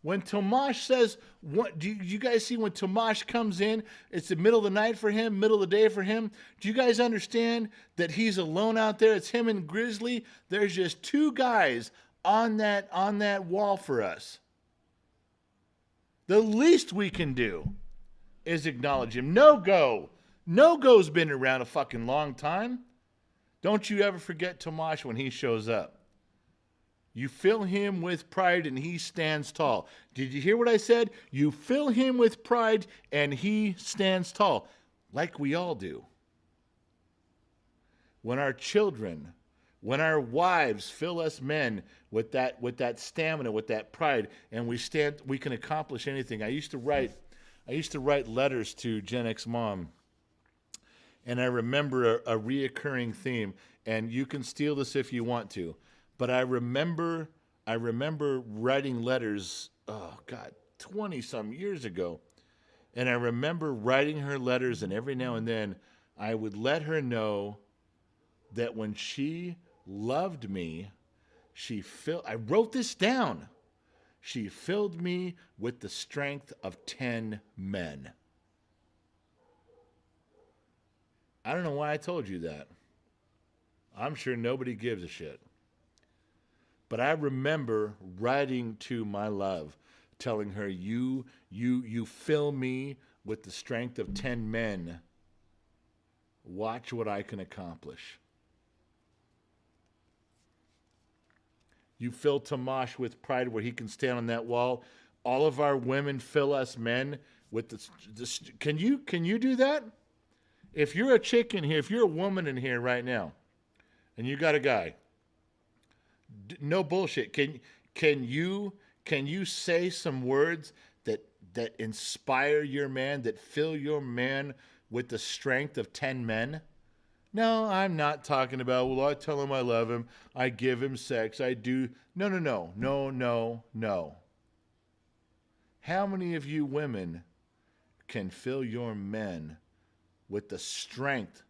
When Tomash says, what do you guys see when Tomash comes in? It's the middle of the night for him, middle of the day for him. Do you guys understand that he's alone out there? It's him and Grizzly. There's just 2 guys on that wall for us. The least we can do is acknowledge him. No go. No go's been around a fucking long time. Don't you ever forget Tomash when he shows up. You fill him with pride and he stands tall. Did you hear what I said? You fill him with pride and he stands tall. Like we all do. When our children, when our wives fill us men with that stamina, with that pride, and we can accomplish anything. I used to write letters to Gen X mom, and I remember a reoccurring theme, and you can steal this if you want to, but I remember writing letters, oh God, 20 some years ago. And I remember writing her letters, and every now and then I would let her know that when she loved me, I wrote this down. She filled me with the strength of 10 men. I don't know why I told you that. I'm sure nobody gives a shit. But I remember writing to my love, telling her, you fill me with the strength of 10 men. Watch what I can accomplish. You fill Tomash with pride where he can stand on that wall. All of our women fill us men with this. Can you do that? If you're a chick in here, if you're a woman in here right now, and you got a guy, no bullshit. Can you say some words that inspire your man, that fill your man with the strength of 10 men? No, I'm not talking about, well, I tell him I love him, I give him sex, I do. No. How many of you women can fill your men with the strength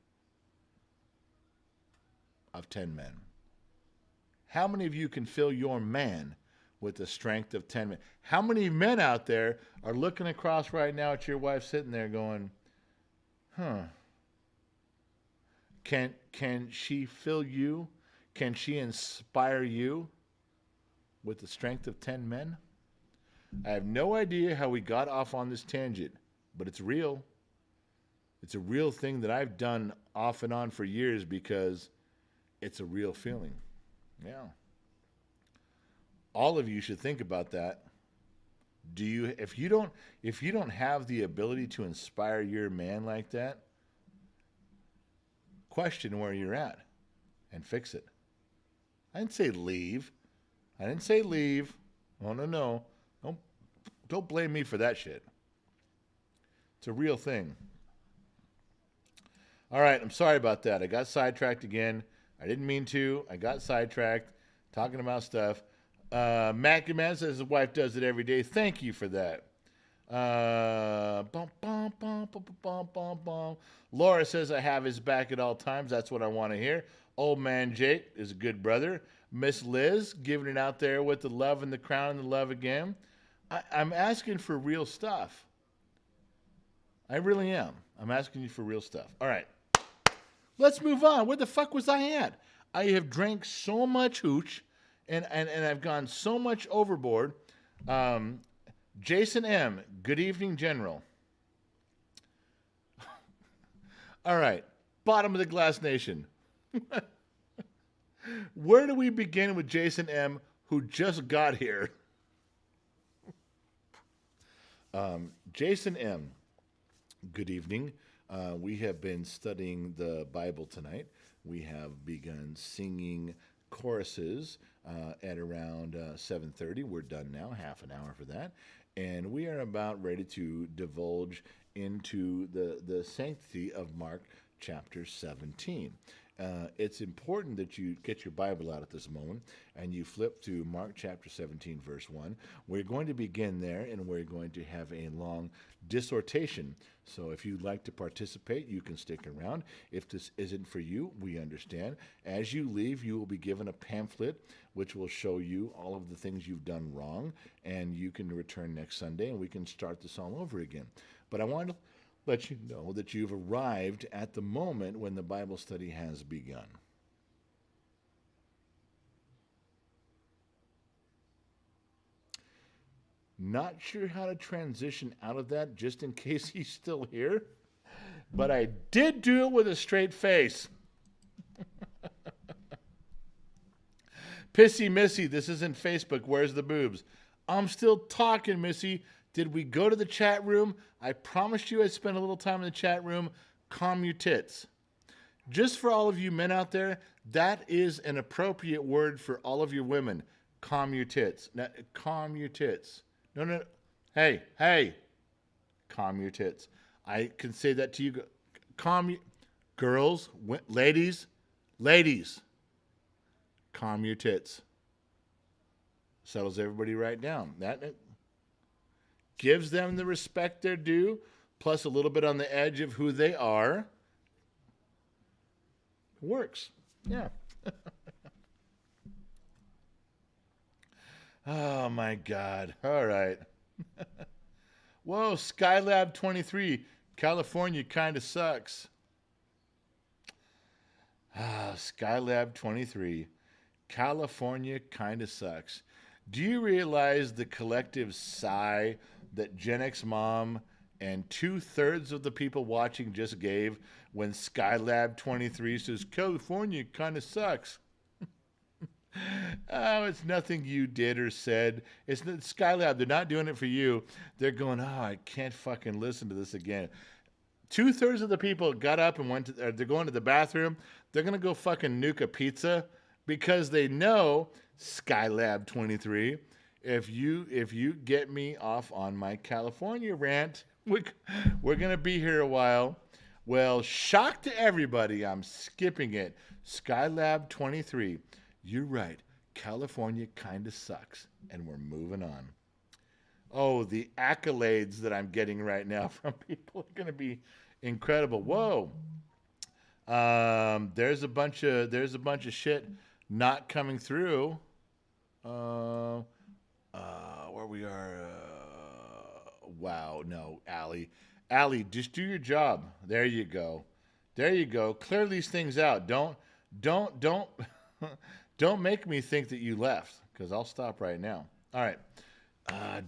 of 10 men? How many of you can fill your man with the strength of 10 men? How many men out there are looking across right now at your wife sitting there going, huh? Can she fill you? Can she inspire you with the strength of 10 men? I have no idea how we got off on this tangent, but it's real. It's a real thing that I've done off and on for years because it's a real feeling. Yeah. All of you should think about that. If you don't have the ability to inspire your man like that, question where you're at and fix it. I didn't say leave. Oh, no. Don't blame me for that shit. It's a real thing. All right, I'm sorry about that. I got sidetracked again. I didn't mean to. I got sidetracked talking about stuff. Mackie Man says his wife does it every day. Thank you for that. Laura says I have his back at all times. That's what I want to hear. Old man Jake is a good brother. Miss Liz giving it out there with the love and the crown and the love again. I'm asking for real stuff. I really am. I'm asking you for real stuff. All right. Let's move on. Where the fuck was I at? I have drank so much hooch and I've gone so much overboard. Jason M., good evening, General. All right, bottom of the glass nation. Where do we begin with Jason M., who just got here? Jason M., good evening. We have been studying the Bible tonight. We have begun singing choruses at around 7:30. We're done now, half an hour for that. And we are about ready to divulge into the sanctity of Mark chapter 17. It's important that you get your Bible out at this moment and you flip to Mark chapter 17, verse 1. We're going to begin there and we're going to have a long dissertation. So if you'd like to participate, you can stick around. If this isn't for you, we understand. As you leave, you will be given a pamphlet which will show you all of the things you've done wrong, and you can return next Sunday and we can start this all over again. But I want to let you know that you've arrived at the moment when the Bible study has begun. Not sure how to transition out of that just in case he's still here. But I did do it with a straight face. Pissy Missy, this isn't Facebook. Where's the boobs? I'm still talking, Missy. Did we go to the chat room? I promised you I'd spend a little time in the chat room. Calm your tits. Just for all of you men out there, that is an appropriate word for all of your women. Calm your tits. Now, calm your tits. No. Hey. Calm your tits. I can say that to you. Calm your... Girls, ladies. Calm your tits. Settles everybody right down. That gives them the respect they're due, plus a little bit on the edge of who they are. Works. Yeah. Oh, my God. All right. Whoa, Skylab 23. California kind of sucks. Skylab 23. California kind of sucks. Do you realize the collective sigh that Gen X Mom and 2/3 of the people watching just gave when Skylab 23 says California kind of sucks? Oh, it's nothing you did or said. It's Skylab. They're not doing it for you. They're going, oh, I can't fucking listen to this again. 2/3 of the people got up and they're going to the bathroom. They're going to go fucking nuke a pizza because they know Skylab 23. If you get me off on my California rant, we're going to be here a while. Well, shock to everybody, I'm skipping it. Skylab 23. You're right. California kind of sucks, and we're moving on. Oh, the accolades that I'm getting right now from people are going to be incredible. Whoa. There's a bunch of shit not coming through. Where we are. Wow. No, Allie. Allie, just do your job. There you go. Clear these things out. Don't don't make me think that you left, because I'll stop right now. All right.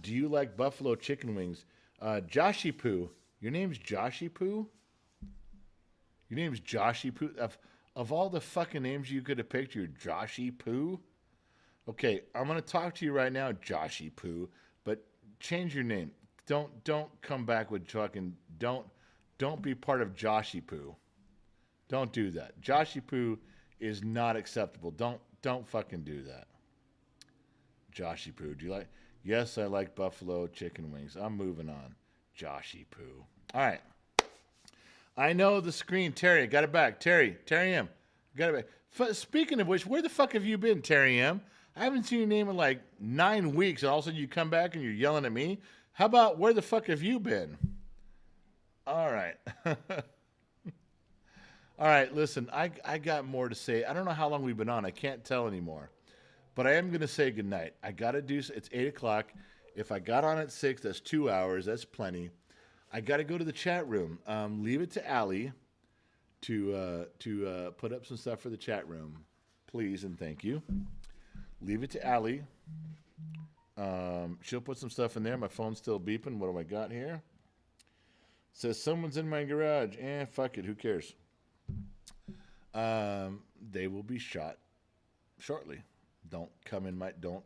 Do you like buffalo chicken wings? Joshy Poo. Your name's Joshy Poo? Your name's Joshy Poo? Of all the fucking names you could have picked, you're Joshy Poo? Okay, I'm going to talk to you right now, Joshy Poo, but change your name. Don't come back with fucking... Don't be part of Joshy Poo. Don't do that. Joshy Poo is not acceptable. Don't fucking do that. Joshy Poo. Do you like... Yes, I like buffalo chicken wings. I'm moving on. Joshy Poo. All right. I know the screen. Terry, got it back. Terry M. Got it back. Speaking of which, where the fuck have you been, Terry M? I haven't seen your name in like 9 weeks, and all of a sudden you come back and you're yelling at me. How about where the fuck have you been? All right. All right, listen, I got more to say. I don't know how long we've been on. I can't tell anymore. But I am going to say goodnight. I got to do, it's 8 o'clock. If I got on at 6, that's 2 hours. That's plenty. I got to go to the chat room. Leave it to Allie to put up some stuff for the chat room. Please and thank you. Leave it to Allie. She'll put some stuff in there. My phone's still beeping. What do I got here? Says someone's in my garage. Fuck it. Who cares? They will be shot shortly. Don't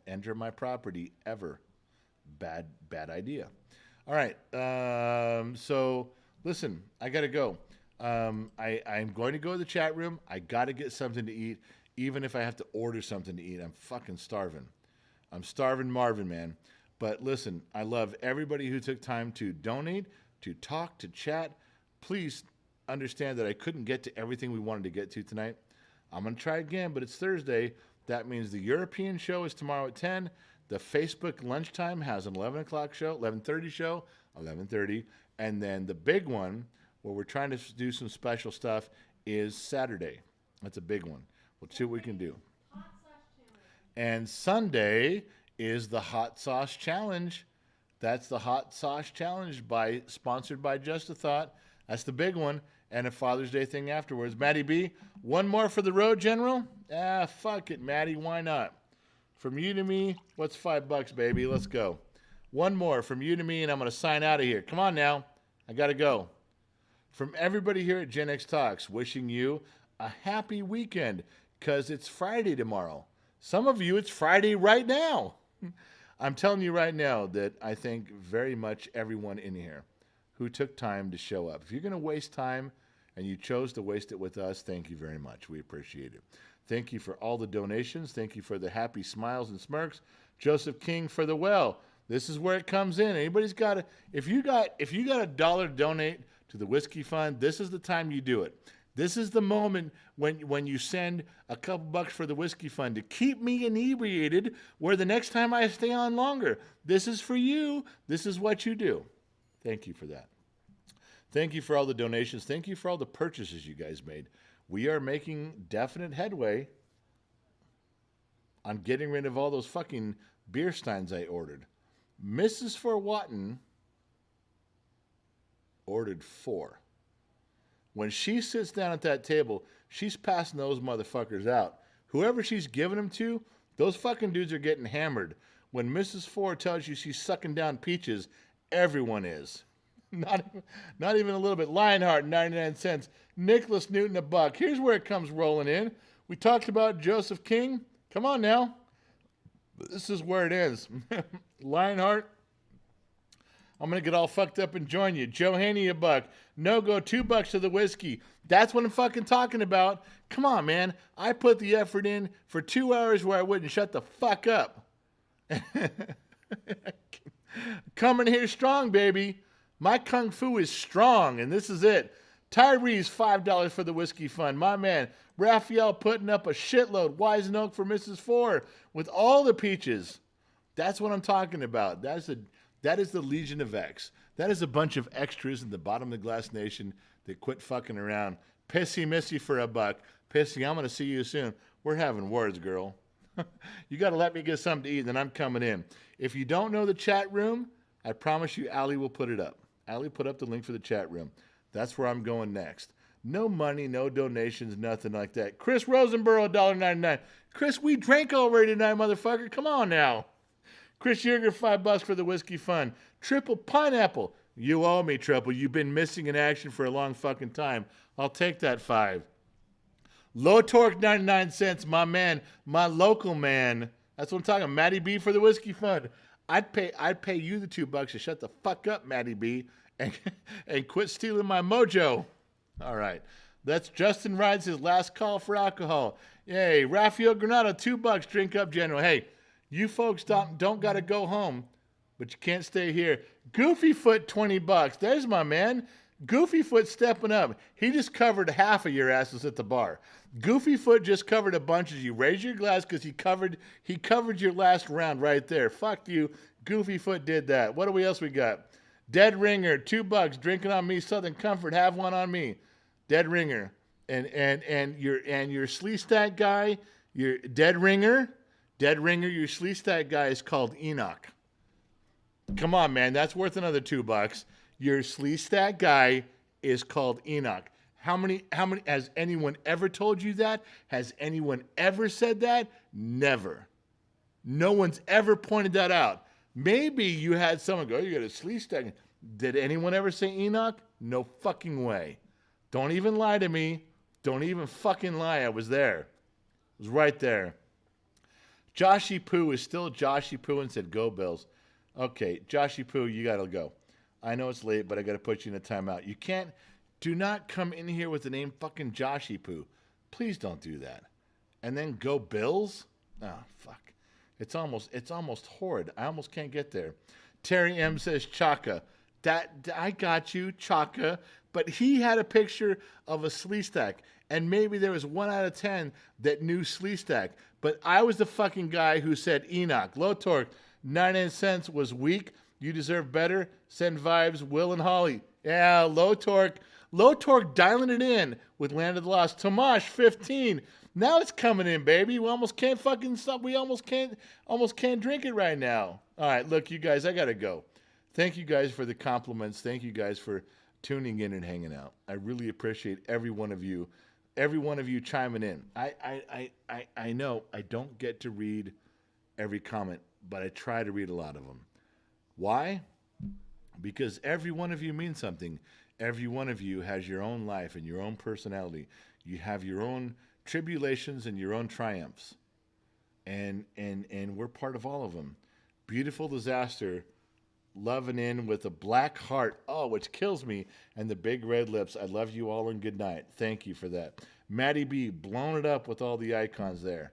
enter my property ever. Bad idea. All right. So listen, I gotta go. I'm going to go to the chat room. I gotta get something to eat, even if I have to order something to eat. I'm fucking starving. I'm starving Marvin, man. But listen, I love everybody who took time to donate, to talk, to chat. Please understand that I couldn't get to everything we wanted to get to tonight. I'm going to try again, but it's Thursday. That means the European show is tomorrow at 10. The Facebook lunchtime has an 11 o'clock show, 11:30 show, 11:30. And then the big one, where we're trying to do some special stuff, is Saturday. That's a big one. We'll see what we can do. And Sunday is the Hot Sauce Challenge. That's the Hot Sauce Challenge sponsored by Just a Thought. That's the big one. And a Father's Day thing afterwards. Maddie B, one more for the road, General? Fuck it, Maddie. Why not? From you to me, what's $5, baby? Let's go. One more from you to me, and I'm going to sign out of here. Come on now. I got to go. From everybody here at Gen X Talks, wishing you a happy weekend because it's Friday tomorrow. Some of you, it's Friday right now. I'm telling you right now that I thank very much everyone in here who took time to show up. If you're going to waste time and you chose to waste it with us, thank you very much. We appreciate it. Thank you for all the donations. Thank you for the happy smiles and smirks. Joseph King for the well. This is where it comes in. Anybody's got if you got $1 to donate to the whiskey fund, this is the time you do it. This is the moment when you send a couple bucks for the whiskey fund to keep me inebriated where the next time I stay on longer. This is for you. This is what you do. Thank you for that. Thank you for all the donations. Thank you for all the purchases you guys made. We are making definite headway on getting rid of all those fucking beer steins I ordered. Mrs. Forwatton ordered 4. When she sits down at that table, she's passing those motherfuckers out. Whoever she's giving them to, those fucking dudes are getting hammered. When Mrs. Ford tells you she's sucking down peaches, everyone is. Not even a little bit. Lionheart, 99 cents. Nicholas Newton, $1. Here's where it comes rolling in. We talked about Joseph King. Come on now. This is where it is. Lionheart, I'm going to get all fucked up and join you. Joe Haney, $1. No go, $2 to the whiskey. That's what I'm fucking talking about. Come on, man. I put the effort in for 2 hours where I wouldn't shut the fuck up. Coming here strong, baby. My kung fu is strong, and this is it. Tyrese, $5 for the whiskey fund. My man, Raphael putting up a shitload. Wise and Oak for Mrs. Four with all the peaches. That's what I'm talking about. That is the Legion of X. That is a bunch of extras in the bottom of the glass nation that quit fucking around. Pissy Missy for $1. Pissy, I'm going to see you soon. We're having words, girl. You got to let me get something to eat, then I'm coming in. If you don't know the chat room, I promise you Allie will put it up. Allie put up the link for the chat room. That's where I'm going next. No money, no donations, nothing like that. Chris Rosenborough, $1.99. Chris, we drank already tonight, motherfucker. Come on now. Chris Yeager, $5 for the whiskey fund. Triple Pineapple. You owe me, Triple. You've been missing in action for a long fucking time. I'll take that 5. Low Torque, 99 cents. My man, my local man. That's what I'm talking. Matty B for the whiskey fund. I'd pay you the $2 to shut the fuck up, Matty B, and quit stealing my mojo. All right. That's Justin Rides his last call for alcohol. Yay. Rafael Granado, $2. Drink up, General. Hey, you folks don't got to go home, but you can't stay here. Goofyfoot, $20. There's my man. Goofyfoot stepping up. He just covered half of your asses at the bar. Goofyfoot just covered a bunch of you. Raise your glass because he covered your last round right there. Fuck you. Goofyfoot did that. What else we got? Dead Ringer, $2. Drinking on me, Southern Comfort. Have one on me. Dead Ringer. And your Sleestack guy, your Dead Ringer, your Sleestack guy is called Enoch. Come on, man. That's worth another $2. Your Sleestack guy is called Enoch. How many has anyone ever told you that? Has anyone ever said that? Never. No one's ever pointed that out. Maybe you had someone go, you got a Sleestack. Did anyone ever say Enoch? No fucking way. Don't even lie to me. Don't even fucking lie. I was there. I was right there. Joshy Poo is still Joshy Poo and said, go Bills. Okay, Joshy Poo, you got to go. I know it's late, but I got to put you in a timeout. Do not come in here with the name fucking Joshy Poo. Please don't do that. And then go Bills? Oh, fuck. It's almost horrid. I almost can't get there. Terry M says Chaka. I got you, Chaka. But he had a picture of a Sleestack. And maybe there was 1 out of 10 that knew Sleestack. But I was the fucking guy who said Enoch. Low Torque, 99 cents was weak. You deserve better. Send vibes, Will and Holly. Yeah, Low Torque. Low Torque dialing it in with Land of the Lost. Tomash, 15. Now it's coming in, baby. We almost can't fucking stop. We almost can't drink it right now. All right, look, you guys, I got to go. Thank you guys for the compliments. Thank you guys for tuning in and hanging out. I really appreciate every one of you chiming in. I know I don't get to read every comment, but I try to read a lot of them. Why? Because every one of you means something. Every one of you has your own life and your own personality. You have your own tribulations and your own triumphs. And we're part of all of them. Beautiful disaster, loving in with a black heart, oh, which kills me, and the big red lips. I love you all and good night. Thank you for that. Maddie B, blown it up with all the icons there.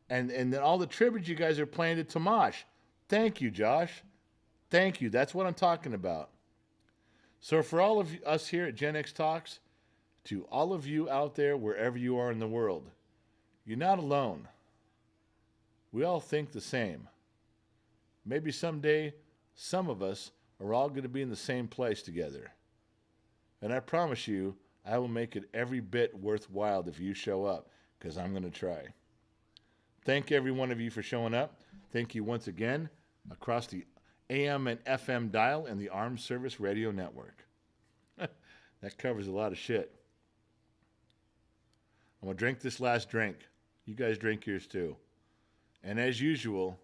And then all the tributes you guys are playing to Tomash. Thank you, Josh. Thank you. That's what I'm talking about. So for all of us here at Gen X Talks, to all of you out there, wherever you are in the world, you're not alone. We all think the same. Maybe someday, some of us are all going to be in the same place together. And I promise you, I will make it every bit worthwhile if you show up, because I'm going to try. Thank every one of you for showing up. Thank you once again across the AM and FM dial and the Armed Service Radio Network. That covers a lot of shit. I'm going to drink this last drink. You guys drink yours too. And as usual,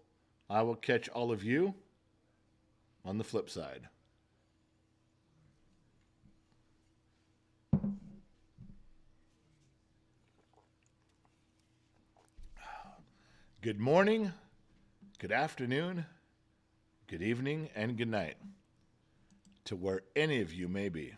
I will catch all of you on the flip side. Good morning, good afternoon, good evening, and good night to where any of you may be.